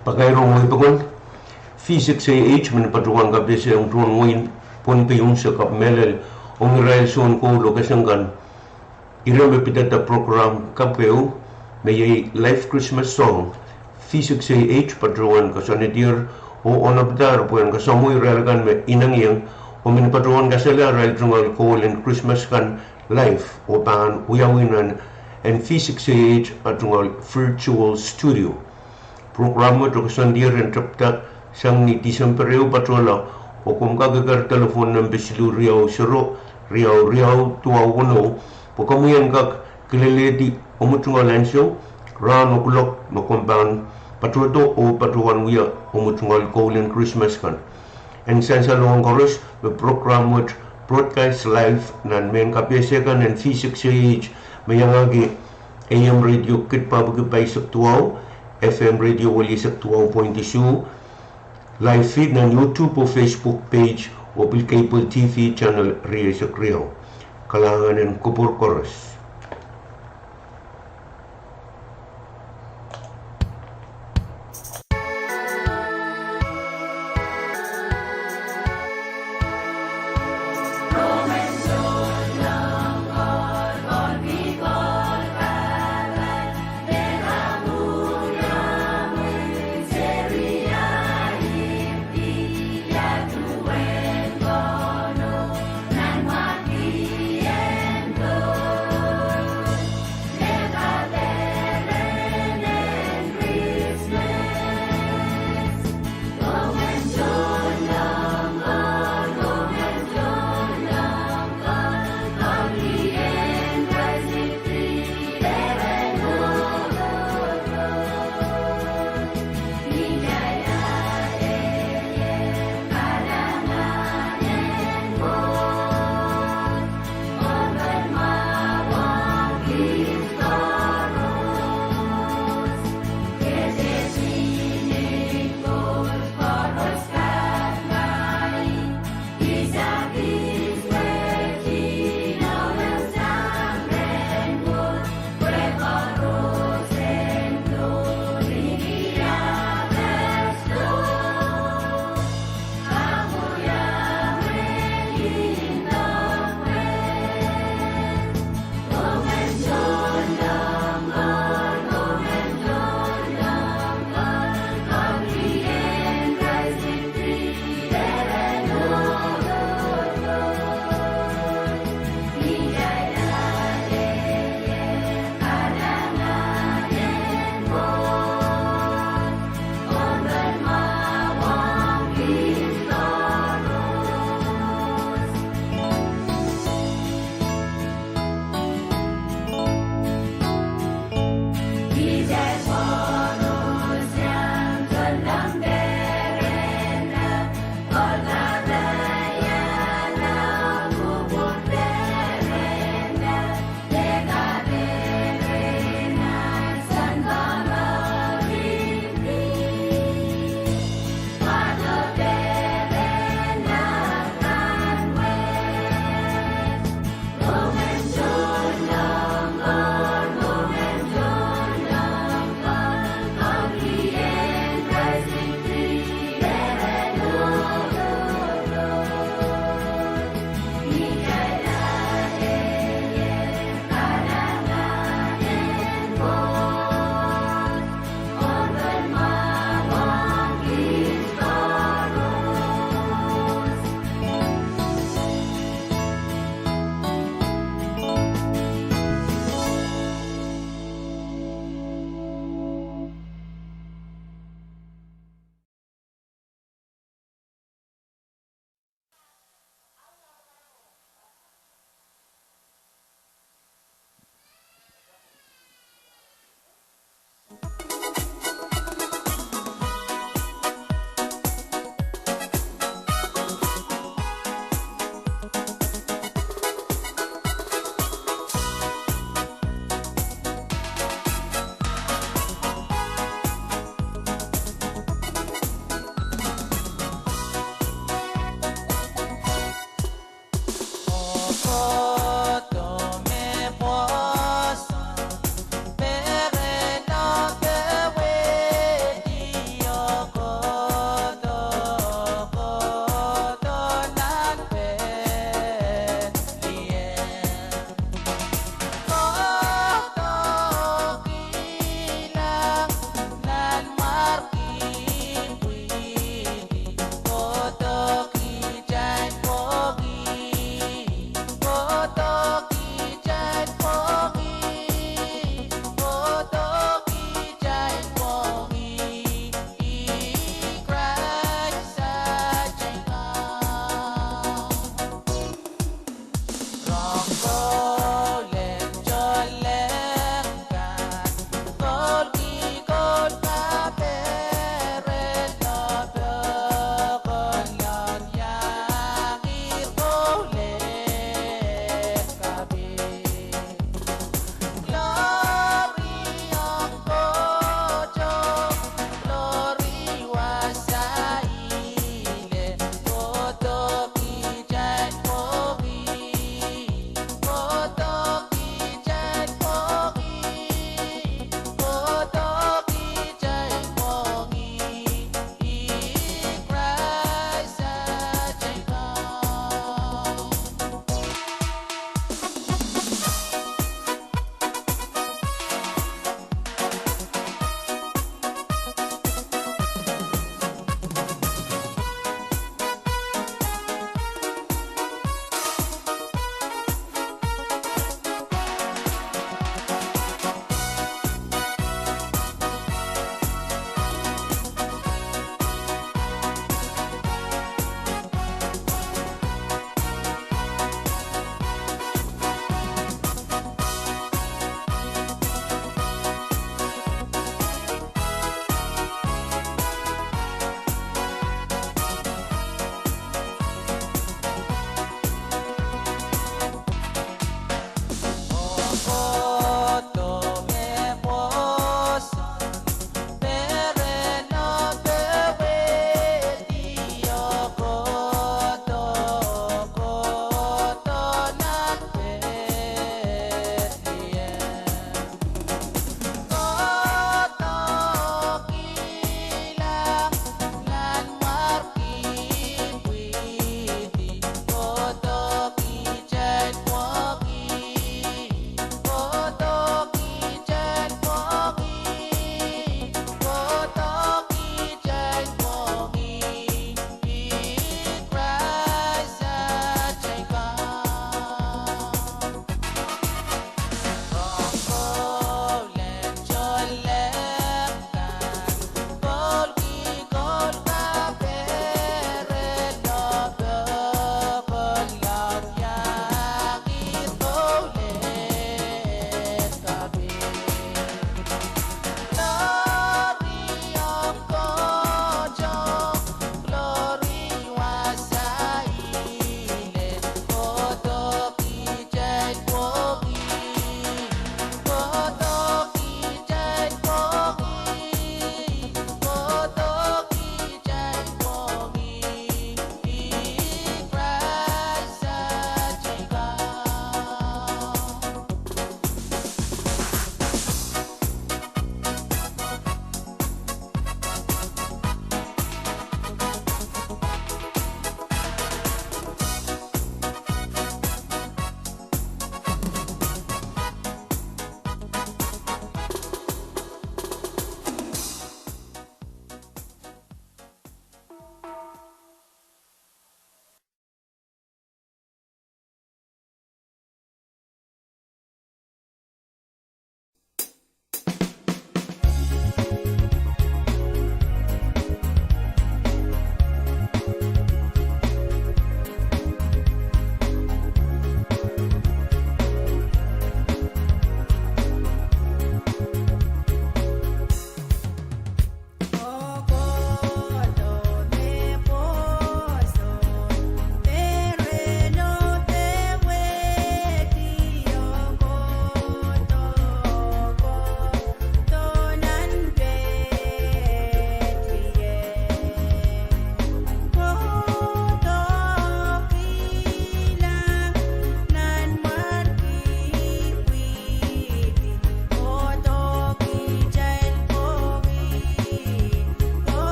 Pagkairong mo ipakon, Physics AH menepatuan kabisa ang tuan nguin pon payung sekap melel ong iraelson ko lokasyon kan iram bepitata program kapeu may live Christmas song Physics AH patuan kasanidir o onabdar puan kasamu iraelkan me inang yang o menepatuan kasala irael tungal call and Christmas kan live o pan uyawinan and Physics AH atungal virtual studio program mo to kasandir and trapta sang ni Disembereu patrola o kung kagagar telefon ng besilu riau sero riau tuaw uno po kamuyan kag kileledi umutunga lansyo rano kulok makumban patroto o patruan uya umutungal Colin Christmas kan and sensa long chorus the program with broadcast live nan men kapyese kan and Physics AH mayangagi AM radio kit pabagay sa tuaw FM radio wali sa tuaw 0.2 live feed ng YouTube o Facebook page o cable TV channel Ria sa Kriyaw. Kalangan ng Kupur Chorus.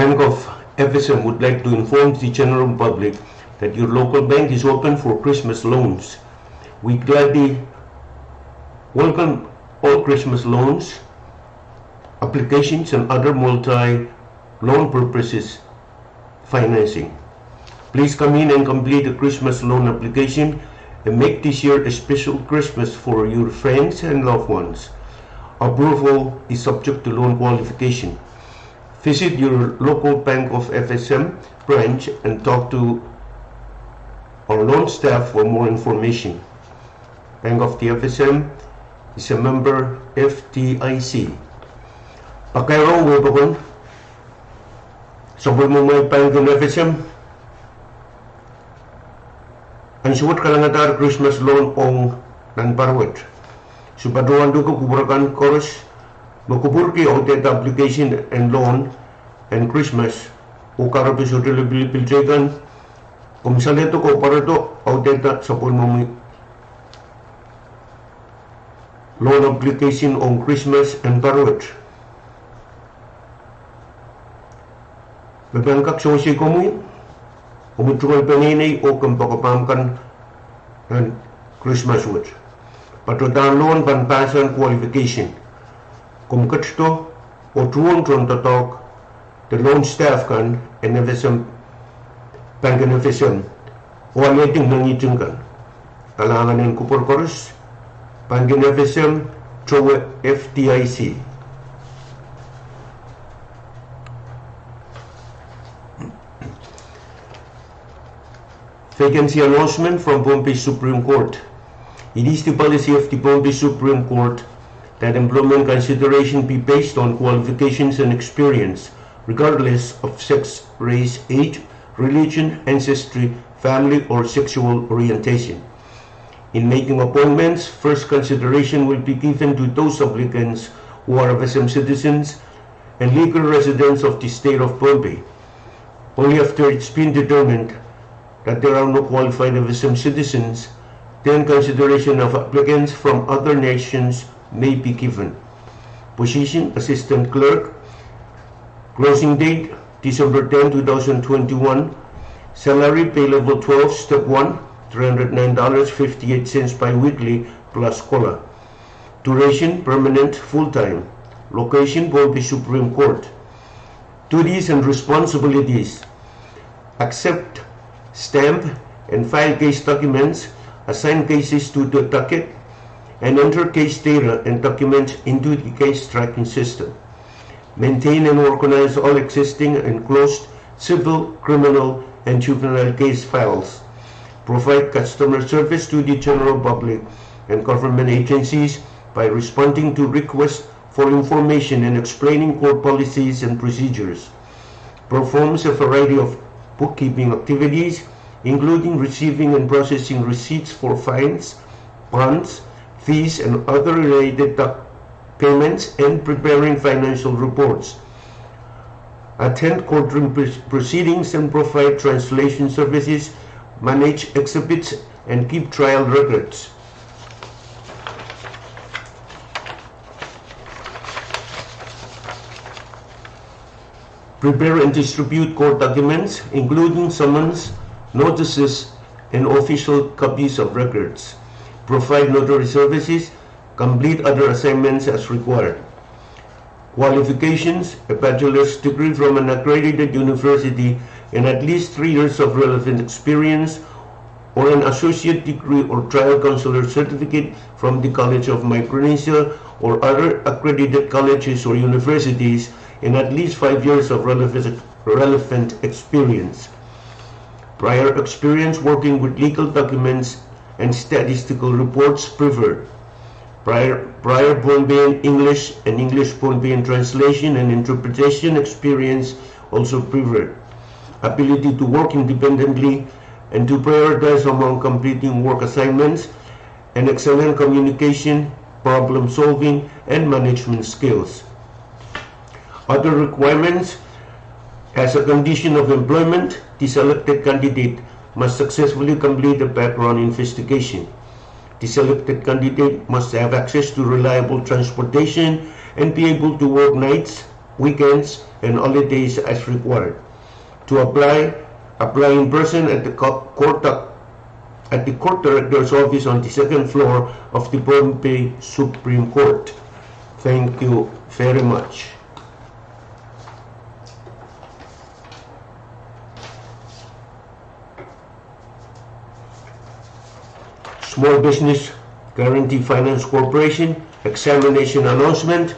Bank of FSM would like to inform the general public that your local bank is open for Christmas loans. We gladly welcome all Christmas loans, applications and other multi-loan purposes financing. Please come in and complete a Christmas loan application and make this year a special Christmas for your friends and loved ones. Approval is subject to loan qualification. Visit your local Bank of FSM branch and talk to our loan staff for more information. Bank of the FSM is a member FDIC. Pakairo mo ba sabay mo may Bank of FSM? Ang suwat kalangatar Christmas loan ong nanparwet. Supaduan do ko kuburakan koros makuburki o data application and loan and Christmas o karapis o pilchekan kung saleto ko para to o data sa pun mo loan application on Christmas and parwet. Babangkak sosi ko mo umutukoy paninay o kung pakapamkan ng Christmas watch. Patutan loan panpasan qualification. Kung katsto o tuwang tatok the loan staff kan and FSM Bank and FSM o aleting nangiting kan. Kalangan ng kupor-koros Bank and FSM through FDIC. Vacancy announcement from Pohnpei Supreme Court. It is the policy of the Pohnpei Supreme Court that employment consideration be based on qualifications and experience, regardless of sex, race, age, religion, ancestry, family, or sexual orientation. In making appointments, first consideration will be given to those applicants who are FSM citizens and legal residents of the state of Pohnpei. Only after it's been determined that there are no qualified FSM citizens, then consideration of applicants from other nations may be given. Position, Assistant Clerk. Closing date, December 10, 2021. Salary, pay level 12, step 1, $309.58 bi-weekly plus COLA. Duration, permanent, full-time. Location, Pohnpei Supreme Court. Duties and responsibilities. Accept, stamp, and file case documents, assign cases to the docket, and enter case data and documents into the case tracking system. Maintain and organize all existing and closed civil, criminal, and juvenile case files. Provide customer service to the general public and government agencies by responding to requests for information and explaining court policies and procedures. Performs a variety of bookkeeping activities, including receiving and processing receipts for fines, bonds, fees, and other related payments, and preparing financial reports. Attend courtroom proceedings and provide translation services, manage exhibits, and keep trial records. Prepare and distribute court documents, including summons, notices, and official copies of records. Provide notary services, complete other assignments as required. Qualifications, a bachelor's degree from an accredited university and at least 3 years of relevant experience, or an associate degree or trial counselor certificate from the College of Micronesia or other accredited colleges or universities, and at least 5 years of relevant experience. Prior experience working with legal documents and statistical reports preferred. Prior Pohnpeian English and English Pohnpeian translation and interpretation experience also preferred. Ability to work independently and to prioritize among completing work assignments, and excellent communication, problem solving, and management skills. Other requirements: as a condition of employment, the selected candidate must successfully complete a background investigation. The selected candidate must have access to reliable transportation and be able to work nights, weekends, and holidays as required. To apply in person at the court director's office on the second floor of the Bombay Supreme Court. Thank you very much. Small Business Guarantee Finance Corporation examination announcement.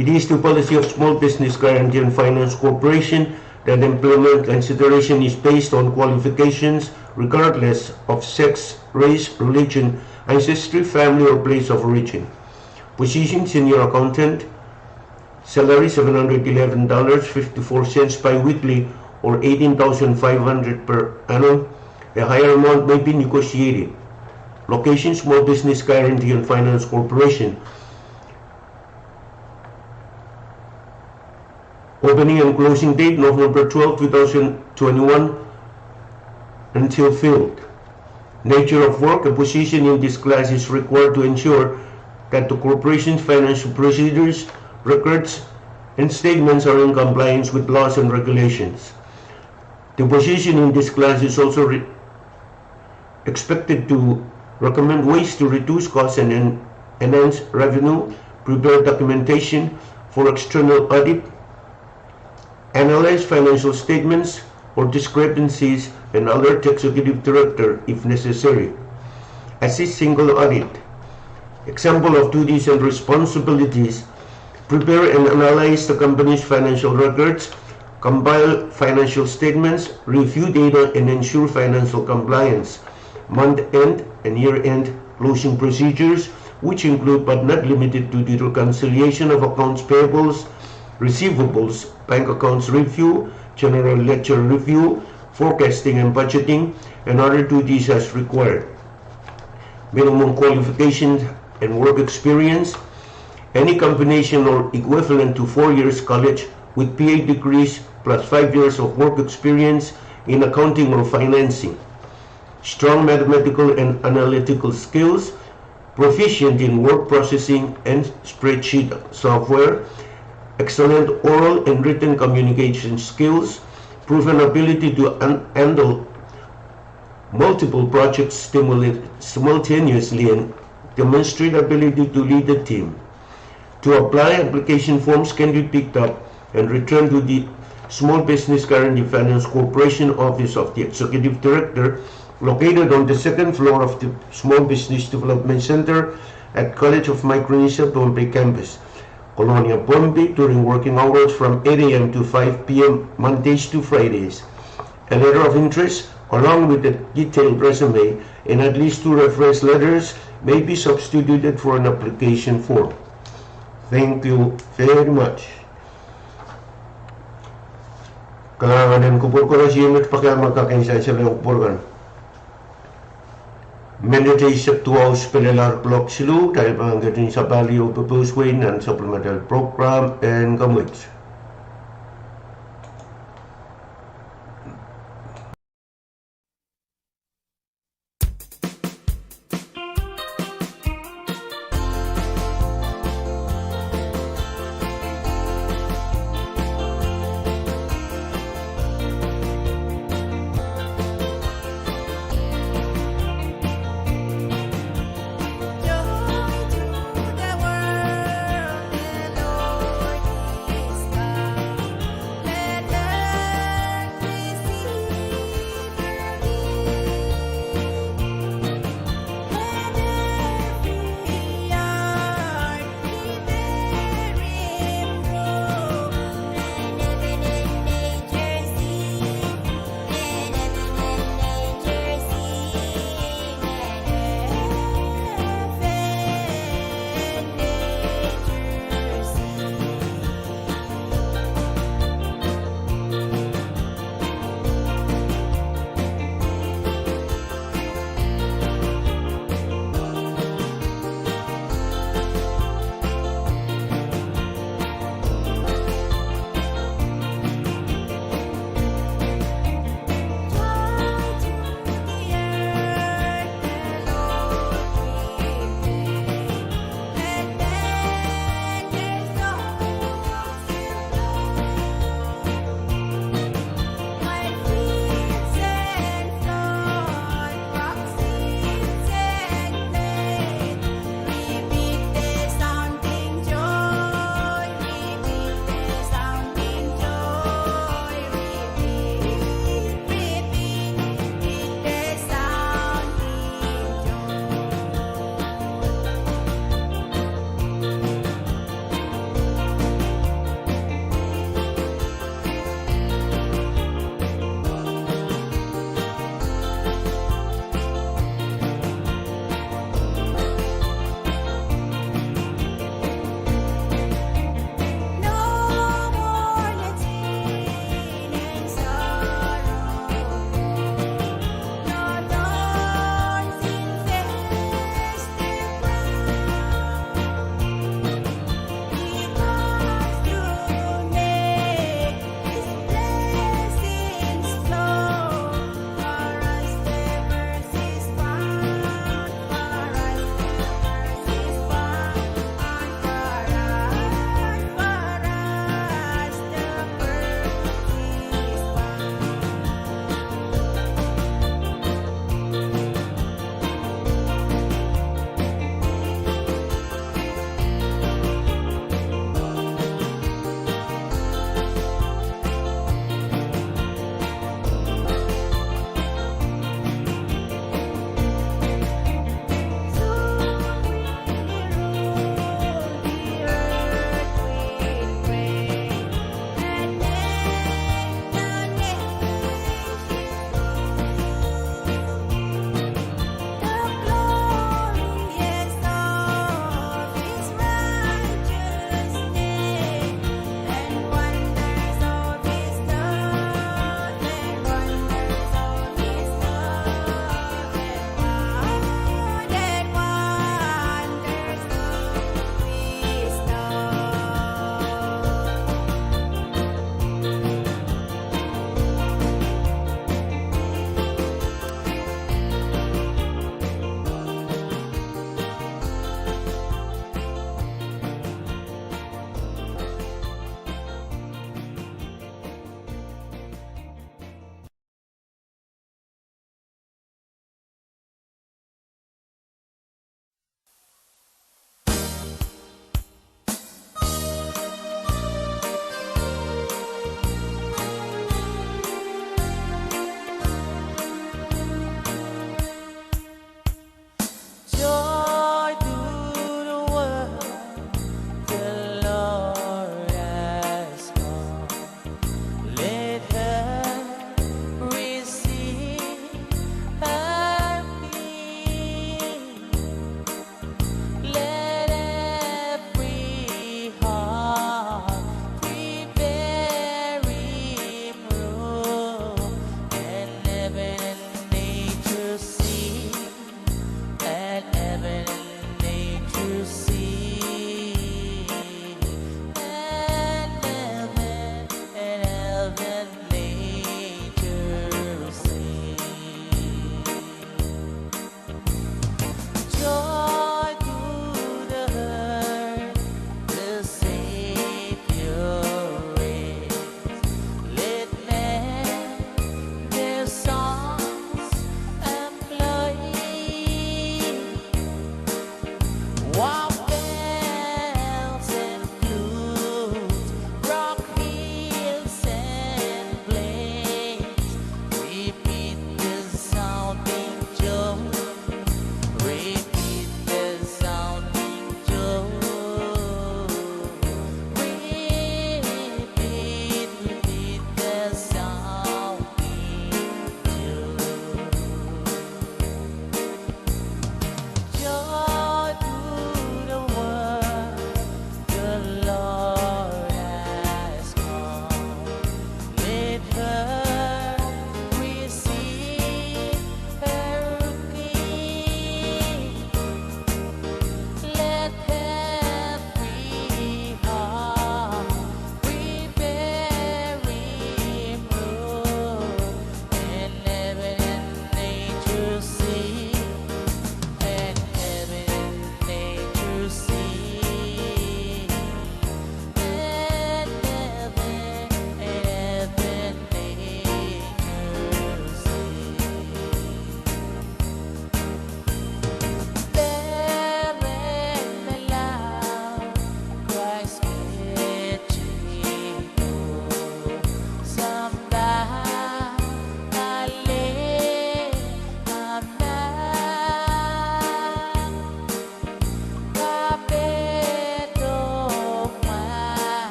It is the policy of Small Business Guarantee and Finance Corporation that employment consideration is based on qualifications regardless of sex, race, religion, ancestry, family, or place of origin. Position: senior accountant. Salary $711.54 bi-weekly or $18,500 per annum. A higher amount may be negotiated. Location: Small Business Guarantee and Finance Corporation. Opening and closing date November 12, 2021 until filled. Nature of work: a position in this class is required to ensure that the corporation's financial procedures, records, and statements are in compliance with laws and regulations. The position in this class is also expected to recommend ways to reduce costs and enhance revenue, prepare documentation for external audit, analyze financial statements or discrepancies, and alert the executive director if necessary. Assist single audit. Example of duties and responsibilities: prepare and analyze the company's financial records, compile financial statements, review data, and ensure financial compliance. Month-end and year-end closing procedures, which include but not limited to the reconciliation of accounts payables, receivables, bank accounts review, general ledger review, forecasting and budgeting, and other duties as required. Minimum qualifications and work experience: any combination or equivalent to 4 years college with PA degrees plus 5 years of work experience in accounting or financing. Strong mathematical and analytical skills, proficient in word processing and spreadsheet software, excellent oral and written communication skills, proven ability to handle multiple projects simultaneously, and demonstrate ability to lead a team. To apply, application forms can be picked up and returned to the Small Business Guarantee Finance Corporation Office of the Executive Director, located on the second floor of the Small Business Development Center at College of Micronesia, Bombay Campus, Colonia, Bombay, during working hours from 8 a.m. to 5 p.m. Mondays to Fridays. A letter of interest, along with a detailed resume and at least 2 reference letters, may be substituted for an application form. Thank you very much. Kailangan kubur ko na siya magpakaya magkakainsa sa layong kuburgan. Mandatory sa 2 hours pelelar clock silu dahil panganggatin sa value of proposed way and supplemental program and KOMWURSOU. Joy to the world, the Lord is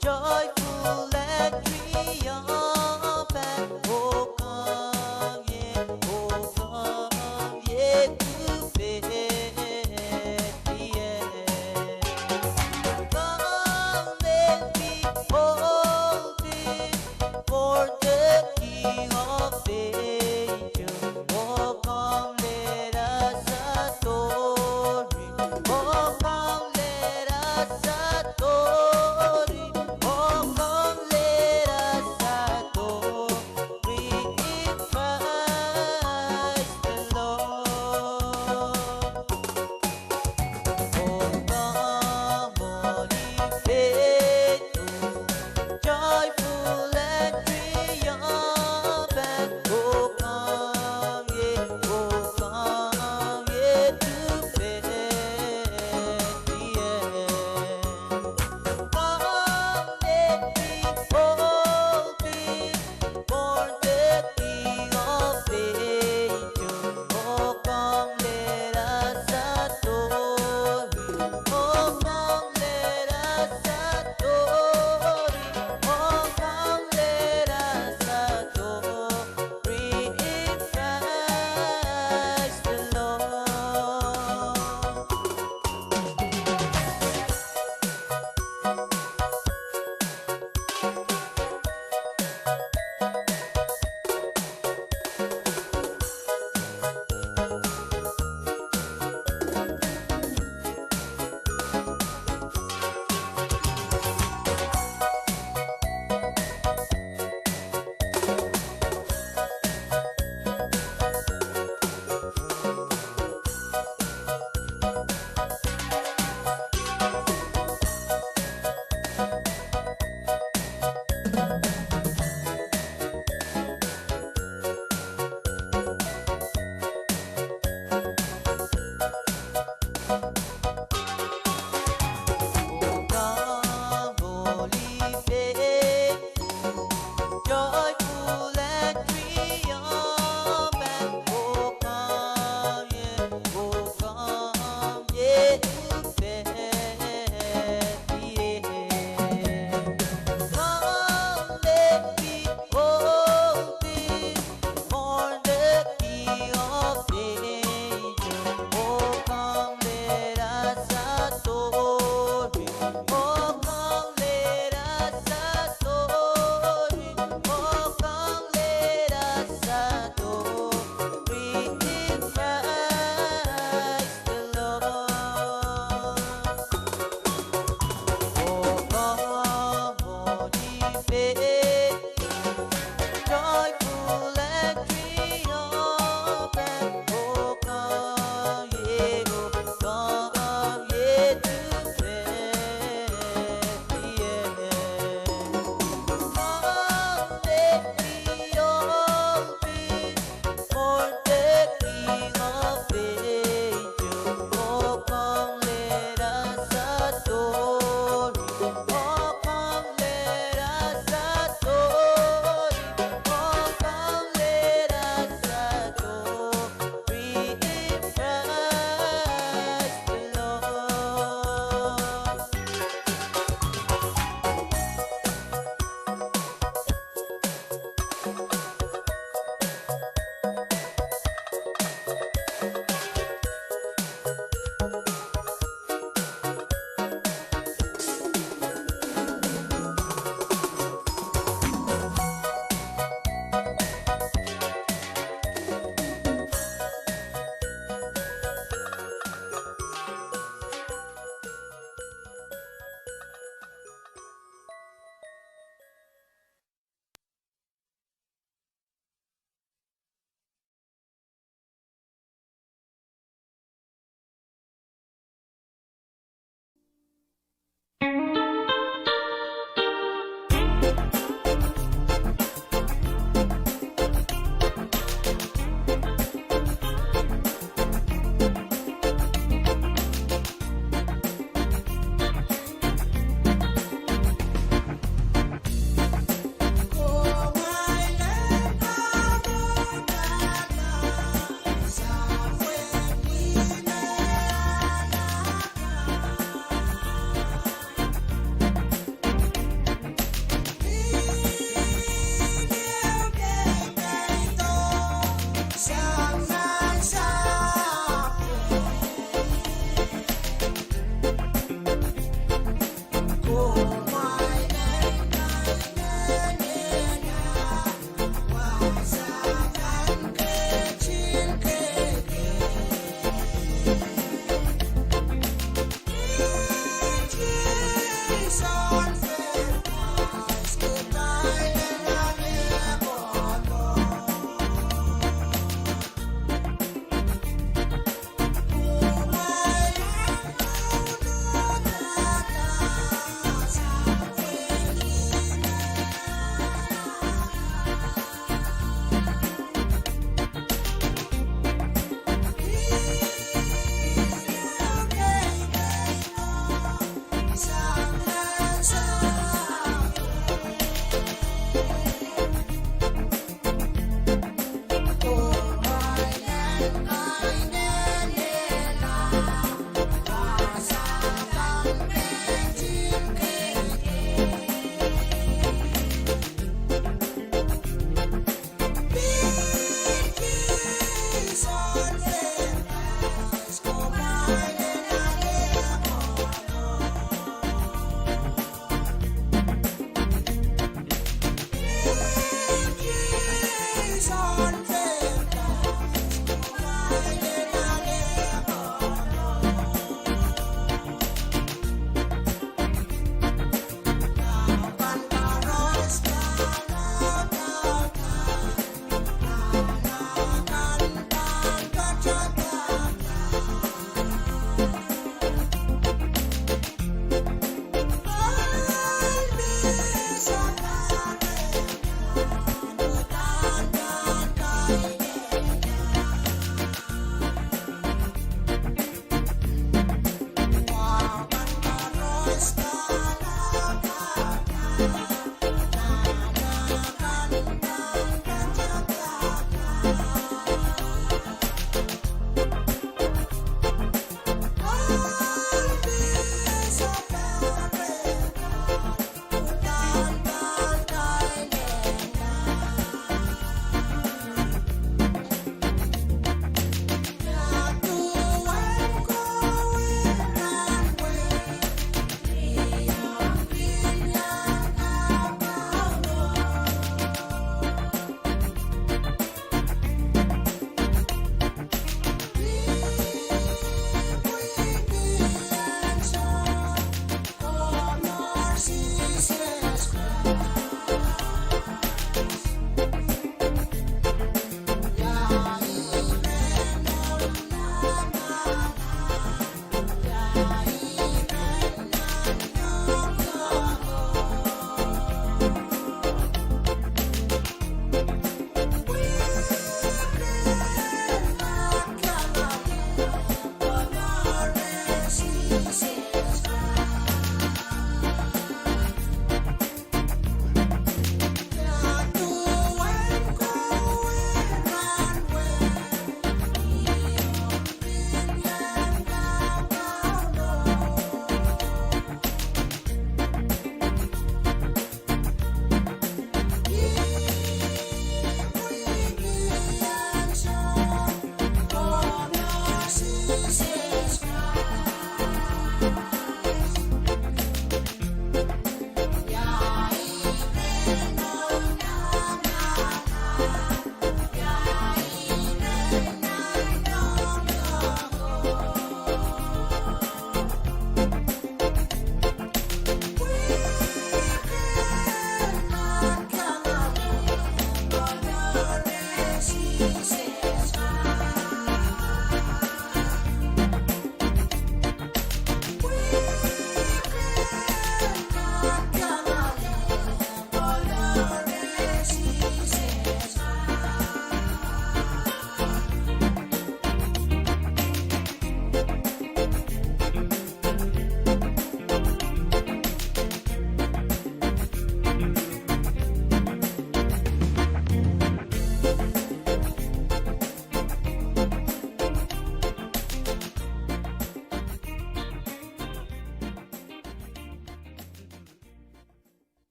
Joyful and triumphant, oh come ye to faith.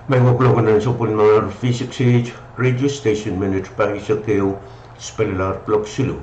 May wakulungan sa pulmar Festive radio station minute pa sa kayo spelar blok silu.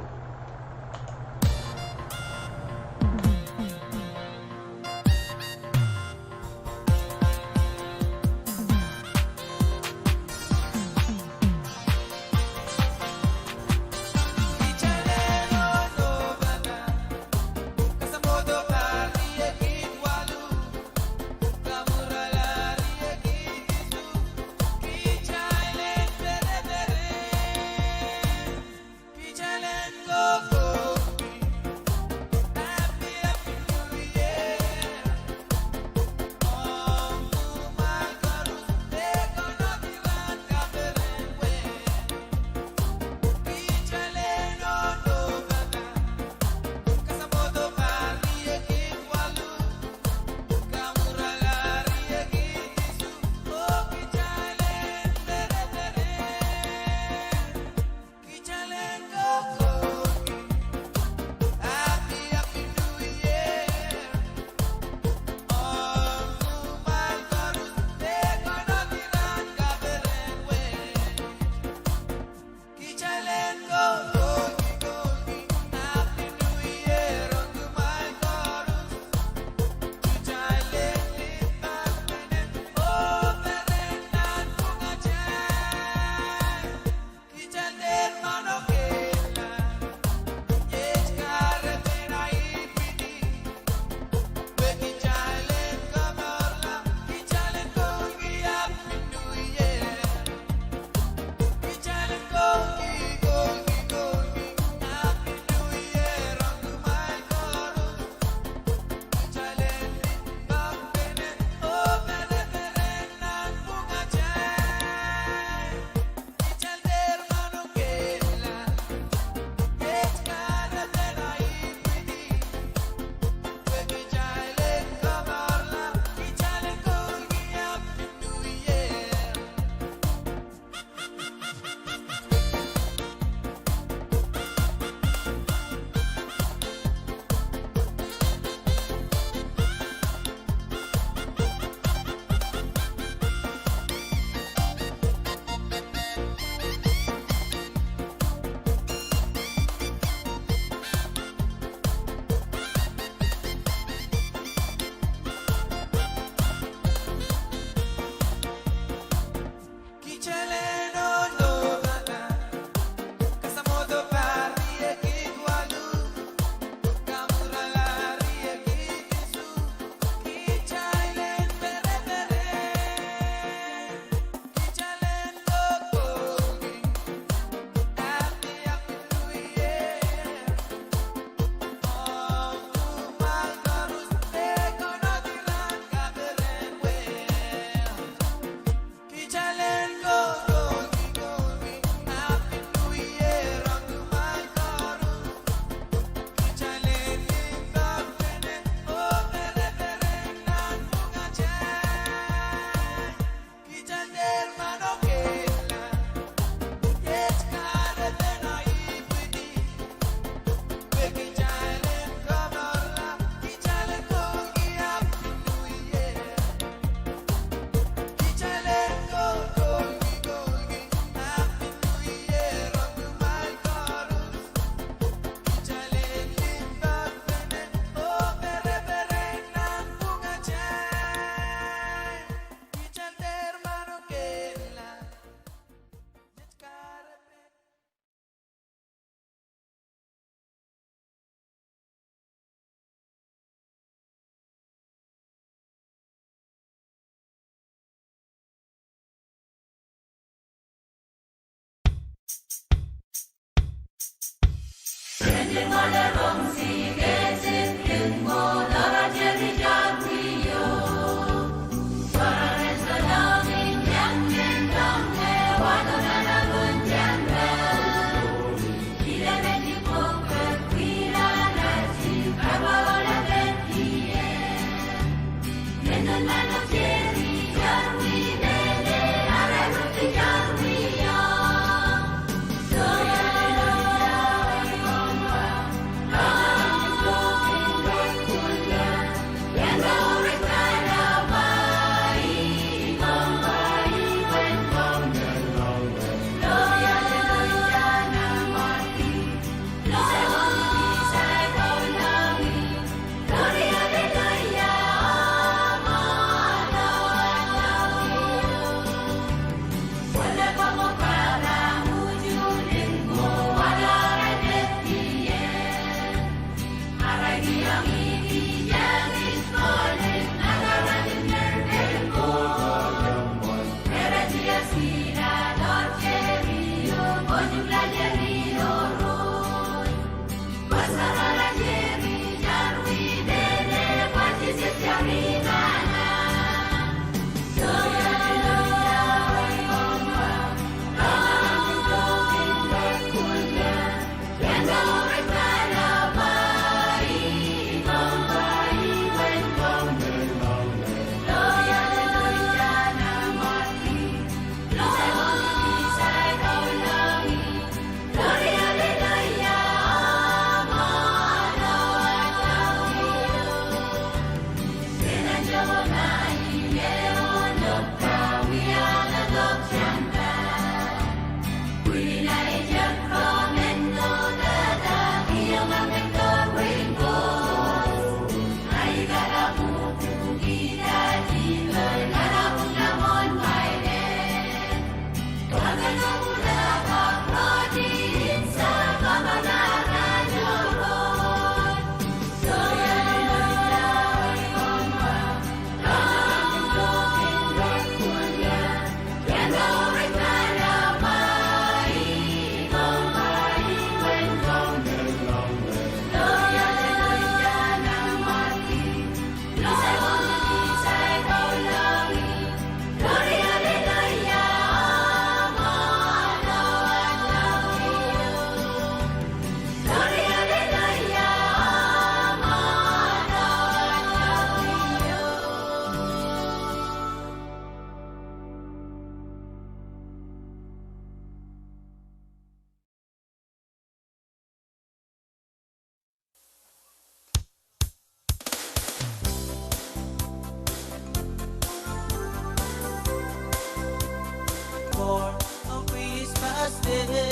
Day.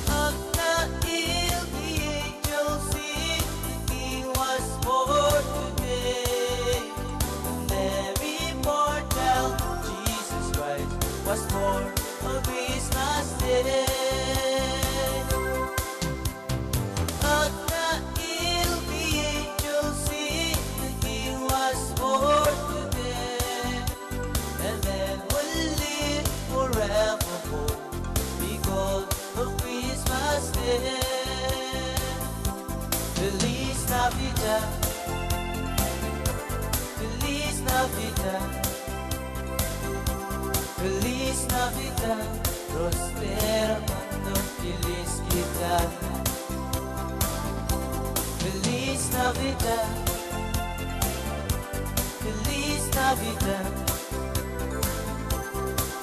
Ang nail the angels sing, He was born today. Mary mortal, Jesus Christ was born on Christmas Day. Ang nail the angels sing, He was born today. And then we'll live forevermore because of Christmas Day. Feliz Navidad, Feliz Navidad, Feliz Navidad, prospero mundo feliz kita. Feliz Navidad, Feliz Navidad,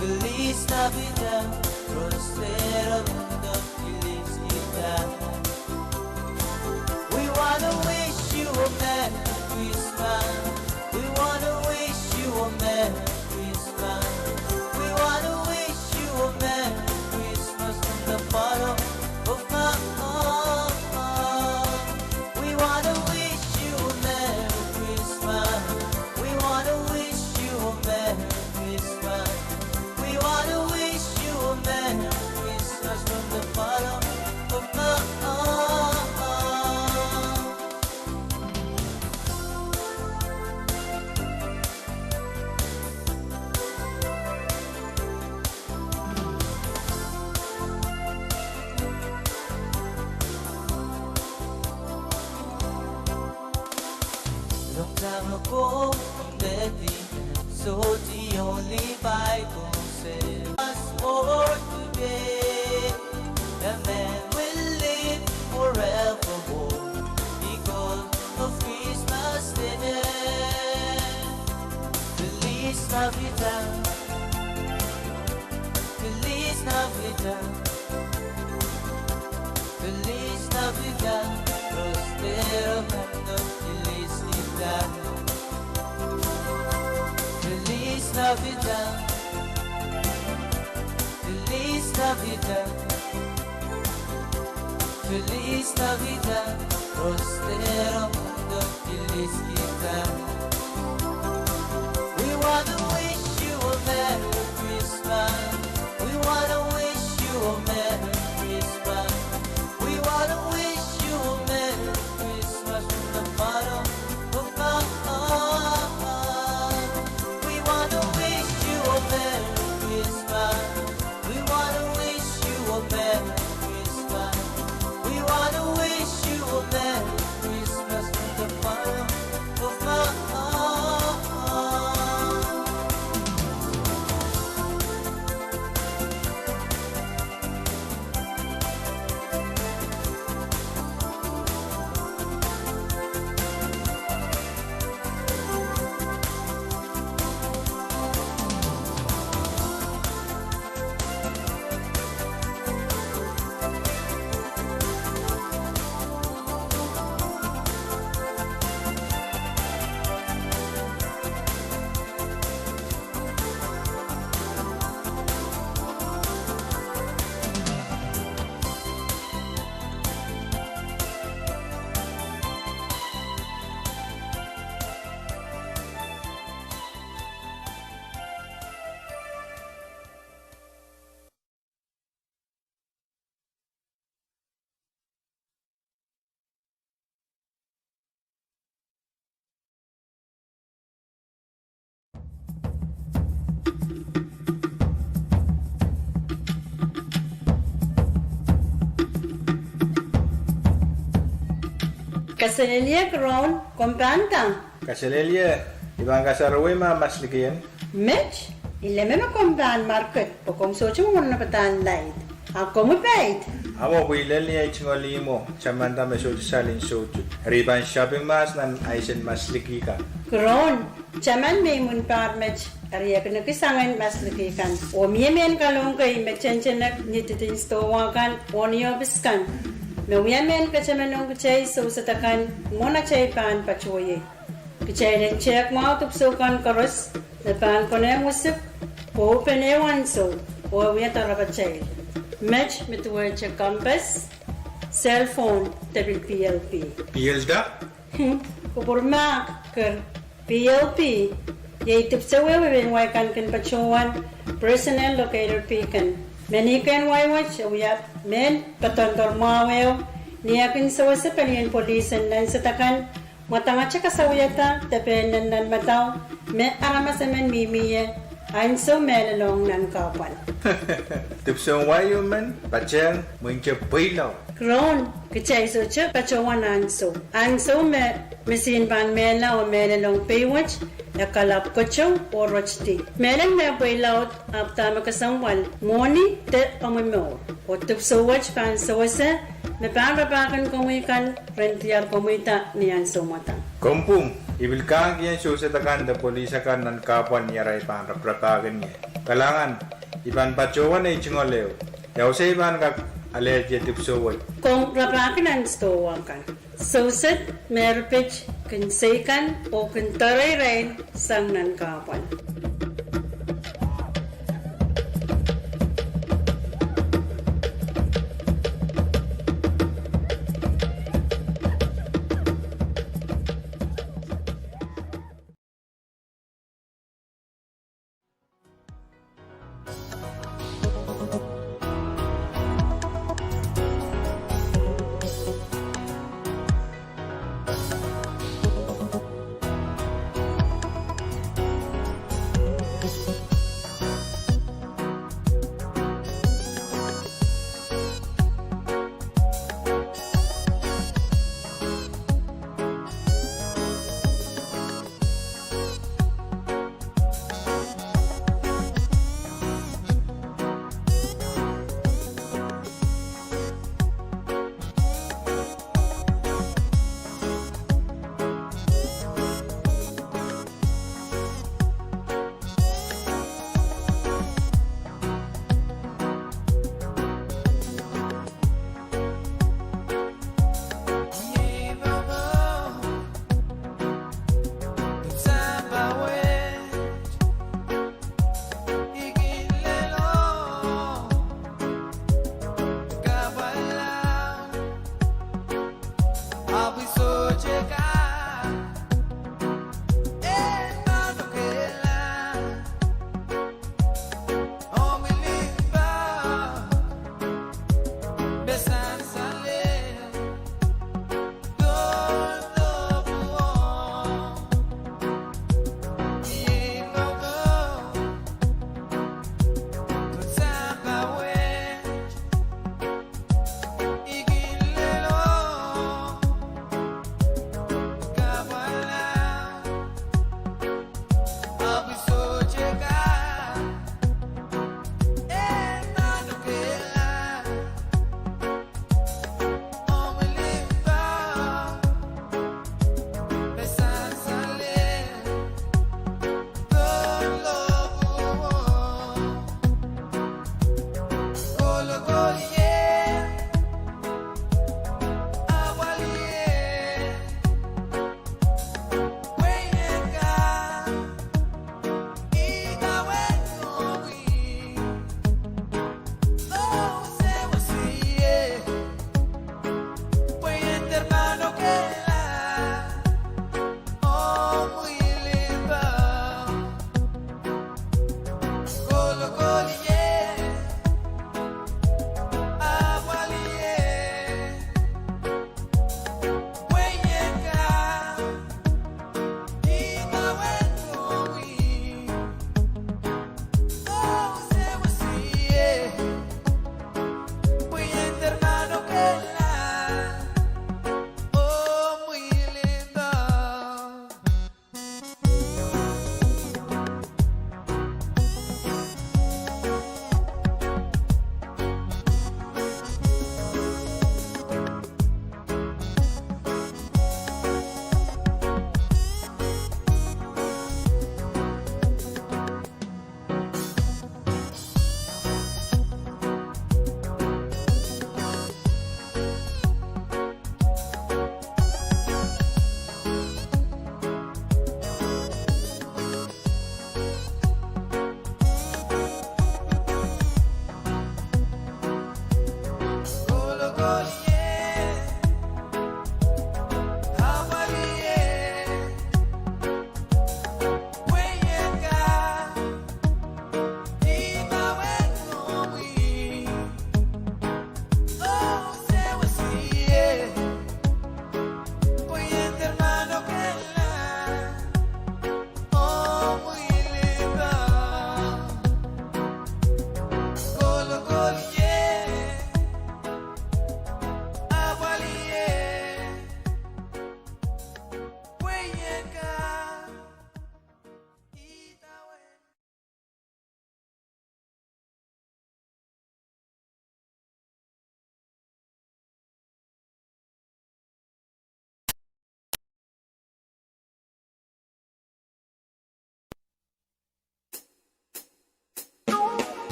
Feliz Navidad, prospero mundo feliz kita. We wanna wish you a Merry Christmas. We wanna wish you a Merry Christmas. We wanna wish you a Merry Christmas from the bottom of my heart. We wanna wish you a Merry Christmas. We wanna wish you a Merry Christmas. We wanna wish you a Merry Christmas from the bottom of my heart. Long time ago, that the so the only Bible says was born today. A man will live forevermore because of Christmas Day. Feliz Navidad, Feliz Navidad, Feliz Navidad, prospero mundo feliz kita. Feliz Navidad, Feliz Navidad, Feliz Navidad, prospero mundo feliz kita. We wanna wish you a Merry Christmas. We wanna wish you a Merry Christmas. We wanna wish you a Merry Christmas from the bottom of my heart. We wanna wish you a Merry Christmas. We wanna wish you a Merry Christmas. We wanna wish you a Merry Christmas from the bottom of my heart. Kasalelia Kron, kompanta. Kasalelia, ibang kasaraway maslikian. Mitch, ileme kompan market, pokong socho mo na patan light. Ako mo pait. Amo kuilali ay chingoli mo, chamanda me soju salin soju. Riban shopping mas nan aisen masliki ka. Kron, chaman may mun par Mitch. Ariya ka nakisangan masliki kan. O miyemen kalong kay mechenchenak nititin stowa kan, onyo biskan. Mewiamen kachamanong kachay so satakan mona chay pan pachoye. Kachay den check mo tup so kan karos na pan konem usip open one so or we are a child. Match with word compass, cell phone, tabil PLP. PL's da? Kupurma ker PLP. Yay tip sa wewe why kan pachuan personnel locator pikan. Many can why watch we have men patondor mawel niya kin sa wasa palian police and sa takan matanga chaka sa uyata tapen nan mataw me arama sa men mimiye I'm so melalong nan kapan. Tipsong wayo man, pachang, muncap pilaw. Kron, kachay so cha pachawan anso. Anso me mesin ban mela o melalong paywatch, nakalap ko chow o rochti. Melang me pilaw ap tama kasangwal, moni te amimo. O tipso watch pan so wasa, me panrapakan komuikan, rentiar komita ni anso mata. Kompung, ibil kang yan susetakan da polisa kan nan kapan yaray panrapakan niya. Kalangan, iban pachawan ay chingoleo. Yaw sa iban kak allergy tipsoway. Kung rapakan ang stowa kan. Suset, merpich, kinsekan, o kintaray rin sang nan kapan.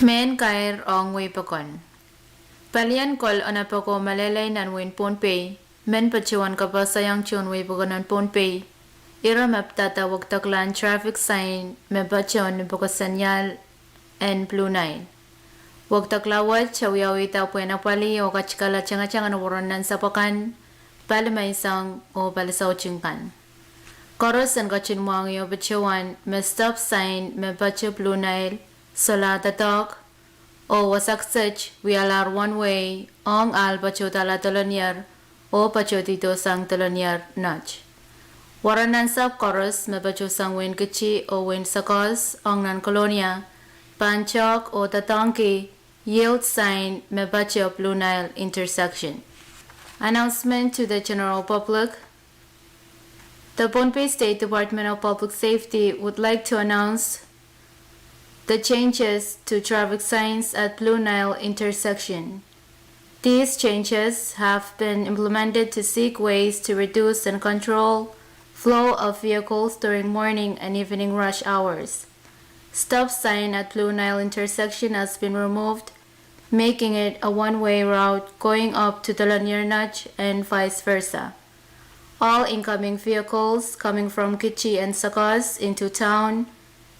Men kair ong way pakon. Palian kol anapako malalay nan win ponpay. Men pachuan kapal sayang chun way pakon nan ponpay. Ira maptata wag taklan traffic sign me pachon ni pako senyal and blue 9. Wag taklawat chawiyawi ta puena pali o kachkala changa waron nan sapakan. Pali may isang o palisaw chingkan. Koros ang kachinmuang yo pachuan me stop sign me pacho blue 9. Sola tatok o wasak sech wialar one way ong al pacho tala tolonier o pacho dito sang tolonier notch. Waranan sab chorus me pacho sang win kichi o win sakos ong nan kolonia panchok o tatongki yield sign me pacho Blue Nile intersection. Announcement to the general public. The Pohnpei State Department of Public Safety would like to announce the changes to traffic signs at Blue Nile intersection. These changes have been implemented to seek ways to reduce and control flow of vehicles during morning and evening rush hours. Stop sign at Blue Nile intersection has been removed, making it a one-way route going up to the Lanier Notch and vice versa. All incoming vehicles coming from Kichi and Sakos into town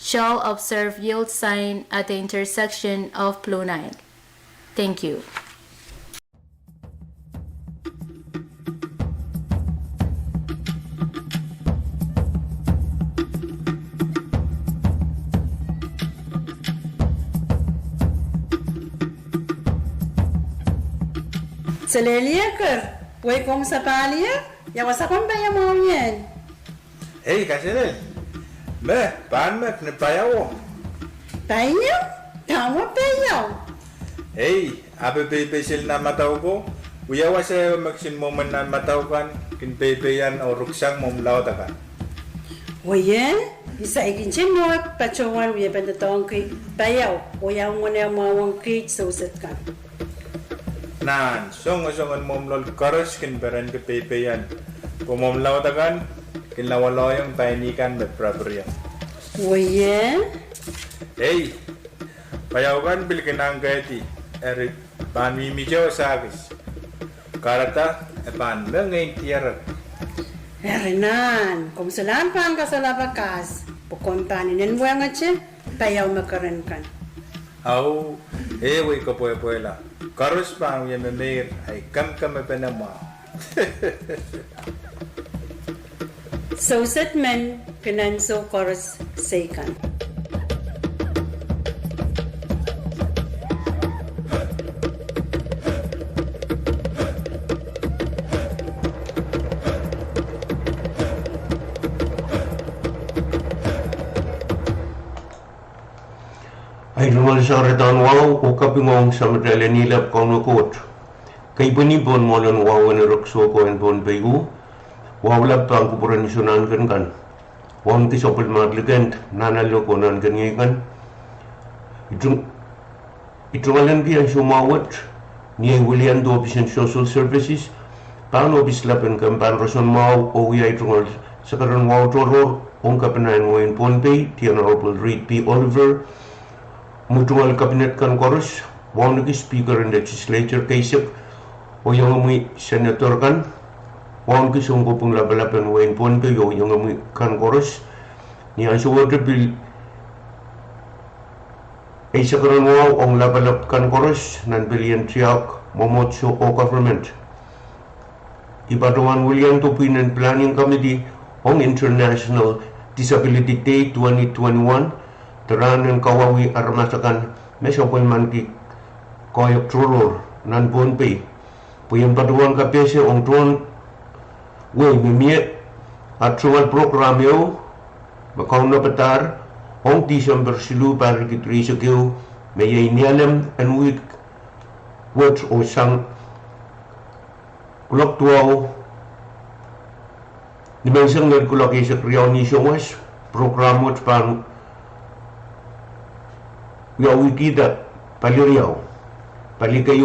shall observe yield sign at the intersection of Blue Nile. Thank you. Selelia ker, way kom sa palia, ya wasakon ba ya mo yan? Hey, kasilil. Me, pan me payaw. Payaw? Tama payaw. Hey, abe pesil na mataw ko. Uyawa sa maksin moment na mataw kan, kin pepeyan o ruksang momlaw ta kan. Oye, isa ikin mo pachawan uya pendatong ki payaw. Uya mo na mawang ki susat kan. Nan, songon momlol karos kin beran ke pepeyan. Pomomlaw ta kan. Kinlawaloyong tainikan beprabriya. Oye? Hey, payawan bil kinang gaiti. Eri pan mimijo sagis. Karata pan lengain tiarat. Erinan, kumsalan pan ka sa labakas. Pukon paninin mo ang atse, payaw makaran kan. Au, way ko puela. Karos pan yung memir ay kam penama. So set men pinanso chorus sekan. Ay lumal sa retan wow o kapingong sa madala nilap kong nukot. Kay bunibon mo lang wow na rukso ko en Pohnpei u. Wawlap pang kupuranisunan kan. Wang ti sopel maglegend nanalo ko nan ganyan. Itungalan biyan sumawat ni William do Office Social Services paano bislapen kan pan rason mau o wiya itungal sa karon wow toror ong kapenan mo in Pohnpei ti Honorable Reid P. Oliver mutungal kabinet kan koros wang nagi speaker in legislature kaisip o yung amoy senator kan wang kisong ko pong labalapan wain Pohnpei yung amoy kan koros ni ang suwag bil ay sa karon wow ang labalap kan koros nan billion tiyak momotso o government ibatawan William Tupinan Planning Committee on International Disability Day 2021 teran ng kawawi armasakan mesopon man ki koyok trurur nan Pohnpei puyan paduan kapese ong tuan way mimiet at suwal program yo bakaw na patar ong December silu para kitri sa kiyo may nianem and week watch o sang kulak tuaw dimansang nagkulak isa kriyaw ni Siyongas program watch pang yaw wikida paliriyaw palikayo